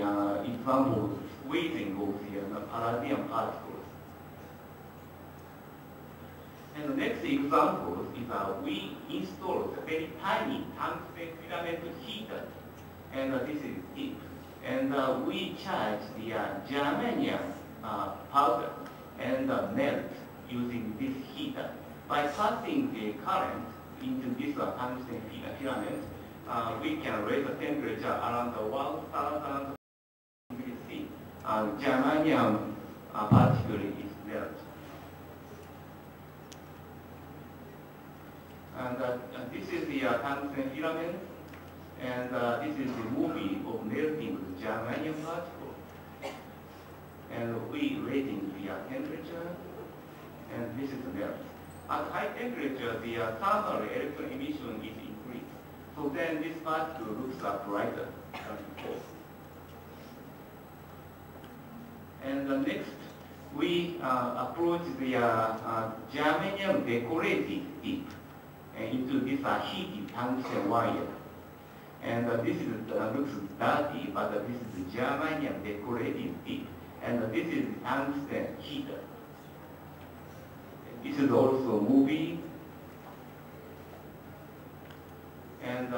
example of squeezing of the palladium particles. And the next example is we installed a very tiny tungsten filament heater, and this is it. And we charge the germanium powder and melt using this heater. By passing the current into this tungsten filament, we can raise the temperature around 1,000 degrees C. Germanium particle is melted. And this is the tungsten filament, and this is the movie of melting the germanium particle. And we raising the temperature, and this is the melt. At high temperature, the thermal electron emission is increased. So then this particle looks brighter than before. And next, we approach the germanium decorated tip into this heated tungsten wire. And this is, looks dirty, but this is the germanium decorated tip. And this is the tungsten heater. This is also movie. And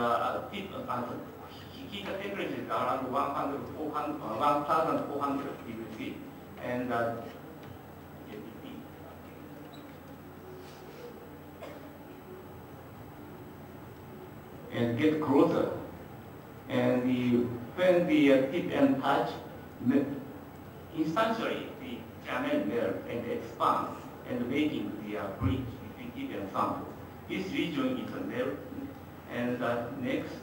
heater temperature is around 1,400 degrees C. And get closer. And when the tip and touch, instantly the germanium melts and expands and making the bridge between tip and sample. This region is a melt. And next,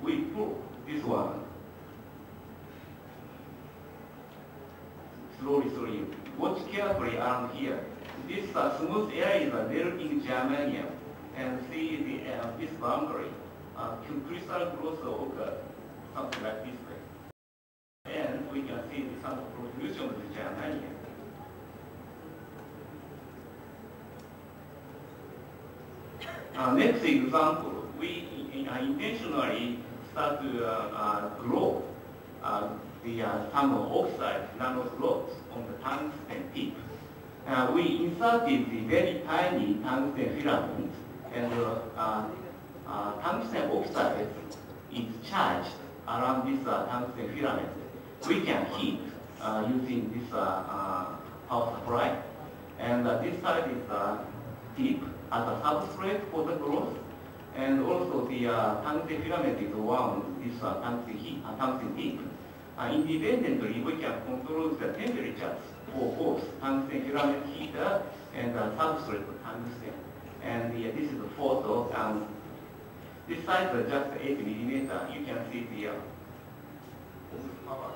we pull this one. Slowly. Watch carefully around here. This smooth area is melting germanium. And see this boundary. Crystal growth occurs, something like this way. And we can see some protrusion of the germanium. Next example, we intentionally start to grow the thermal oxide nanoslots on the tungsten tip. We inserted the very tiny tungsten filament, and tungsten oxide is charged around this tungsten filament. We can heat using this power supply, and this side is tip as a substrate for the growth, and also the tungsten filament is wound this tungsten tip. Independently, we can control the temperatures for both tungsten filament heater and substrate tungsten. And this is a photo. This size is just 8 millimeter. You can see the power.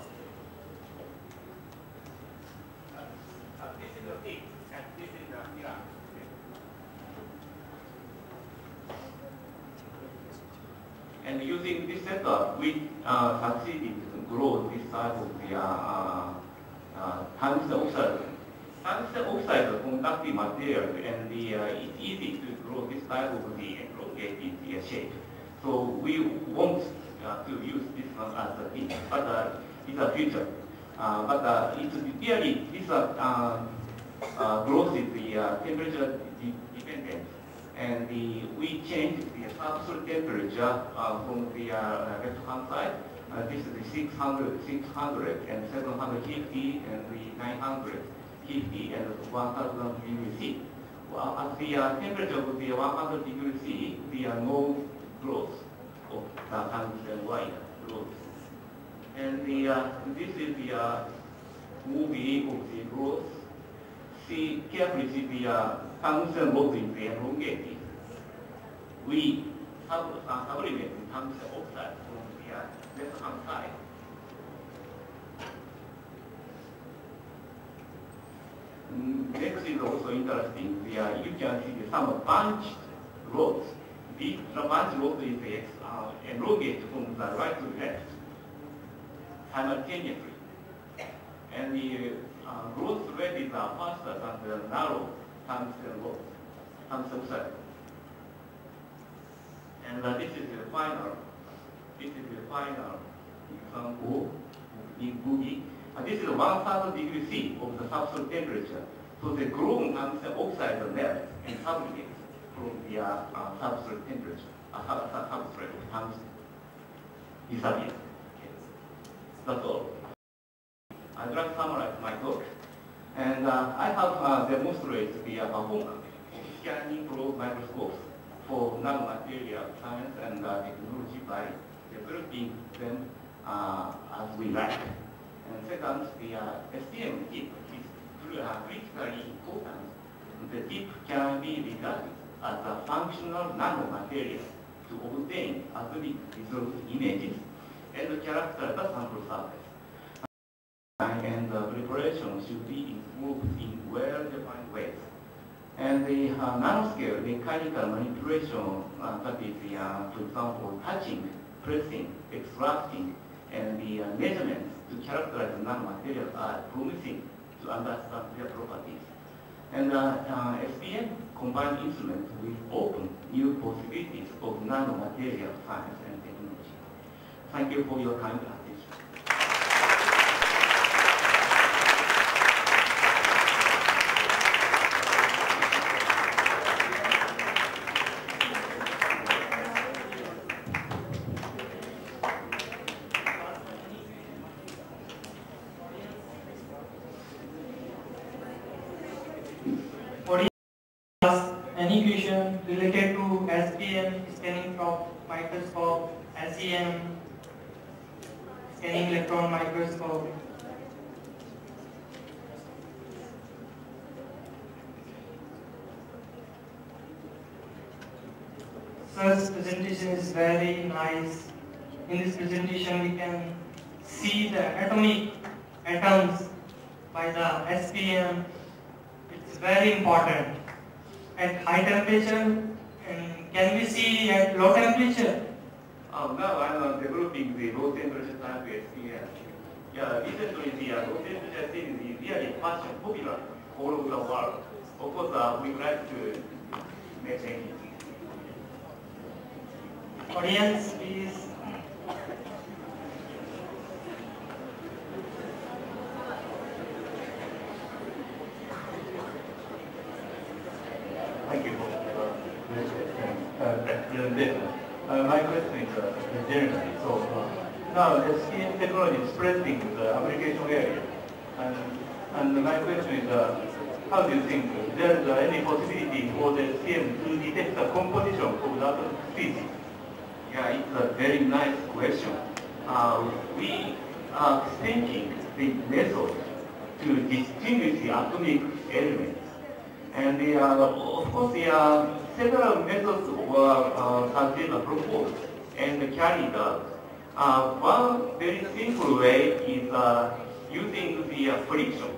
This is the tip, and this is the filament. And using this setup, we succeeded to grow this type of the tungsten oxide. Tungsten oxide is a conductive material, and it's easy to grow this type of the elongated shape. So we want to use this one as a tip, but in the future. But it's really this growth is the temperature dependent. And we change the substrate temperature from the left-hand side. This is the 600, and 750, and the 950, and 1,000 degrees C. Well, at the temperature of the 100 degrees C, there are no growth of the tungsten wire growth. And this is the movie of the growth. See, carefully see the tungsten rod is elongated. We supplement the tungsten oxide from the left-hand side. Next is also interesting. You can see some bunched rods. The bunched rod is elongated from the right to left simultaneously. And the growth rate is faster than the narrow tungsten rod, tungsten cell. And this is the final example in boogie. This is 1,000 degrees C of the substrate temperature. So the grown tungsten oxide melt and sublimate from the substrate temperature, substrate of tungsten disappears. Okay. That's all. I'd like to summarize my talk. And I have demonstrated the performance of scanning flow microscopes for nanomaterial science and technology by developing them as we like. And second, the STM tip is critically important. The tip can be regarded as a functional nanomaterial to obtain atomic resolved images and characterize the sample surface. And the preparation should be improved in well-defined ways. And the nanoscale mechanical manipulation, that is, for example, touching, pressing, extracting, and the measurements to characterize the nanomaterial are promising to understand their properties. And SPM combined instruments will open new possibilities of nanomaterial science and technology. Thank you for your kind attention. Any question related to SPM, scanning from microscope, SEM, scanning electron microscope. Such presentation is very nice. In this presentation we can see the atoms by the SPM. It's very important. At high temperature, and can we see at low temperature? Now I'm developing the low temperature type SPM. Yeah, recently the low temperature thing is really popular all over the world. Of course, we would like to make changes. Audience, please. Thank you for presentation. My question is generally. So now SPM technology is spreading the application area. And my question is, how do you think there is any possibility for the SPM to detect the composition of the atom species? Yeah, it's a very nice question. We are thinking the method to distinguish the atomic elements. And of course, several methods have been proposed and carried out. One very simple way is using the friction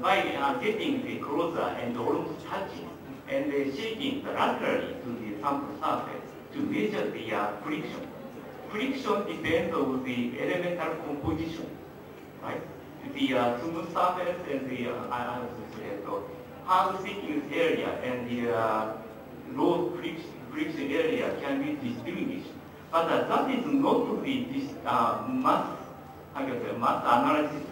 by getting the closer and almost touching and shaking laterally to the sample surface to measure the friction. Friction depends on the elemental composition, right? The smooth surface and the hard thickness area and the low friction area can be distinguished. But that is not the mass analysis.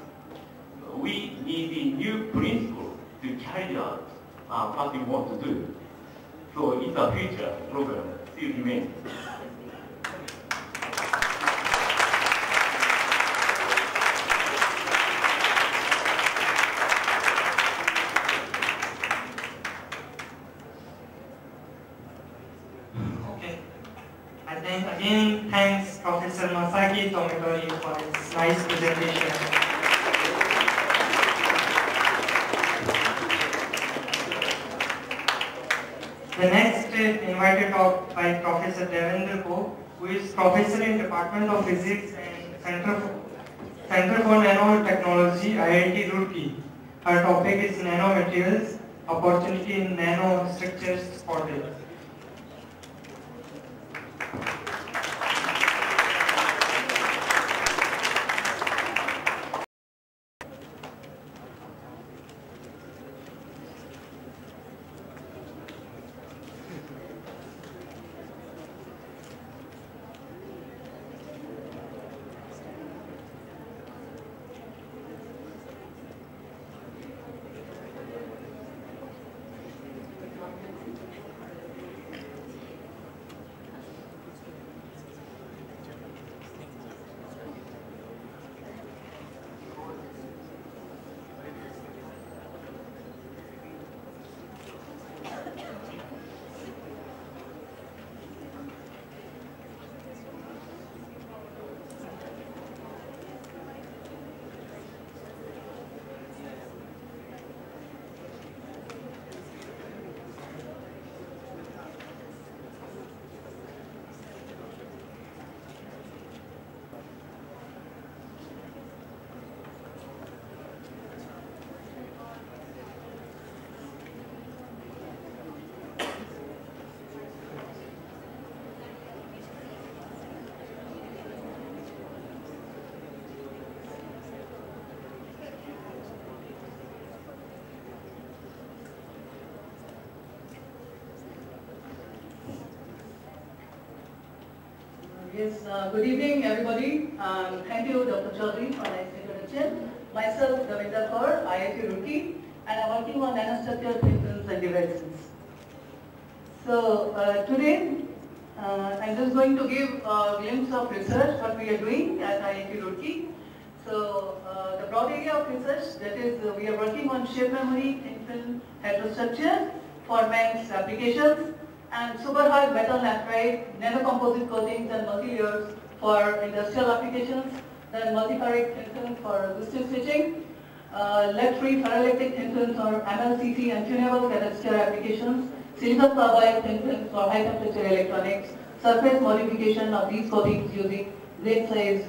We need a new principle to carry out what we want to do. So it's a future program still remains. Again, thanks Professor Masaki Tomotori for his nice presentation. The next invited talk by Professor Devendra Ko, who is Professor in Department of Physics and Center for Nanotechnology, IIT Roorkee. Her topic is nanomaterials, opportunity in nanostructures for them. Yes, good evening everybody. Thank you Dr. Chaudhary for nice introduction. Myself Davinda Kaur, IIT Roorkee, and I'm working on nanostructured films and devices. So today I'm just going to give a glimpse of research what we are doing at IIT Roorkee. So the broad area of research, that is we are working on shape memory, thin film heterostructure for MEMS applications, and super hard metal nitride, nanocomposite coatings and multi-layers for industrial applications, then multi-ferric thin film for resistive switching, lead-free ferroelectric thin films for MLCC and tunable capacitor applications, silicon carbide thin films for high temperature electronics, surface modification of these coatings using grain size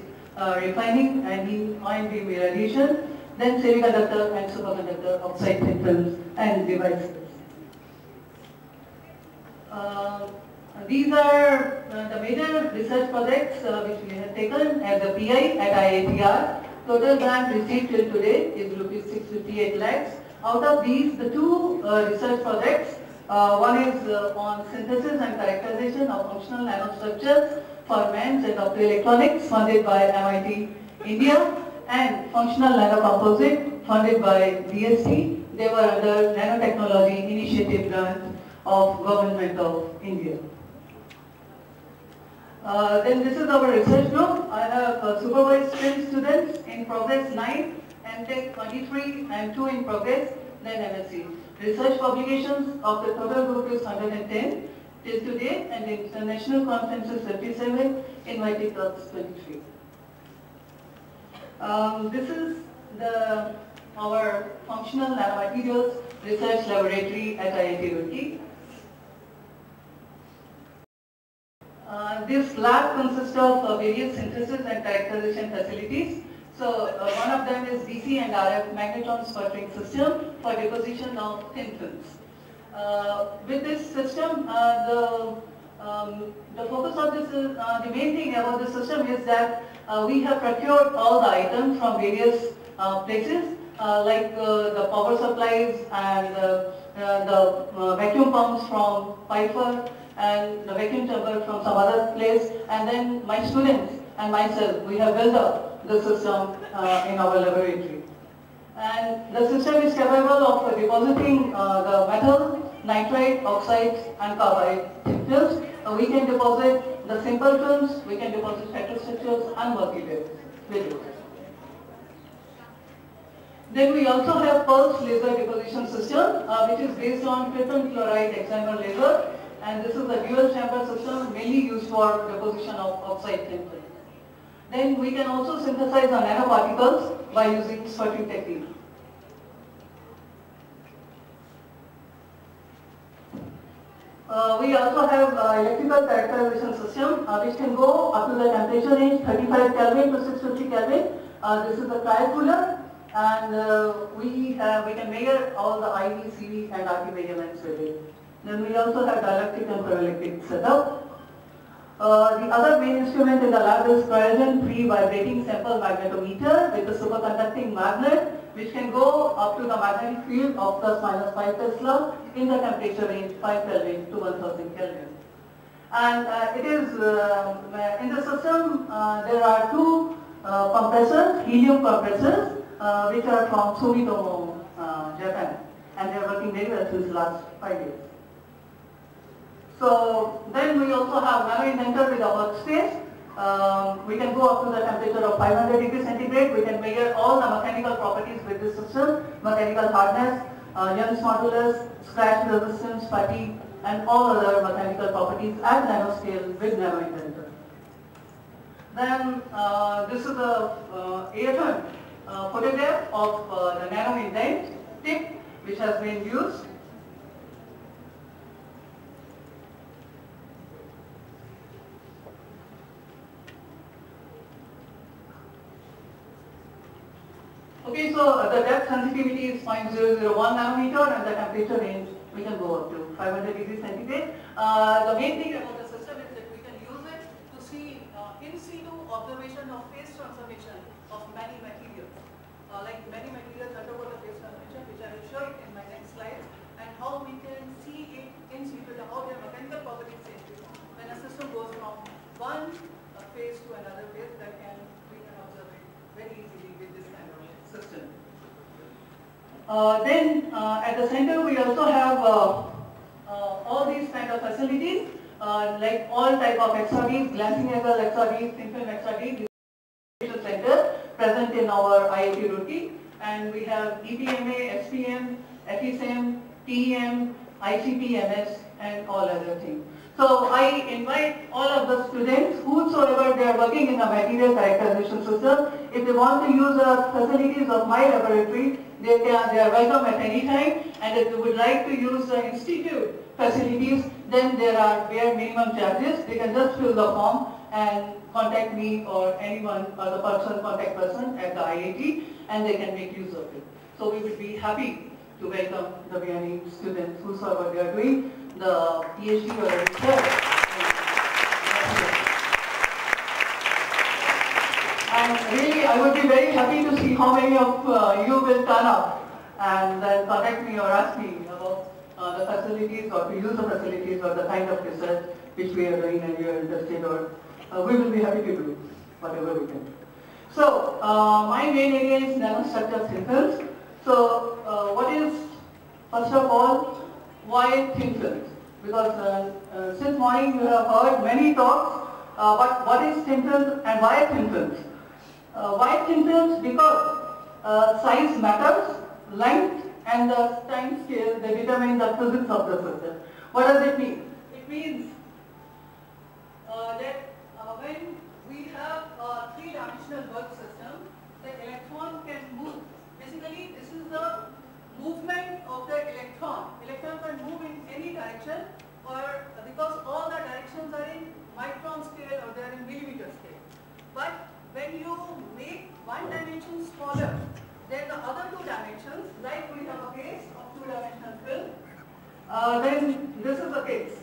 refining and ion beam irradiation, then semiconductor and superconductor oxide thin films and devices. These are the major research projects which we have taken as a PI at IITR. Total grant received till today is rupees 658 lakhs. Out of these, the two research projects, one is on synthesis and characterization of functional nanostructures for MEMS and optoelectronics funded by MIT India, and functional nanocomposite funded by DST. They were under nanotechnology initiative grant of Government of India. Then this is our research group. I have supervised film students in progress 9, MTech 23 and 2 in progress, then MSc. Research publications of the total group is 110 till today, and in international conferences 57, invited talks 23. This is our functional nanomaterials research laboratory at IIT Roorkee. This lab consists of various synthesis and characterization facilities. So one of them is DC and RF magnetron sputtering system for deposition of thin films. With this system, the focus of this is, the main thing about this system is that we have procured all the items from various places, like the power supplies and the vacuum pumps from Piper, and the vacuum chamber from some other place, and then my students and myself, we have built up the system in our laboratory. And the system is capable of depositing the metal, nitride, oxides and carbide films. We can deposit the simple films, we can deposit heterostructures and multi-layers. Then we also have pulse laser deposition system, which is based on krypton fluoride excimer laser. And this is a dual chamber system mainly used for deposition of oxide thin film. Then we can also synthesize the nanoparticles by using sputtering technique. We also have electrical characterization system which can go up to the temperature range 35 Kelvin to 650 Kelvin. This is the cryo cooler. and we can measure all the IV, CV and RT measurements with it. Then we also have dielectric and ferroelectric setup. The other main instrument in the lab is corrosion-free vibrating sample magnetometer with a superconducting magnet which can go up to the magnetic field of ±5 Tesla in the temperature range 5 Kelvin to 1000 Kelvin. And it is, in the system, there are two compressors, helium compressors, which are from Sumitomo, Japan. And they are working very well since the last 5 years. So then we also have nano indentor with a workspace. We can go up to the temperature of 500 degrees centigrade. We can measure all the mechanical properties with this system, mechanical hardness, Young's modulus, scratch resistance, fatigue, and all other mechanical properties at nanoscale with nano indentor. Then this is a AFM photograph of the nano indent tip which has been used. Okay, so the depth sensitivity is 0.001 nanometer and the temperature range we can go up to 500 degrees centigrade. The main thing about the system is that we can use it to see in situ observation of phase transformation of many materials. Like many materials undergo the phase transformation, which I will show it in my next slide, and how we can see it in situ, how their mechanical properties change when a system goes from one phase to another phase. That we can observe it very easily with this kind of system. Then at the center we also have all these kind of facilities, like all type of XRDs, glancing angle XRDs, thin film XRDs. Center present in our IIT Roorkee, and we have EPMA, SPM, FESM, TEM, ICP-MS, and all other things. So I invite all of the students, whosoever they are working in the material characterization system, if they want to use the facilities of my laboratory, they are welcome at any time. And if they would like to use the institute facilities, then there are bare minimum charges. They can just fill the form and contact me or anyone or the contact person at the IIT, and they can make use of it. So we would be happy to welcome the Vianney students, whosoever they are doing the PhD or research. And really, I would be very happy to see how many of you will turn up and then contact me or ask me about the facilities or to use the facilities or the kind of research which we are doing and you are interested, or we will be happy to do whatever we can do. So, my main area is nanostructure thin films. So, what is, first of all, why thin films? Because since morning you have heard many talks, but what is thin films and why thin films? Why thin films? Because size matters, length and the time scale, they determine the physics of the system. What does it mean? It means that when we have a three-dimensional work system, the electron can move. Basically, this is the movement of the electron. Electron can move in any direction, or because all the directions are in micron scale or they are in millimeter scale. But when you make one dimension smaller than the other two dimensions, like we have a case of two-dimensional film, then this is the case.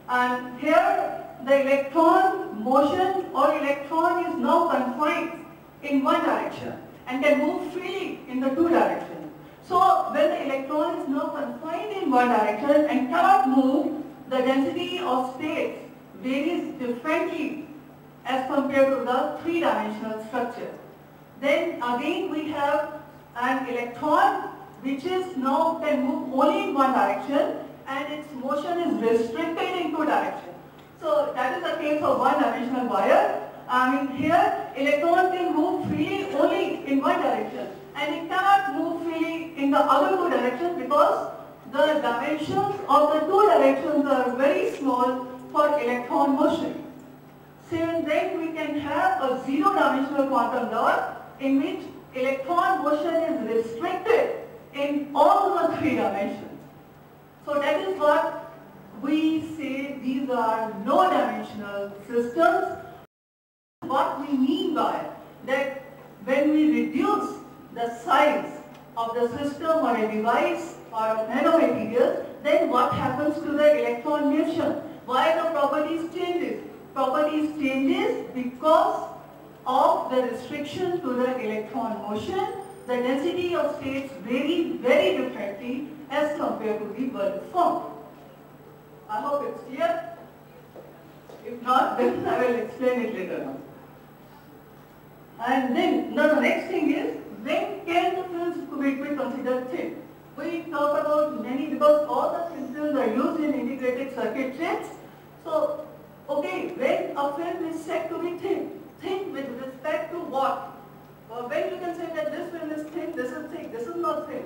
And here the electron motion or electron is now confined in one direction and can move freely in the two directions. So when the electron is now confined in one direction and cannot move, the density of states varies differently as compared to the three-dimensional structure. Then again we have an electron which is now can move only in one direction and its motion is restricted in two directions. So that is the case of one-dimensional wire. I mean here electron can move freely only in one direction and it cannot move freely in the other two directions because the dimensions of the two directions are very small for electron motion. So then we can have a zero-dimensional quantum dot in which electron motion is restricted in all the three dimensions. So that is what we say these are no-dimensional systems. What we mean by that, when we reduce the size of the system or a device or of nanomaterials, then what happens to the electron motion? Why the properties changes? Properties changes because of the restriction to the electron motion. The density of states vary very differently as compared to the bulk form. I hope it's clear. If not, then I will explain it later on. And then, the next thing is, when can the films be considered thin? We talk about many, because all the thin films are used in integrated circuit chips. So, okay, when a film is said to be thin, thin with respect to what? When you can say that this film is thin, this is thick, this is not thin.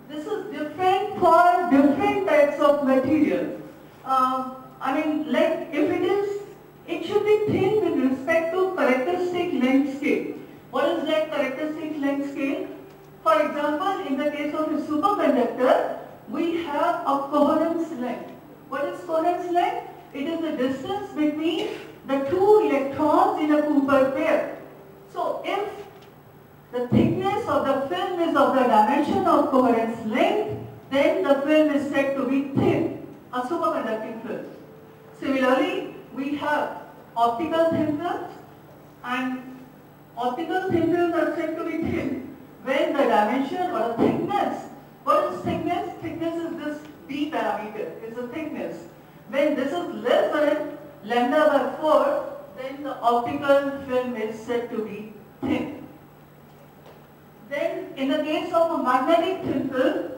This is different for different types of material. I mean, like if it should be thin with respect to characteristic length scale. What is that characteristic length scale? For example, in the case of a superconductor, we have a coherence length. What is coherence length? It is the distance between the two electrons in a Cooper pair. So, if the thickness of the film is of the dimension of coherence length, then the film is said to be thin, a superconducting film. Similarly, we have optical thin films, and optical thin films are said to be thin when the dimension or the thickness. What is thickness? Thickness is this B parameter, is the thickness. When this is less than lambda by 4, then the optical film is said to be thin. Then in the case of a magnetic thin film,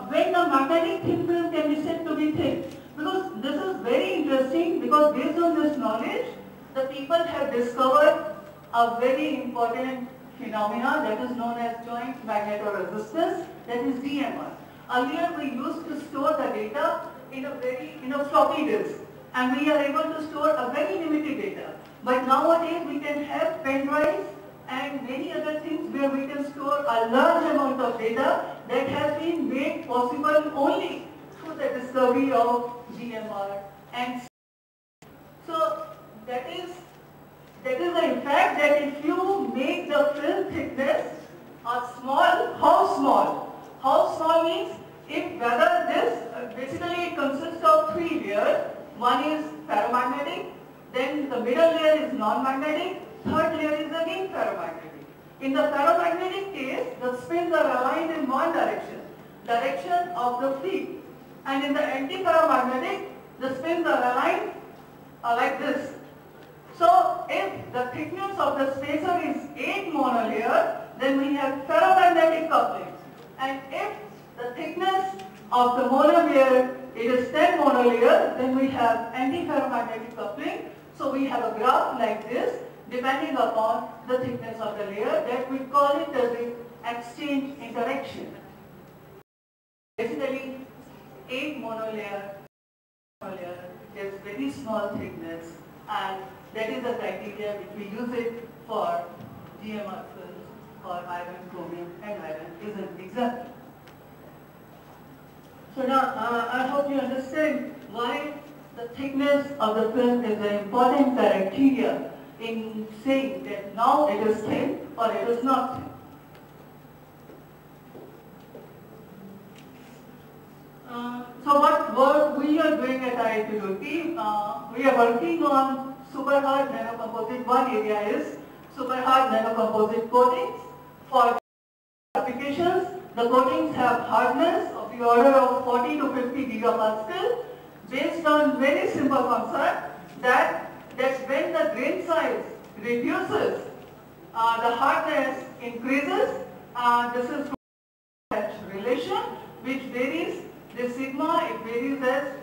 when the magnetic thin film can be said to be thin? Because this is very interesting, because based on this knowledge, the people have discovered a very important phenomena that is known as joint magnetoresistance, that is DMR. Earlier we used to store the data in a floppy disk, and we are able to store a very limited data. But nowadays we can have pen drives and many other things where we can store a large amount of data that has been made possible only through the discovery of DMR. And so that is the fact that if you make the film thickness small, how small? How small means if whether this, basically it consists of 3 layers. One is ferromagnetic, then the middle layer is non-magnetic, third layer is again ferromagnetic. In the ferromagnetic case, the spins are aligned in one direction, direction of the field. And in the antiferromagnetic, the spins are aligned like this. So, if the thickness of the spacer is 8 monolayer, then we have ferromagnetic coupling. And if the thickness of the monomer is 10 monolayer, then we have antiferromagnetic coupling. So, we have a graph like this, depending upon the thickness of the layer, that we call it as the exchange interaction. Basically, 8 monolayer is very small thickness, and that is the criteria which we use it for DMR films, for iron, chromium, and iron is an example. So now, I hope you understand why the thickness of the film is an important criteria in saying that now it is thin or it is not thin. So what work we are doing at IIT Roorkee, we are working on super hard nanocomposite. One area is super hard nanocomposite coatings. For applications, the coatings have hardness of the order of 40 to 50 gigapascal, based on very simple concept that when the grain size reduces, the hardness increases. This is that relation which varies. The sigma, it varies as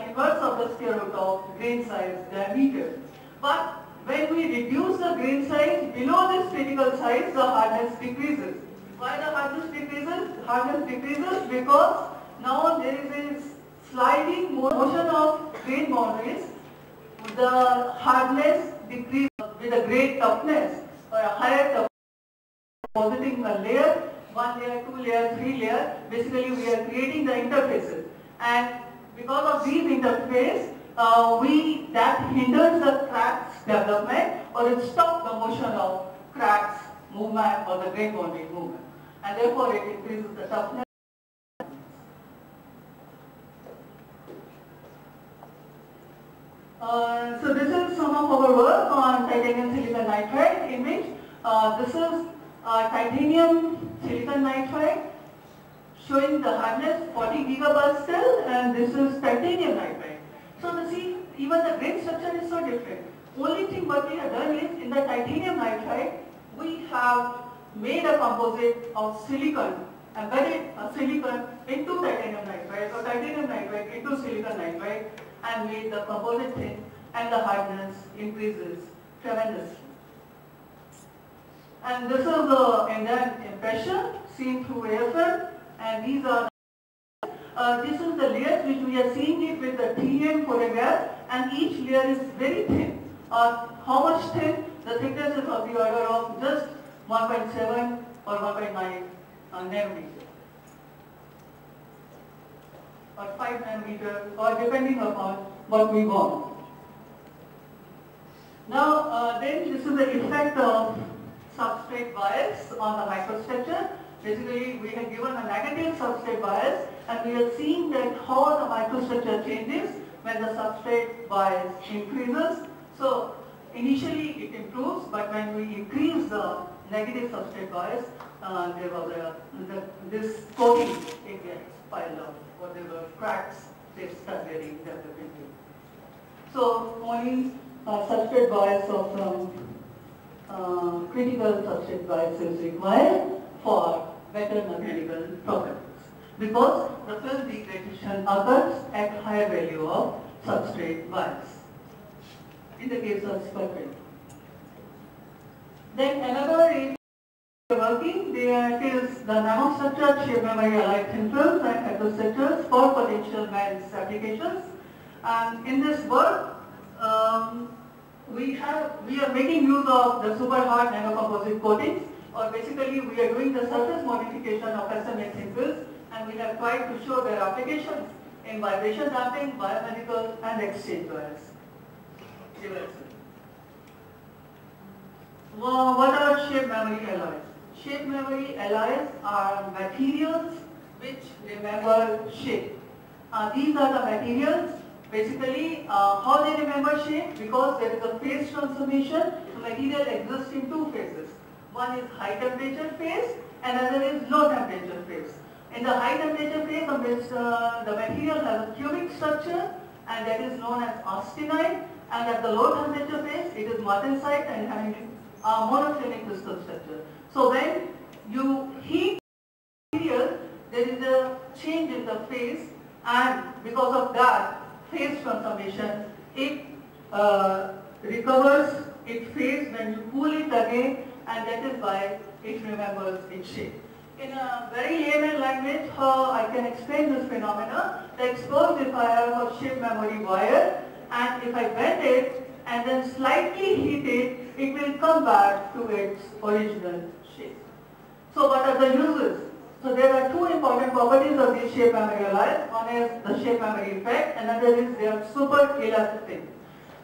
inverse of the square root of grain size diameter. But when we reduce the grain size below this critical size, the hardness decreases. Why the hardness decreases? Hardness decreases because now there is a sliding motion of grain boundaries. The hardness decreases with a great toughness or a higher toughness, depositing a layer. 1 layer, 2 layer, 3 layer, basically we are creating the interfaces, and because of these interfaces, that hinders the cracks development, or it stops the motion of cracks movement or the grain boundary movement. And therefore it increases the toughness. So this is some of our work on titanium silicon nitride image. This is titanium silicon nitride showing the hardness 40 gigapascal, and this is titanium nitride. So you see, even the grain structure is so different. Only thing what we have done is, in the titanium nitride, we have made a composite of silicon, embedded a silicon into titanium nitride, or titanium nitride into silicon nitride, and made the composite thin, and the hardness increases tremendously. And this is the indent impression seen through AFM, and these are this is the layers which we are seeing it with the TM photograph, and each layer is very thin. How much thin? The thickness is of the order of just 1.7 or 1.9 nanometer, or 5 nanometer, or depending upon what we want. Now, then this is the effect of substrate bias on the microstructure. Basically, we have given a negative substrate bias, and we are seeing that how the microstructure changes when the substrate bias increases. So, initially it improves, but when we increase the negative substrate bias, there was this coating, it gets piled up, or there were cracks, they start getting developing. So, only substrate bias of some critical substrate bias is required for better mechanical properties, because the film degradation occurs at higher value of substrate bias in the case of sputtering. Then another area working, there is the nanostructured shape memory allied thin films and heterostructures for potential MEMS applications. And in this work, we are making use of the super hard nanocomposite coatings, or basically we are doing the surface modification of SMA thin films, and we have tried to show their applications in vibration damping, biomedical, and exchange bias. What are shape memory alloys? Shape memory alloys are materials which remember shape. These are the materials. Basically, how they remember shape? Because there is a phase transformation. The material exists in two phases. One is high temperature phase, and another is low temperature phase. In the high temperature phase, the material has a cubic structure, and that is known as austenite. And at the low temperature phase, it is martensite and having a monoclinic crystal structure. So when you heat material, there is a change in the phase, and because of that phase transformation, it recovers its phase when you cool it again, and that is why it remembers its shape. In a very layman language, how I can explain this phenomena, like suppose if I have a shape memory wire, and if I bend it and then slightly heat it, it will come back to its original shape. So what are the uses? So there are two important properties of these shape memory alloys. One is the shape memory effect, another is they are super elastic.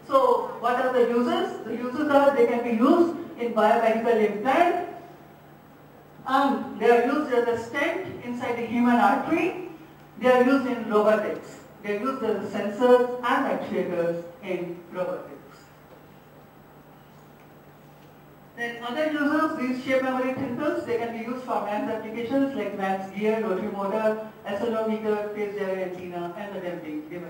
So what are the uses? The uses are they can be used in biomedical implant, and they are used as a stent inside the human artery. They are used in robotics. They are used as sensors and actuators in robotics. Then other uses, these shape memory thin films, they can be used for MEMS applications like MEMS gear, rotary motor, accelerometer, phase array antenna, and the damping device.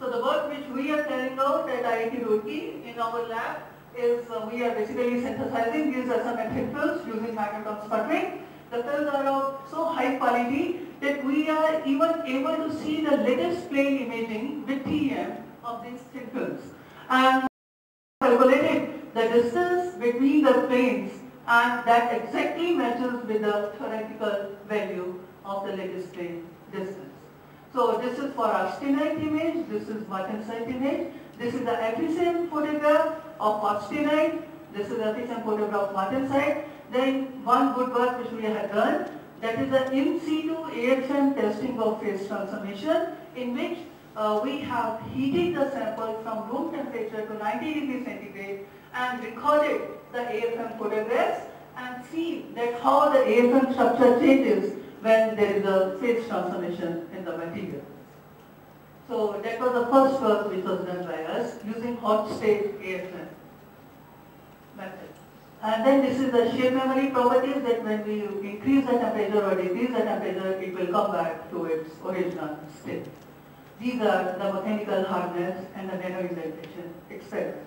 So the work which we are carrying out at IIT Roorkee in our lab is we are basically synthesizing these SMA thin films using magnetron sputtering. The films are of so high quality that we are even able to see the latest plane imaging with TEM of these thin films. And calculated the distance between the planes, and that exactly matches with the theoretical value of the latest plane distance. So this is for austenite image, this is martensite image, this is the FSM photograph of austenite, this is the FSM photograph of martensite. Then one good work which we have done, that is the in situ AFM testing of phase transformation, in which we have heated the sample from room temperature to 90 degrees centigrade, and recorded the AFM photographs and see that how the AFM structure changes when there is a phase transformation in the material. So that was the first work which was done by us using hot state AFM method. And then this is the shape memory properties, that when we increase the temperature or decrease the temperature, it will come back to its original state. These are the mechanical hardness and the nano indentation experiments.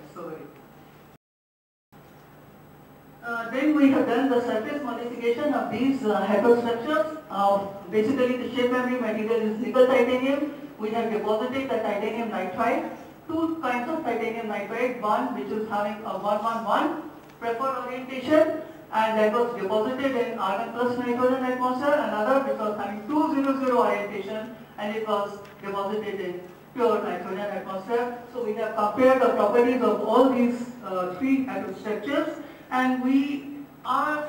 Then we have done the surface modification of these heterostructures. Basically the shape memory material is nickel titanium. We have deposited the titanium nitride, two kinds of titanium nitride, one which is having a 111 preferred orientation, and that was deposited in argon plus nitrogen atmosphere, another which was having 200 orientation, and it was deposited in pure nitrogen atmosphere. So we have compared the properties of all these three heterostructures, and we are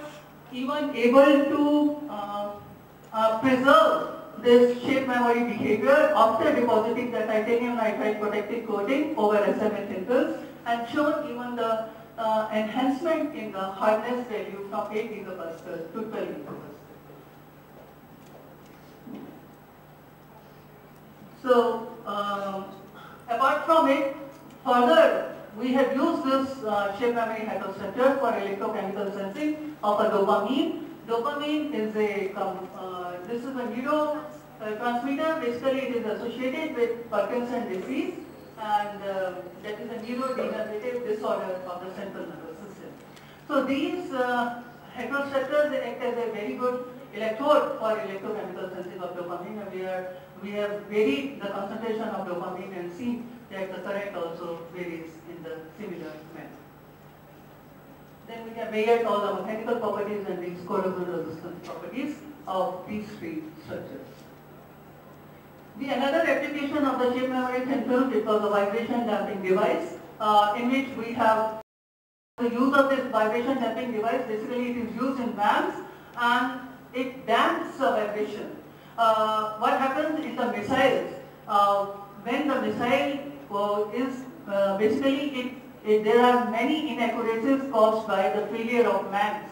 even able to preserve this shape memory behavior after depositing the titanium nitride protective coating over SMA tinters, and shown even the enhancement in the hardness value from 8 gigapascal to 12 gigapascal. So apart from it, further we have used this shape memory heterostructure for electrochemical sensing of a dopamine. Dopamine is this is a neurotransmitter. Basically, it is associated with Parkinson's disease, and that is a neurodegenerative disorder of the central nervous system. So these heterostructures act as a very good electrode for electrochemical sensing of dopamine, and we have varied the concentration of dopamine and seen that the current also varies in the similar manner. Then we have measured all the mechanical properties and these corrosion resistance properties of these three structures. The another application of the shape memory thin film, it was a vibration damping device, in which we have the use of this vibration damping device. Basically, it is used in vans and it damps the vibration. What happens in the missiles, when the missile is basically there are many inaccuracies caused by the failure of mans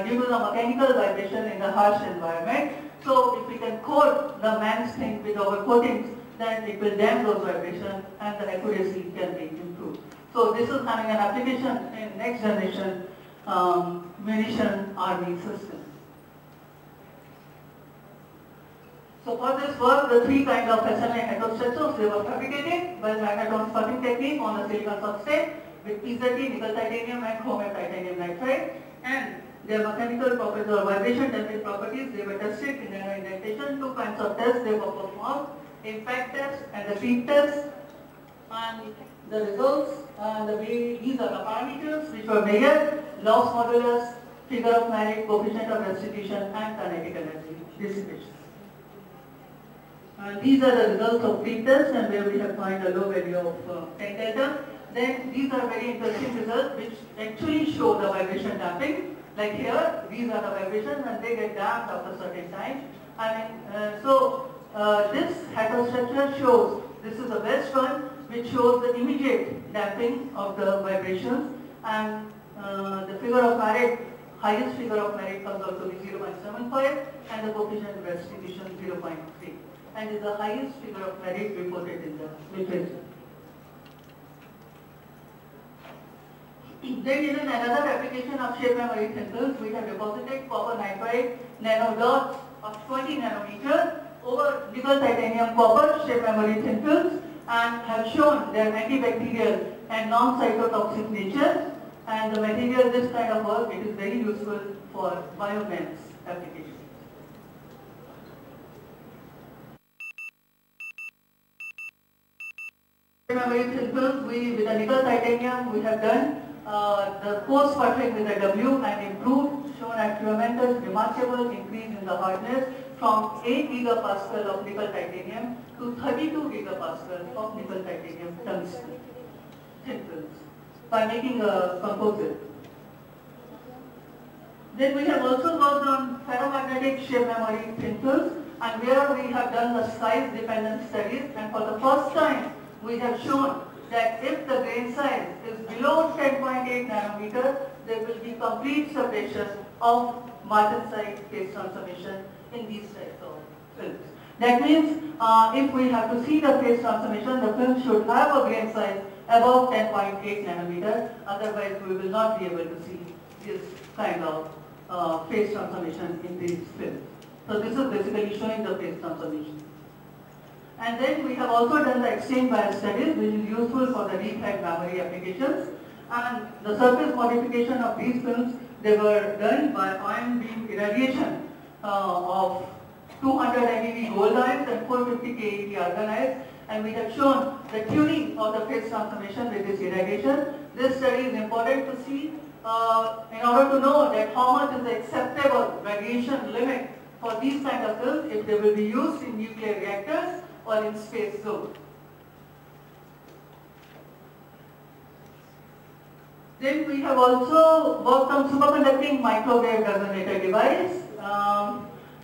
due to the mechanical vibration in the harsh environment. So if we can coat the mans thing with our coatings, then it will damp those vibrations and the accuracy can be improved. So this is having an application in next generation munition army system. So for this work, the three kinds of SMA heterostructures, they were fabricated by magnetron sputting technique on the silicon substrate with PZT, nickel titanium and chromium titanium nitride, and their mechanical properties or vibration damping properties, they were tested in nano indentation. Two kinds of tests they were performed, impact test and the creep test, and the results, these are the parameters which were measured: loss modulus, figure of merit, coefficient of restitution and kinetic energy dissipation. And these are the results of creep test, and where we have found a low value of 10 delta. Then these are very interesting results which actually show the vibration damping. Like here, these are the vibrations and they get damped after a certain time. This heterostructure shows, this is the best one, which shows the immediate damping of the vibrations, and the figure of merit, highest figure of merit comes out to be 0.75 and the coefficient of restitution 0.3, and is the highest figure of merit reported in the literature. Then in another application of shape memory sensors, we have deposited copper nitride nanodots of 20 nanometers over nickel titanium copper shape memory sensors and have shown their antibacterial and non-cytotoxic nature. And the material, this kind of work, it is very useful for biomeds applications. Memory sensors, with the nickel titanium, we have done the post-sputtering with the W and improved, shown at tremendous, remarkable increase in the hardness from 8 gigapascal of nickel titanium to 32 gigapascal of nickel titanium tungsten thin films by making a composite. Then we have also worked on ferromagnetic shape memory thin films, and where we have done the size dependent studies, and for the first time we have shown that if the grain size is below 10.8 nanometer, there will be complete separation of martensite phase transformation in these types of films. That means if we have to see the phase transformation, the film should have a grain size above 10.8 nanometer, otherwise we will not be able to see this kind of phase transformation in these films. So this is basically showing the phase transformation. And then we have also done the exchange bias studies, which is useful for the deep head memory applications. And the surface modification of these films, they were done by ion beam irradiation of 200 MeV gold ions and 450 keV argon ions. And we have shown the tuning of the phase transformation with this irradiation. This study is important to see in order to know that how much is the acceptable radiation limit for these kind of films if they will be used in nuclear reactors or in space zone. Then we have also worked on superconducting microwave resonator device.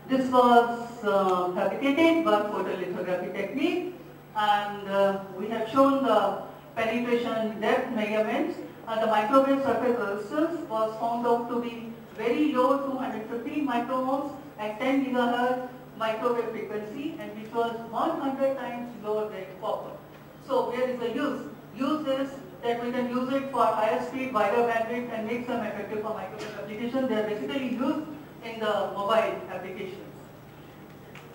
This was fabricated by photolithography technique, and we have shown the penetration depth measurements. The microwave surface resistance was found out to be very low, 215 microohms at 10 gigahertz microwave frequency, and which was 100 times lower than copper. So where is the use? Use is that we can use it for higher speed, wider bandwidth, and make them effective for microwave applications. They are basically used in the mobile applications.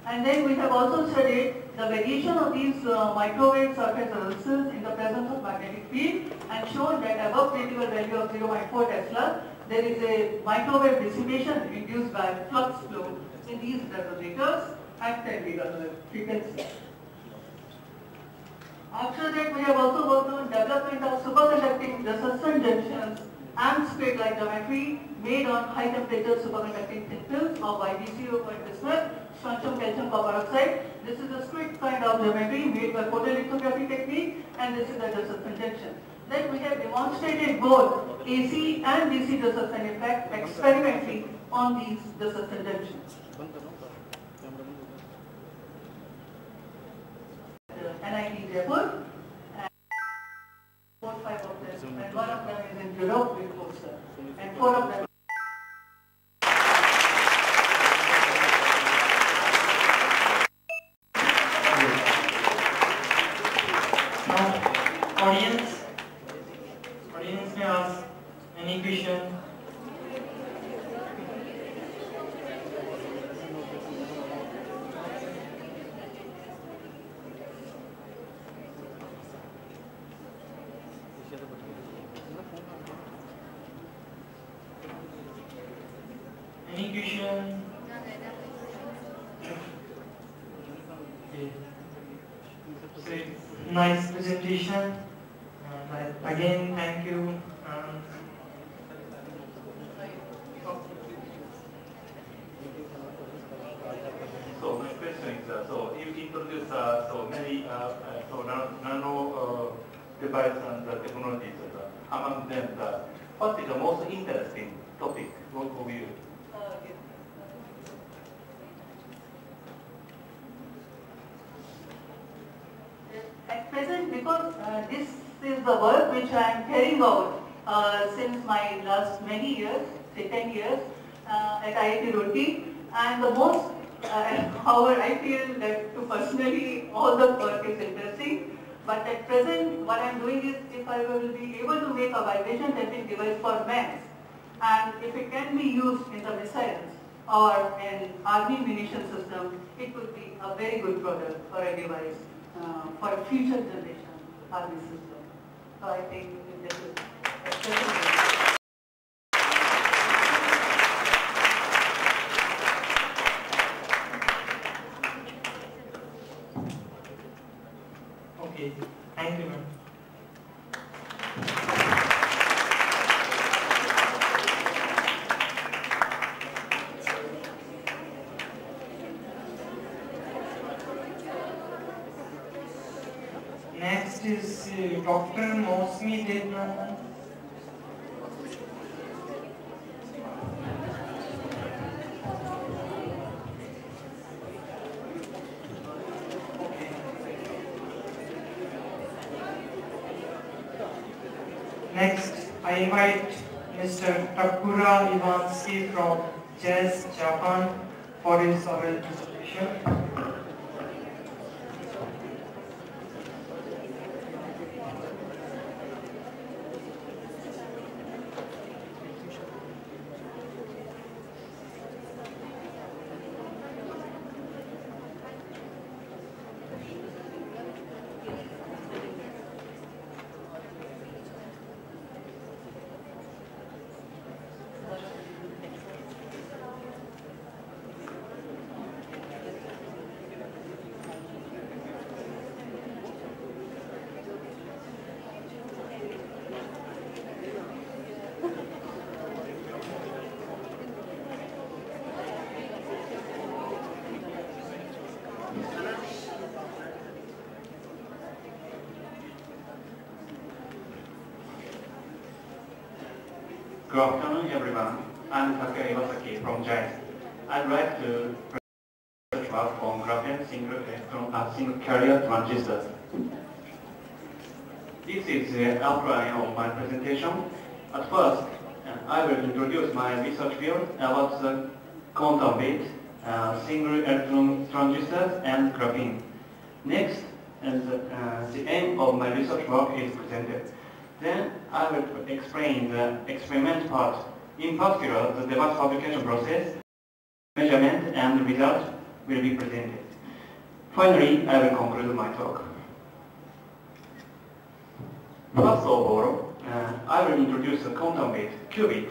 And then we have also studied the variation of these microwave surface resistance in the presence of magnetic field, and shown that above critical value of 0.4 Tesla, there is a microwave dissipation induced by flux flow in these resonators at 10 gigahertz frequency. After that, we have also worked on development of superconducting resistant junctions and spade-like geometry made on high temperature superconducting thin films of YBC over bismuth, strontium, calcium, copper oxide. This is a strict kind of geometry made by photolithography technique, and this is a resistant junction. Then we have demonstrated both AC and DC resistant effect experimentally on these resistant junctions. NIT Jaipur, and 4 or 5 of them, and one of them is in Europe with poster, and 4 of them. Now, audience may ask any question. Any question? Okay. So, nice presentation. Again, thank you. So my question is, so you introduce so many nano device and technologies. Among them, what is the most interesting topic for you? At present, because this is the work which I am carrying out since my last many years, say 10 years, at IIT Roorkee, and the most, however, I feel that to personally all the work is interesting, but at present what I am doing is if I will be able to make a vibration testing device for MEMS, and if it can be used in the missiles or an army munition system, it would be a very good product for a device for a future generation army system. So I think this is Okay, thank you, ma'am. Next is Dr. Mosmi Devnath. Next, I invite Mr. Takura Ivansky from JES, Japan for his oral presentation. Good afternoon, everyone. I'm Takura Iwasaki from JES. I'd like to present work on graphene single carrier transistors. This is the outline of my presentation. At first, I will introduce my research field about the quantum bit, single electron transistors, and graphene. Next, the aim of my research work is presented. Then I will explain the experiment part, in particular the device fabrication process, measurement and result will be presented. Finally, I will conclude my talk. First of all, I will introduce the quantum bit, qubit.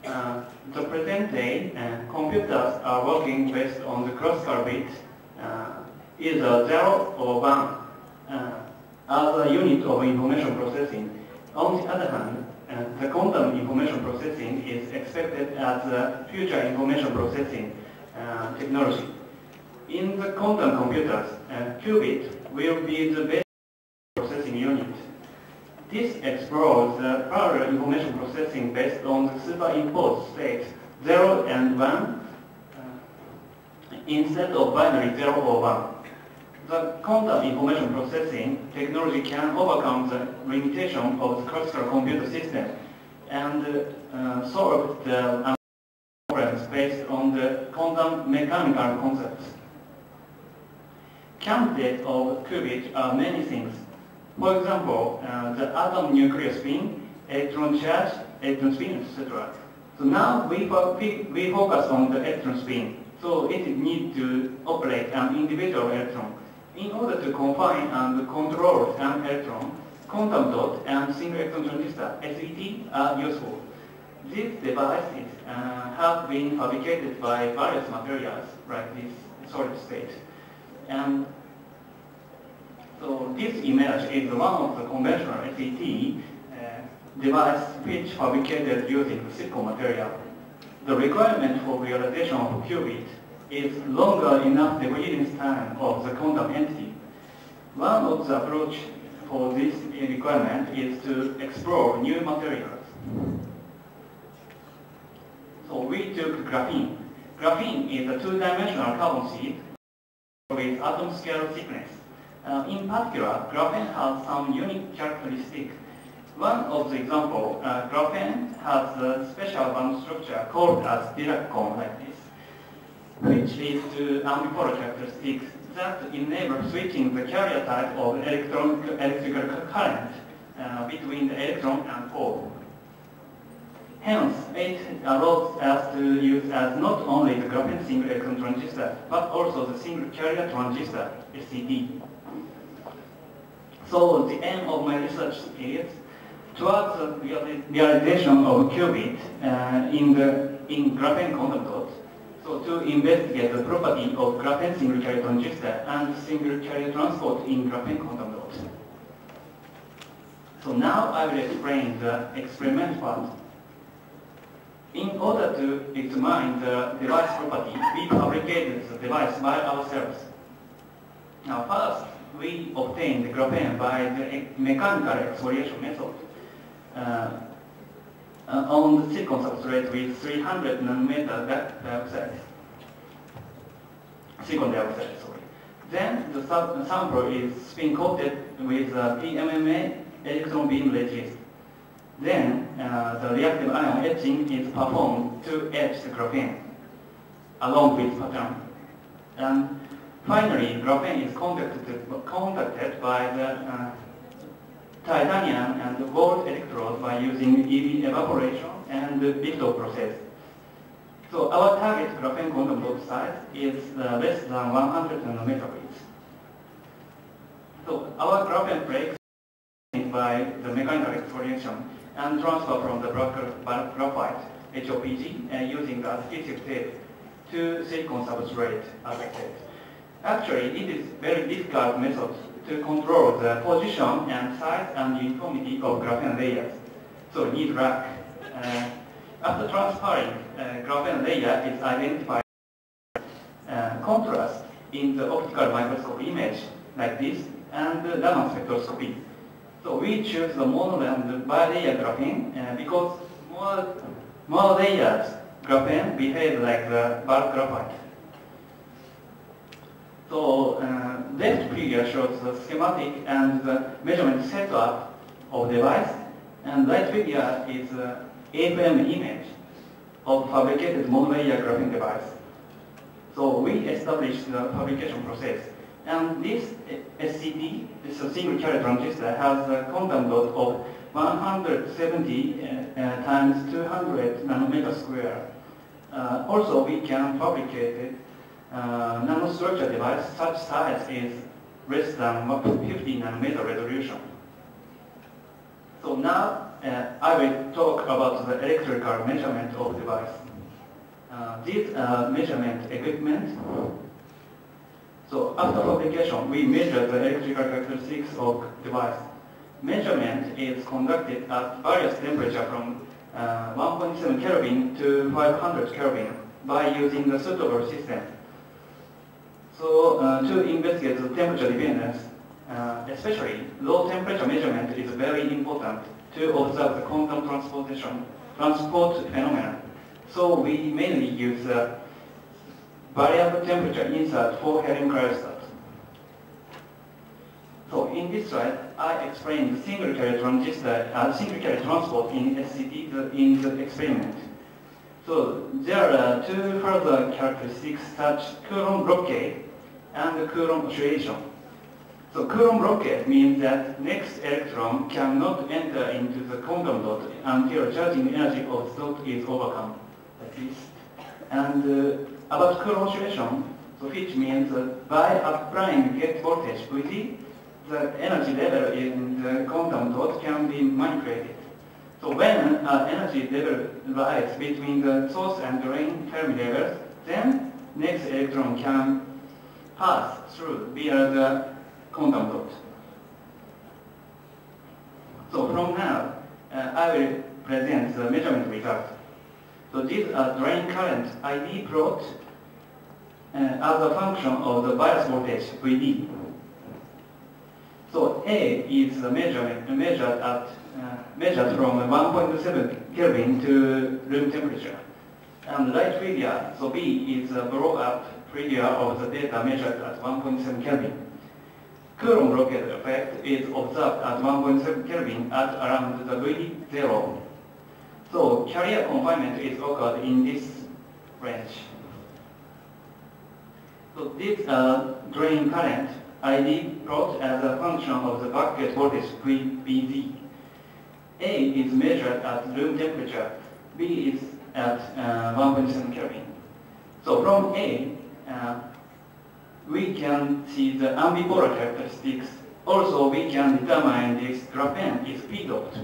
The present day, computers are working based on the classical bit, either 0 or 1, as a unit of information processing. On the other hand, the quantum information processing is expected as a future information processing technology. In the quantum computers, qubit will be the basic processing unit. This explores the parallel information processing based on the superimposed states 0 and 1 instead of binary 0 or 1. The quantum information processing technology can overcome the limitation of the classical computer system and solve the problems based on the quantum mechanical concepts. Candidates of qubit are many things. For example, the atom nuclear spin, electron charge, electron spin, etc. So now we focus on the electron spin. So it needs to operate an individual electron. In order to confine and control an electron, quantum dot and single electron transistor (SET) are useful. These devices have been fabricated by various materials like this solid state. And so this image is one of the conventional SET device which fabricated using silicon material. The requirement for realization of qubit is longer enough the reading time of the quantum entity. One of the approach for this requirement is to explore new materials. So we took graphene. Graphene is a two-dimensional carbon sheet with atom scale thickness. In particular, graphene has some unique characteristics. One of the examples, graphene has a special band structure called as Dirac cone like this, which leads to ambipolar characteristics that enable switching the carrier type of electrical current between the electron and hole. Hence, it allows us to use as not only the graphene single electron transistor, but also the single carrier transistor, SCD. So the aim of my research is towards the realization of qubit in graphene quantum dots. So to investigate the property of graphene single carrier transistor and single carrier transport in graphene quantum dots. So now I will explain the experiment part. In order to examine the device property, we fabricated the device by ourselves. Now first, we obtained the graphene by the mechanical exfoliation method on the silicon substrate with 300 nanometer dioxide. Silicon dioxide, sorry. Then the sample is spin coated with PMMA electron beam resist. Then the reactive ion etching is performed to etch the graphene along with pattern. And finally, graphene is contacted by the titanium and the gold electrode by using EV evaporation and the Victor process. So our target graphene quantum dot size is less than 100 nanometers. So our graphene breaks by the mechanical exfoliation and transfer from the graphite HOPG using the adhesive tape to silicon substrate, as I said. Actually, it is very difficult method to control the position and size and uniformity of graphene layers. So need rack. After transferring, graphene layer is identified contrast in the optical microscope image like this and the Raman spectroscopy. So we choose the mono and bilayer graphene because more layers graphene behave like the bulk graphite. So left figure shows the schematic and the measurement setup of device, and right figure is AFM image of fabricated monolayer graphene device. So we established the fabrication process, and this SCD, this single carrier transistor, has a quantum dot of 170 times 200 nanometer square. Also, we can fabricate it nanostructure device such size is less than 50 nanometer resolution. So now I will talk about the electrical measurement of device. This measurement equipment. So after fabrication, we measure the electrical characteristics of device. Measurement is conducted at various temperatures from 1.7 Kelvin to 500 Kelvin by using the suitable system. So to investigate the temperature dependence, especially low temperature measurement is very important to observe the quantum transport phenomenon. So we mainly use variable temperature insert for helium cryostat. So in this slide, I explain the single carrier transistor, single carrier transport in SCD in the experiment. So there are two further characteristics such Coulomb blockade and Coulomb oscillation. So Coulomb blockade means that next electron cannot enter into the quantum dot until charging energy of the dot is overcome, like this. And about Coulomb oscillation, so which means by applying gate voltage VT, the energy level in the quantum dot can be manipulated. So when energy level lies between the source and drain Fermi levels, then next electron can pass through via the quantum dot. So from now, I will present the measurement result. So these are drain current ID plot as a function of the bias voltage VD. So A is measured from 1.7 Kelvin to room temperature. And right figure, so B is a blow up figure of the data measured at 1.7 Kelvin. Coulomb blockade effect is observed at 1.7 Kelvin at around the VD0. So carrier confinement is occurred in this range. So this drain current ID plot as a function of the bucket voltage VBZ. A is measured at room temperature, B is at 1.7 Kelvin. So from A, we can see the ambipolar characteristics. Also, we can determine this graphene is p-doped.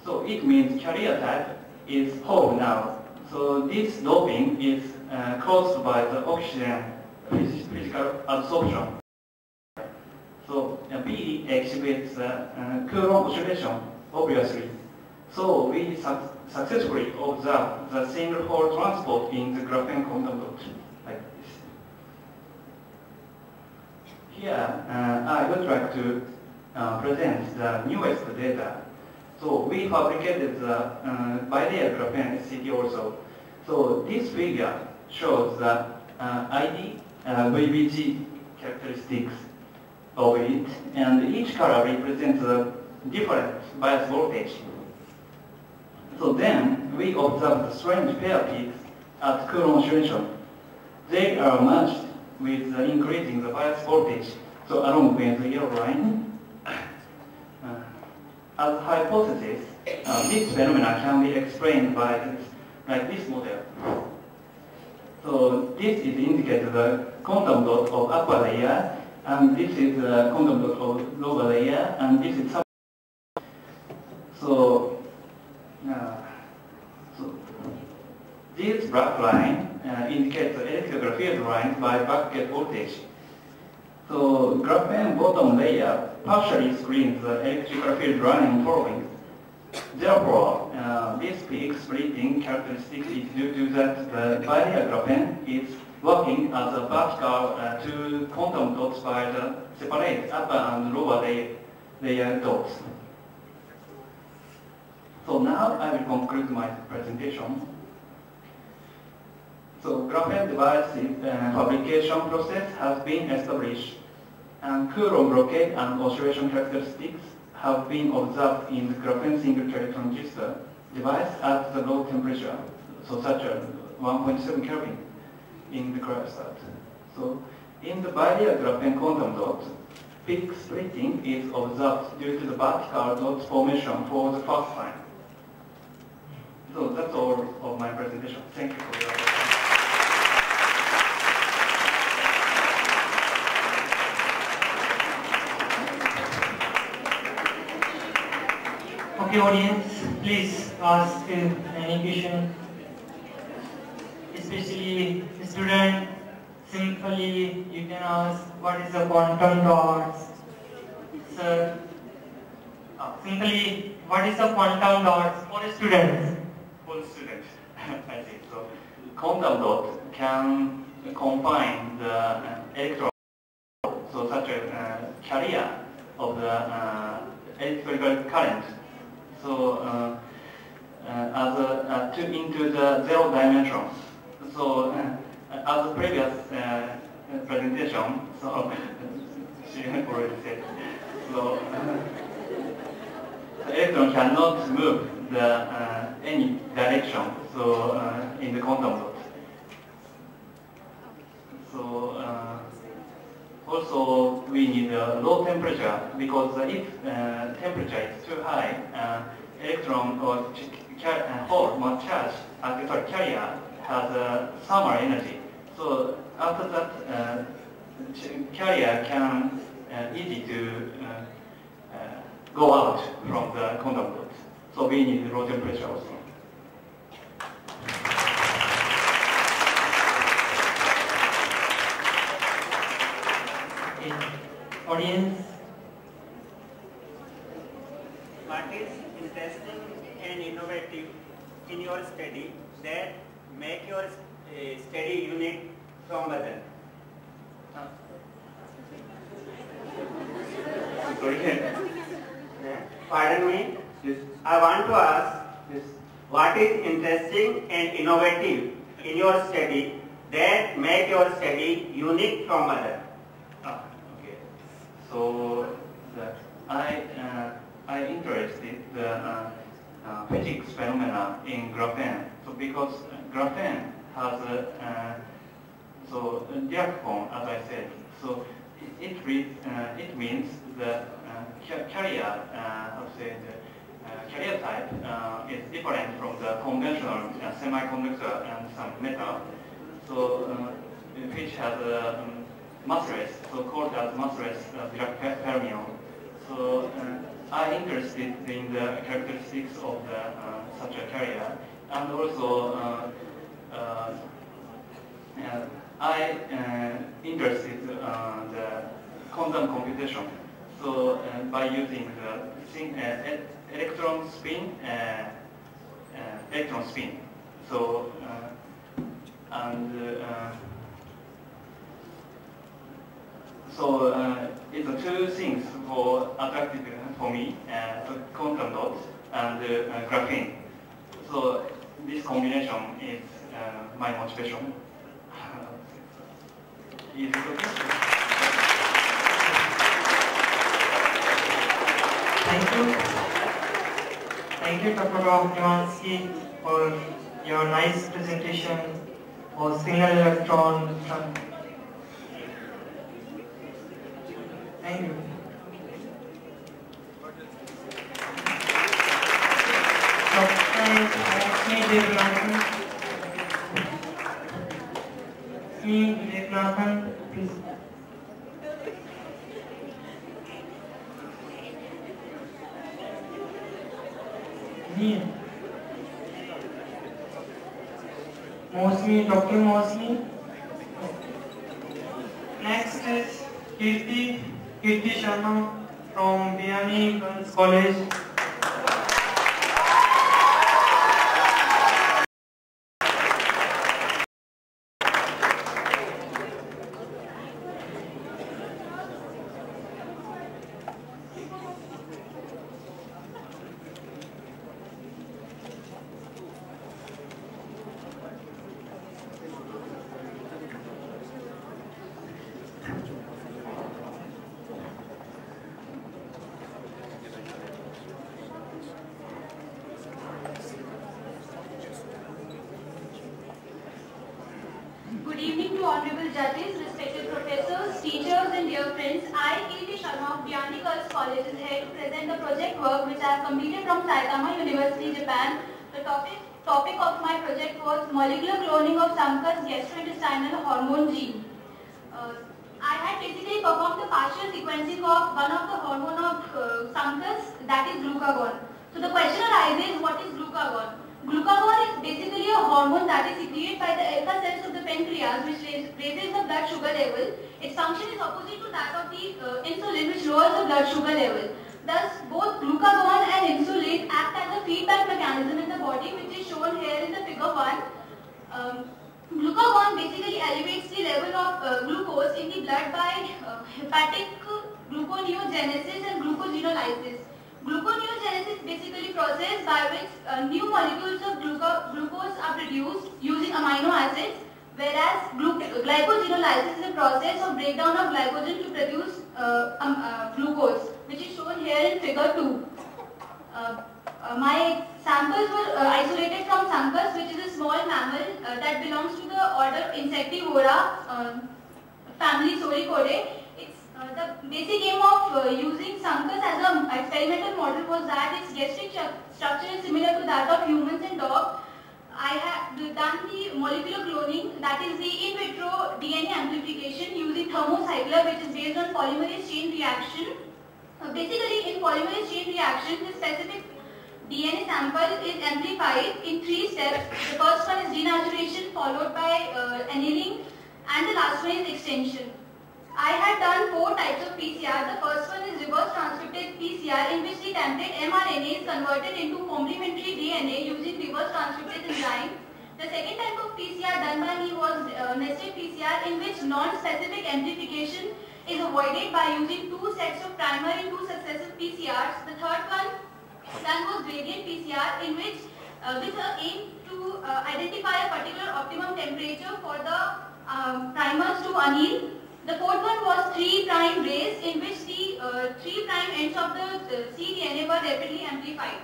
So it means carrier type is whole now. So this doping is caused by the oxygen physical absorption. So B exhibits Coulomb oscillation, obviously. So we successfully observe the single hole transport in the graphene quantum dot, like this. Here, I would like to present the newest data. So we fabricated the bilayer graphene SCD also. So this figure shows the ID VBG characteristics of it, and each color represents a different bias voltage. So then we observe the strange pair peaks at Coulomb oscillation. They are matched with increasing the bias voltage, so along with the yellow line. As a hypothesis, this phenomena can be explained by this model. So this is indicated the quantum dot of upper layer, and this is the quantum dot of lower layer, and this is sub. So this black line indicates the electrical field lines by backgate voltage. So graphene bottom layer partially screens the electrical field line following. Therefore, this peak splitting characteristic is due to that the barrier graphene is working as a vertical to quantum dots by the separate upper and lower layer dots. So now I will conclude my presentation. So graphene devices fabrication process has been established, and Coulomb blockade and oscillation characteristics have been observed in the graphene single-thread transistor device at the low temperature, so such as 1.7 Kelvin in the cryostat. So in the barrier graphene quantum dot, peak splitting is observed due to the vertical dot formation for the first time. So that's all of my presentation. Thank you for your attention. Okay, audience, please ask any question. Especially student, simply you can ask what is the quantum dots. Sir, simply what is the quantum dots for students? For students, I see. So quantum dot can combine the electron, so such a carrier of the electrical current. So into the zero dimension. So as the previous presentation, so she already said, so the electron cannot move the any direction. So in the quantum dot. So also we need a low temperature, because if temperature is too high, electron or hole must charge carrier has a thermal energy. So after that, carrier can easy to go out from the quantum dot. So we need low temperature also. Audience, what is interesting and innovative in your study that make your study unique from other? Pardon me. Yes. I want to ask, what is interesting and innovative in your study that make your study unique from other? Okay. So that I interested the physics phenomena in graphene. So because graphene has a so diaphragm, as I said. So it means the carrier, how to say, the carrier type is different from the conventional semiconductor and some metal. So which has a massless, so called as massless Dirac fermion. So I interested in the characteristics of the such a carrier, and also I interested the quantum computation. So by using the electron spin, So it's two things for attractive for me, so quantum dots and graphene. So this combination is my motivation. Is it okay? Thank you. Thank you, Dr. Ivansky, for your nice presentation for single electron. Thank you. Please. Dr. Mosmi. Next is Kirti Sharma from Biyani Girls College. Good evening to honorable judges, respected professors, teachers and dear friends. I, Kirti Sharma of Biyani Girls College is here to present the project work which I have completed from Saitama University, Japan. The topic of my project was molecular cloning of Sankar's gastrointestinal hormone gene. I had basically performed the partial sequencing of one of the hormone of Sankar's, that is glucagon. So the question arises, what is glucagon? Glucagon is basically a hormone that is secreted by the alpha cells of the pancreas, which raises the blood sugar level. Its function is opposite to that of the insulin, which lowers the blood sugar level. Thus, both glucagon and insulin act as a feedback mechanism in the body, which is shown here in the figure 1. Glucagon basically elevates the level of glucose in the blood by hepatic gluconeogenesis and glucogenolysis. Gluconeogenesis is basically process by which new molecules of glucose are produced using amino acids, whereas glycogenolysis is a process of breakdown of glycogen to produce glucose, which is shown here in figure 2. My samples were isolated from Sankar's, which is a small mammal that belongs to the order Insectivora, family Sauricoidae. The basic aim of using Sankar's as an experimental model was that its gastric structure is similar to that of humans and dogs. I have done the molecular cloning, that is the in vitro DNA amplification using thermocycler, which is based on polymerase chain reaction. Basically, in polymerase chain reaction, the specific DNA sample is amplified in 3 steps. The first one is denaturation, followed by annealing, and the last one is extension. I had done 4 types of PCR. The first one is reverse transcripted PCR, in which the template mRNA is converted into complementary DNA using reverse transcriptase enzyme. The second type of PCR done by me was nested PCR, in which non-specific amplification is avoided by using 2 sets of primer and 2 successive PCRs. The third one done was gradient PCR, in which with the aim to identify a particular optimum temperature for the primers to anneal. The fourth one was 3' base, in which the 3' ends of the cDNA were rapidly amplified.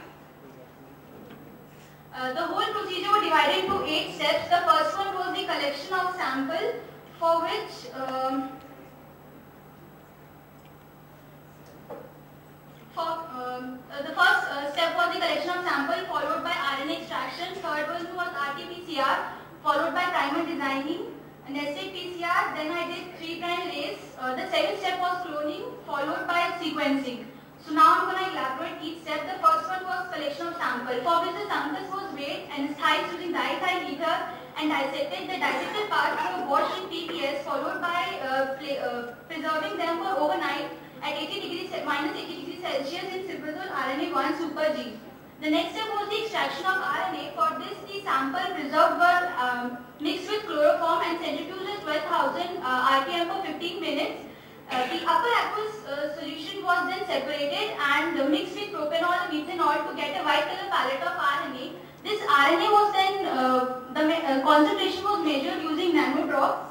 The whole procedure was divided into 8 steps. The first one was the collection of sample, for which the first step was the collection of sample, followed by RNA extraction. Third one was RT-PCR, followed by primer designing. Nested PCR, then I did 3' race. The second step was cloning, followed by sequencing. So now I'm going to elaborate each step. The first one was collection of sample, for which the Sankar's was weighed and sized using diethyl ether and dissected. The dissected parts were washed in PPS, followed by preserving them for overnight at minus 80 degrees Celsius in Cibrazole RNA1 Super G. The next step was the extraction of RNA. For this, the sample preserved were mixed with chloroform and centrifuged at 12,000 RPM for 15 minutes. The upper aqueous solution was then separated and mixed with propanol and methanol to get a white color palette of RNA. This RNA was then, the concentration was measured using nanodrops.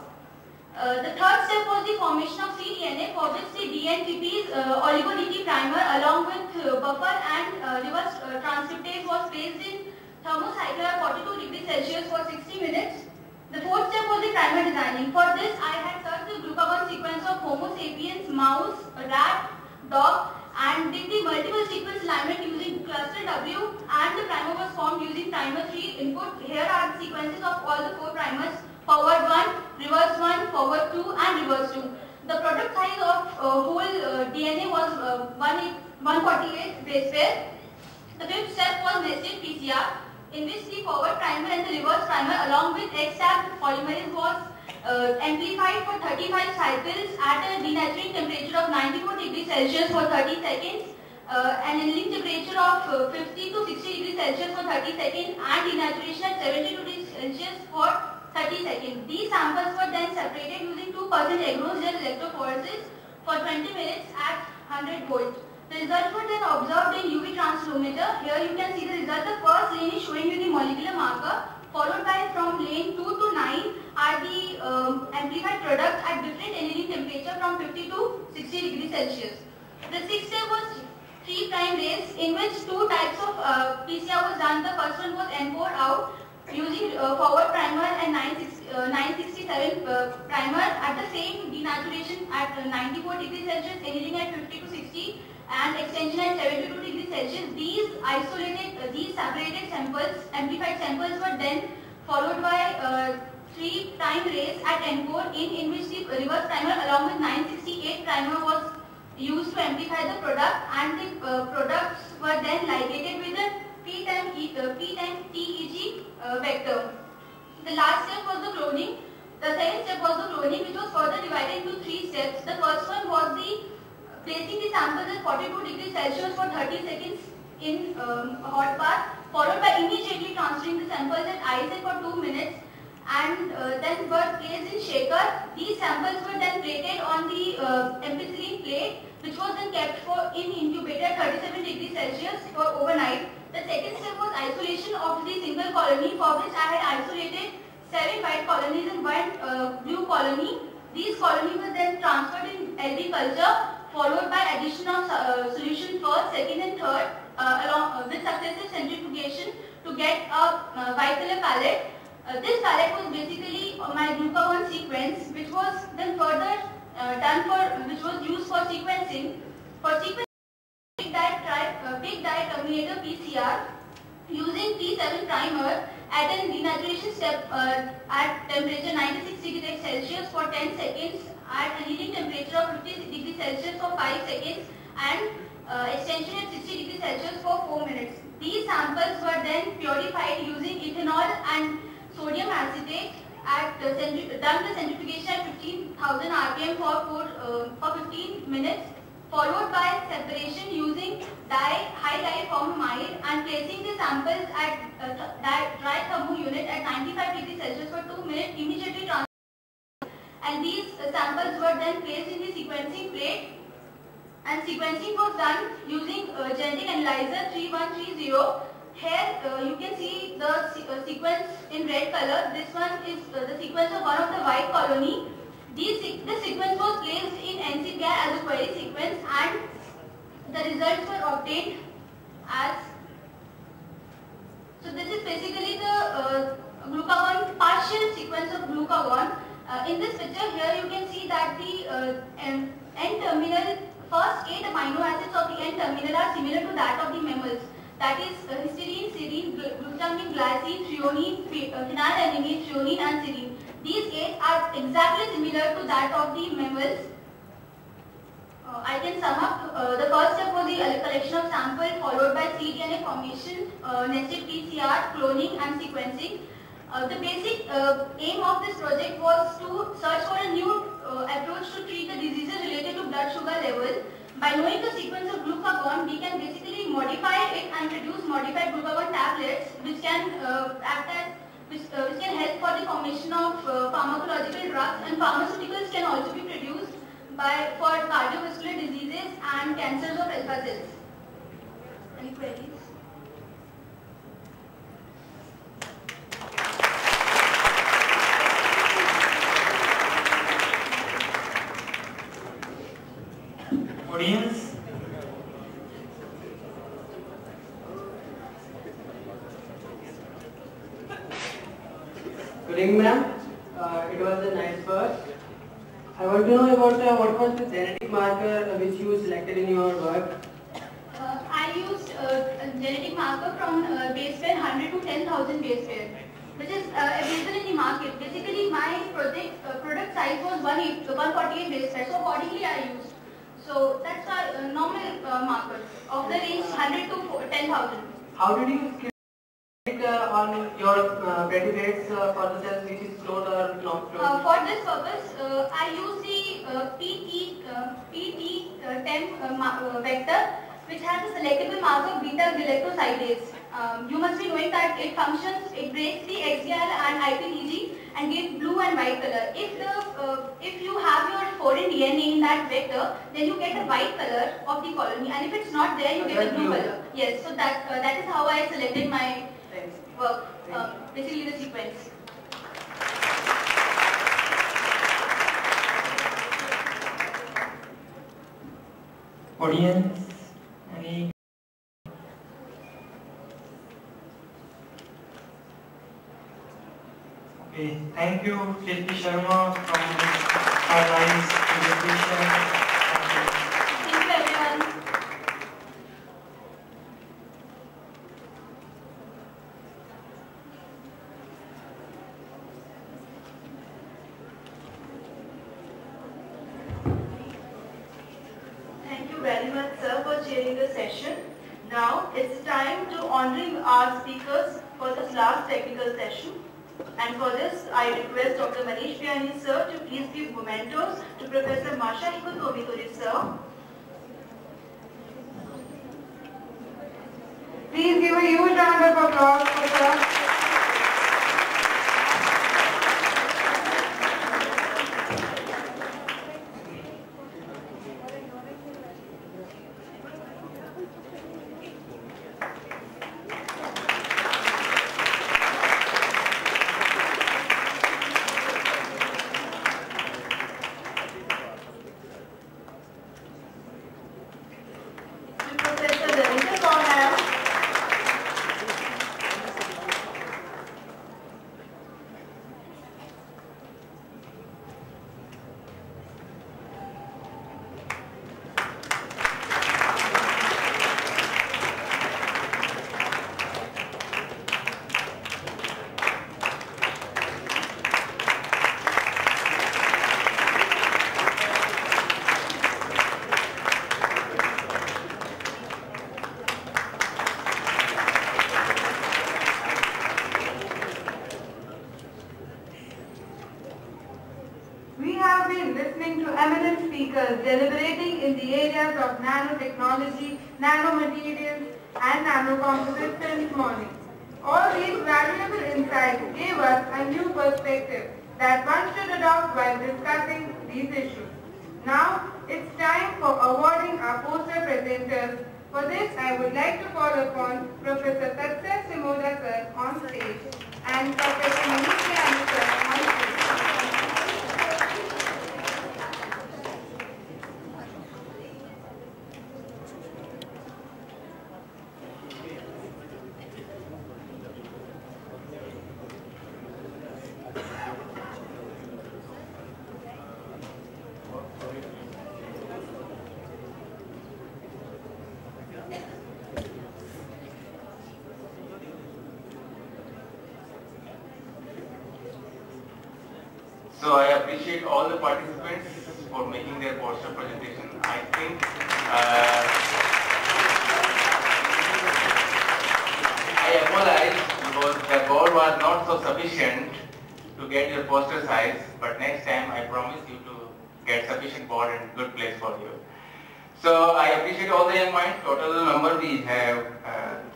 The third step was the formation of cDNA, for which the DNPP's oligo-DT primer along with buffer and reverse transcriptase was placed in thermocycle at 42 degrees Celsius for 60 minutes. The fourth step was the primer designing. For this, I had searched the glucagon sequence of Homo sapiens, mouse, rat, dog, and did the multiple sequence alignment using cluster W, and the primer was formed using primer 3 input. Here are the sequences of all the 4 primers: forward 1, reverse 1, forward 2, and reverse 2. The product size of whole DNA was 148 base pair. The fifth step was nested PCR, in which the forward primer and the reverse primer along with X-tab polymerase was amplified for 35 cycles at a denaturing temperature of 94 degrees Celsius for 30 seconds, an annealing temperature of 50 to 60 degrees Celsius for 30 seconds, and denaturation at 72 degrees Celsius for 30 seconds. These samples were then separated using 2% agarose gel electrophoresis for 20 minutes at 100 volts. The results were then observed in UV transfluometer. Here you can see the result. The first lane is showing you the molecular marker, followed by from lane 2 to 9 are the amplified products at different annealing temperature from 50 to 60 degrees Celsius. The sixth step was 3' race, in which 2 types of PCR was done. The first one was N4 out using forward primer and 967 primer at the same denaturation at 94 degrees Celsius, annealing at 50 to 60, and extension at 72 degrees Celsius. These separated samples, amplified samples, were then followed by 3' race at N4, in which the reverse primer along with 968 primer was used to amplify the product, and the products were then ligated with a P10TEG vector. The last step was the cloning. The second step was the cloning, which was further divided into 3 steps. The first one was the placing the samples at 42 degrees Celsius for 30 seconds in a hot bath, followed by immediately transferring the samples at ice for 2 minutes, and then were placed in shaker. These samples were then plated on the ampicillin plate, which was then kept in incubator at 37 degrees Celsius for overnight. The second step was isolation of the single colony, for which I had isolated 7 white colonies and 1 blue colony. These colonies were then transferred in LB culture, followed by addition of solution first, second and third along with successive centrifugation to get a white color palette. This palette was basically my glucagon sequence, which was then further which was used for sequencing. For sequencing, big dye terminator PCR using T7 primer at an denaturation step at temperature 96 degrees Celsius for 10 seconds, at annealing temperature of 50 degrees Celsius for 5 seconds, and extension at 60 degrees Celsius for 4 minutes. These samples were then purified using ethanol and sodium acetate at done the centrifugation at 15,000 rpm for 15 minutes, followed by separation using high dye formamide and placing the samples at dry thermo unit at 95 degrees Celsius for 2 minutes, immediately transferred, and these samples were then placed in the sequencing plate, and sequencing was done using genetic analyzer 3130. Here you can see the sequence in red color. This one is the sequence of one of the white colony. This sequence was placed in NCBI as a query sequence, and the results were obtained as. So this is basically the glucagon, partial sequence of glucagon. In this picture here you can see that the N-terminal, first 8 amino acids of the N-terminal are similar to that of the mammals. That is histidine, serine, glutamine, glycine, threonine, phenylalanine, threonine and serine. These 8 are exactly similar to that of the mammals. I can sum up. The first step was the collection of sample, followed by cDNA formation, nested PCR, cloning and sequencing. The basic aim of this project was to search for a new approach to treat the diseases related to blood sugar level. By knowing the sequence of glucagon, we can basically modify it and produce modified glucagon tablets, which can which can help for the formation of pharmacological drugs, and pharmaceuticals can also be produced for cardiovascular diseases and cancers of alpha cells. Any queries? Audience, good evening, ma'am. It was a nice work. I want to know about what was the genetic marker which you selected in your work. I used a genetic marker from base pair 100 to 10,000 base pair, which is available in the market. Basically, my product size was 148 base pair, so accordingly I used. So that's a normal marker of the range 100 to 10,000. How did you scale it on your predicate for the cells which is cloned or not cloned? For this purpose, I use the PT10 vector, which has a selectable marker beta-galactosidase. You must be knowing that it functions, it breaks the XDR and IPTG and gives blue and white color. If you have your foreign DNA in that vector, then you get a white color of the colony, and if it's not there, you get a blue color. Yes, so that is how I selected my work, basically the sequence. audience, any? Okay, thank you, K.P. Sharma, from our nice presentation. Thank you, everyone. Thank you very much, sir, for chairing the session. Now it's time to honoring our speakers for this last technical session. And for this, I request Dr. Manish Piani, sir, to please give mementos to Professor Masahiko Tomitori, sir. Please give a huge round of applause for sir. Deliberating in the areas of nanotechnology, nanomaterials and nanocomposites since morning. All these valuable insights gave us a new perspective that one should adopt while discussing these issues. Now, it's time for awarding our poster presenters. For this, I would like to call upon Professor Satsya Simoda sir on stage and Professor Manish Piani sir on stage. So I appreciate all the participants for making their poster presentation. I think I apologize because the board was not so sufficient to get your poster size, but next time I promise you to get sufficient board and good place for you. So I appreciate all the young minds. Total number we have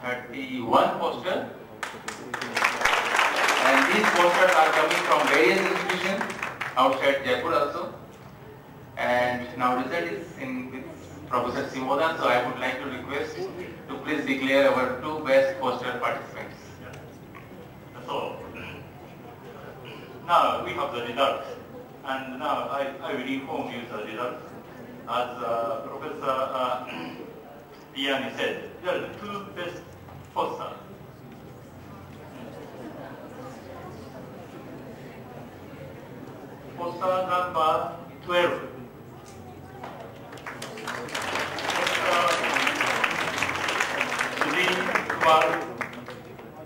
31 posters. And these posters are coming from various institutions outside Jaipur also. And now result is in with Professor Simoda, so I would like to request to please declare our two best poster participants. So now we have the results, and now I will inform you the results. as Professor Piani said, there are two best posters. Poster number 12.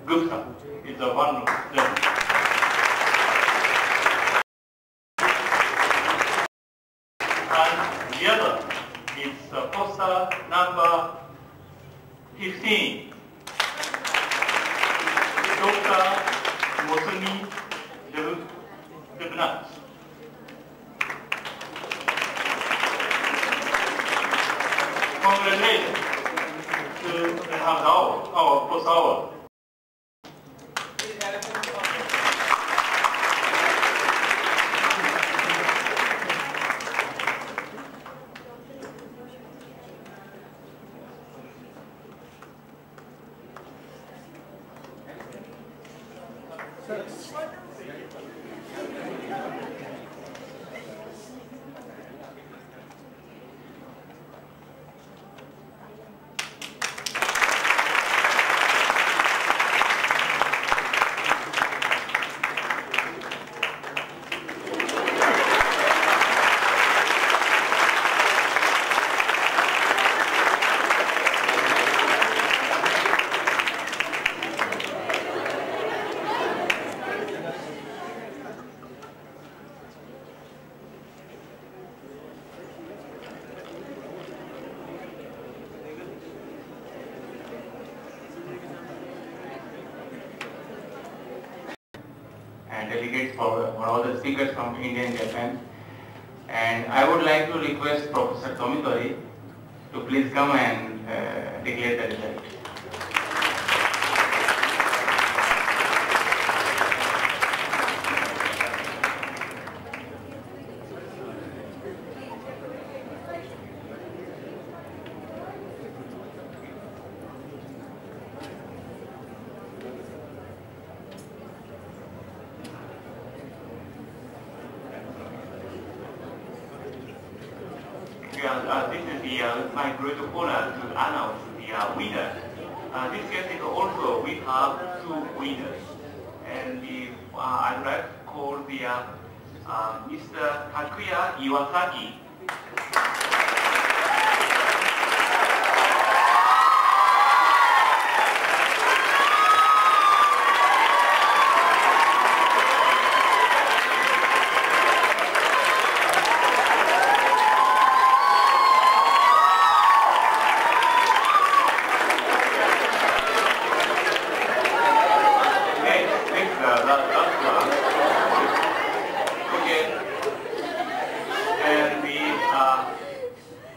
Gupta is the one of them. And the other is poster number 15. Dr. Mosumi Devnath. Congratulations to our post hour. And delegates for all the speakers from India and Japan. And I would like to request Professor Tomitori to please come and declare the result. This is my great honor to announce the winner. This case is also we have two winners, and I'd like to call the Mr. Takuya Iwasaki.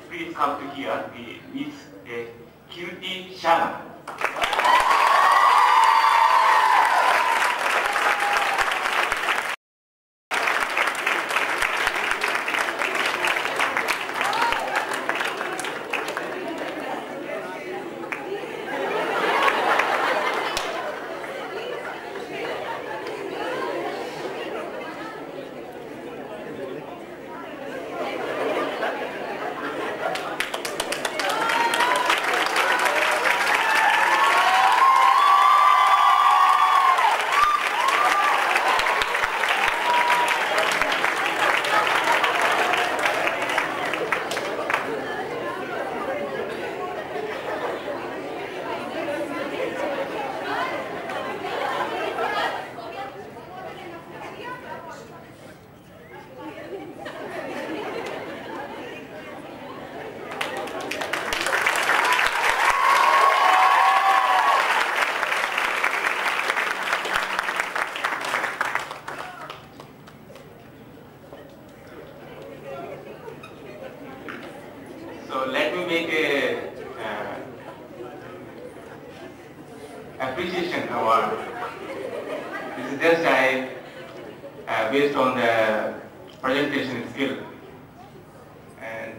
Please come to here, Miss Kirti Sharma. So let me make a appreciation award. This is just based on the presentation skill, and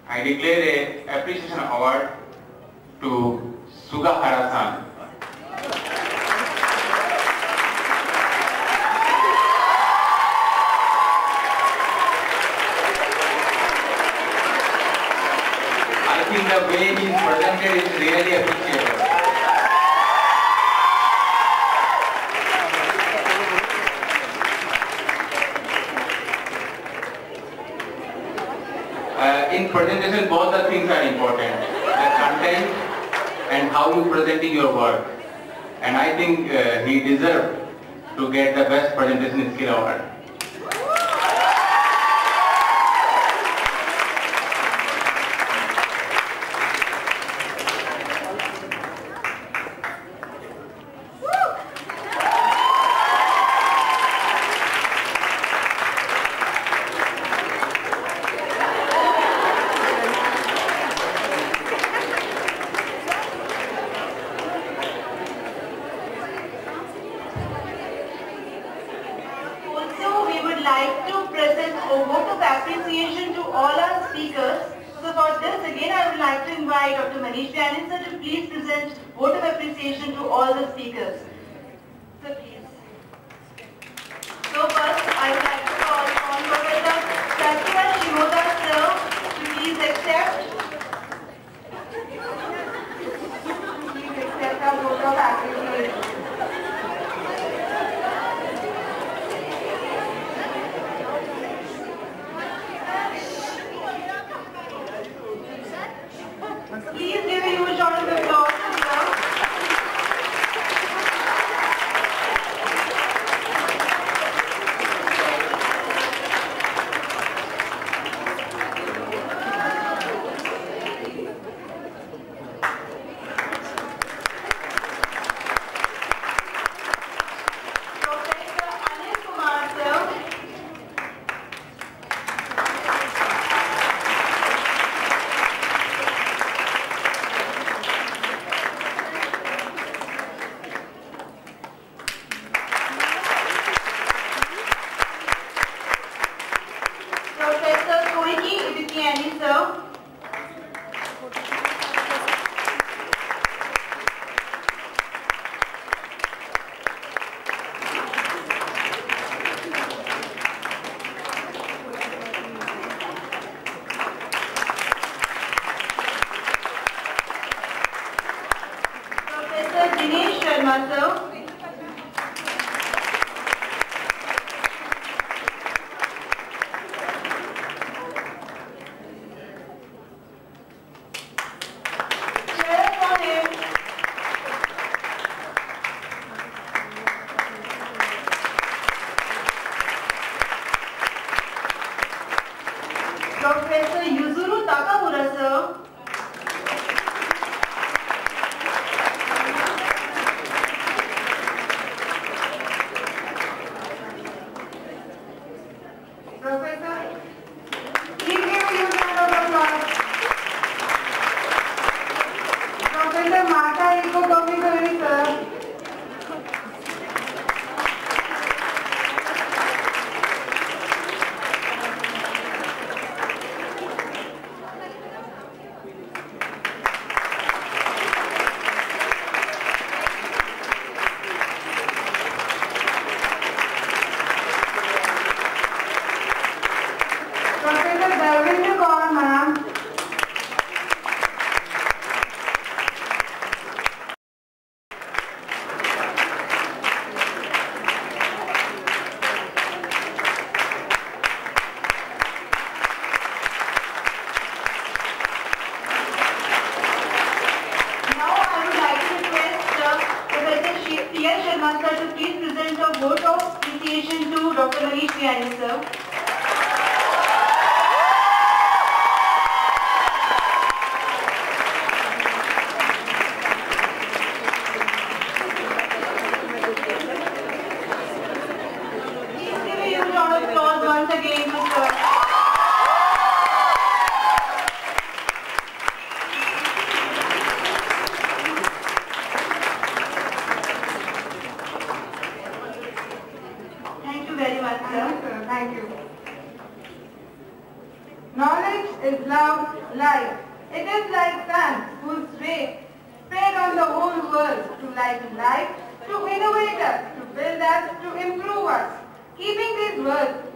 I declare a appreciation award to Sugahara-san. think the way he is presented is really appreciable. In presentation, both the things are important. The content and how you presenting your work. And I think he deserved to get the best presentation skill award.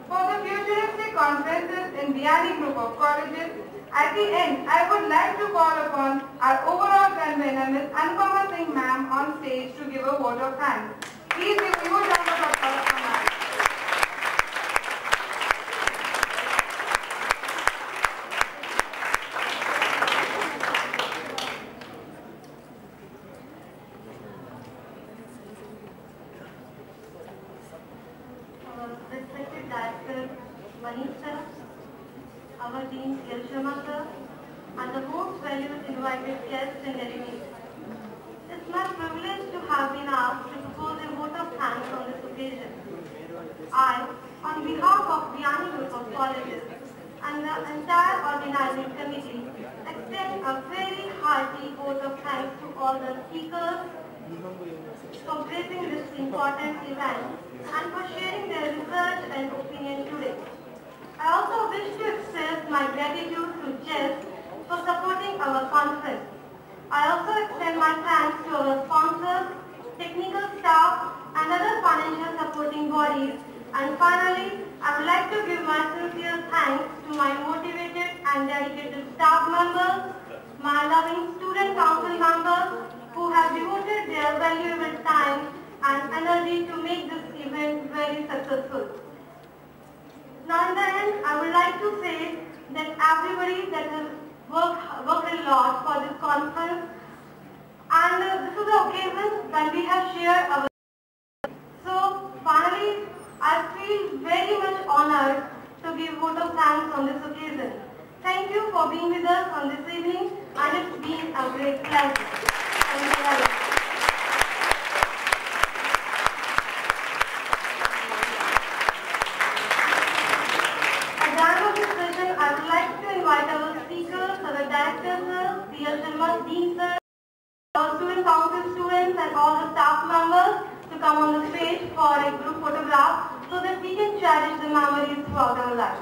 for the futuristic conferences in Vianney Group of Colleges. At the end, I would like to call upon our overall convener, Ms. Anupama Singh ma'am, on stage to give a vote of thanks. Please give a huge round of applause for ma'am. Respected Director Manish sir, our Dean L. Sharma sir, and the most valued invited guests and delegates. It's my privilege to have been asked to propose a vote of thanks on this occasion. I, on behalf of Vianney Group of Colleges and the entire organizing committee, extend a very hearty vote of thanks to all the speakers for gracing this important event and for sharing their research and opinion today. I also wish to express my gratitude to Jess for supporting our conference. I also extend my thanks to our sponsors, technical staff, and other financial supporting bodies. And finally, I would like to give my sincere thanks to my motivated and dedicated staff members, my loving student council members, who have devoted their valuable time and energy to make this event very successful. Now in the end, I would like to say that everybody that has worked a lot for this conference, and this is the occasion when we have shared our. So finally, I feel very much honored to give vote of thanks on this occasion. Thank you for being with us on this evening, and it's been a great pleasure. Thank you very much. At the end of this session, I would like to invite our speakers, our directors, P.L. Sharma, Dean sir, our student council students, and all the staff members to come on the stage for a group photograph so that we can cherish the memories throughout our lives.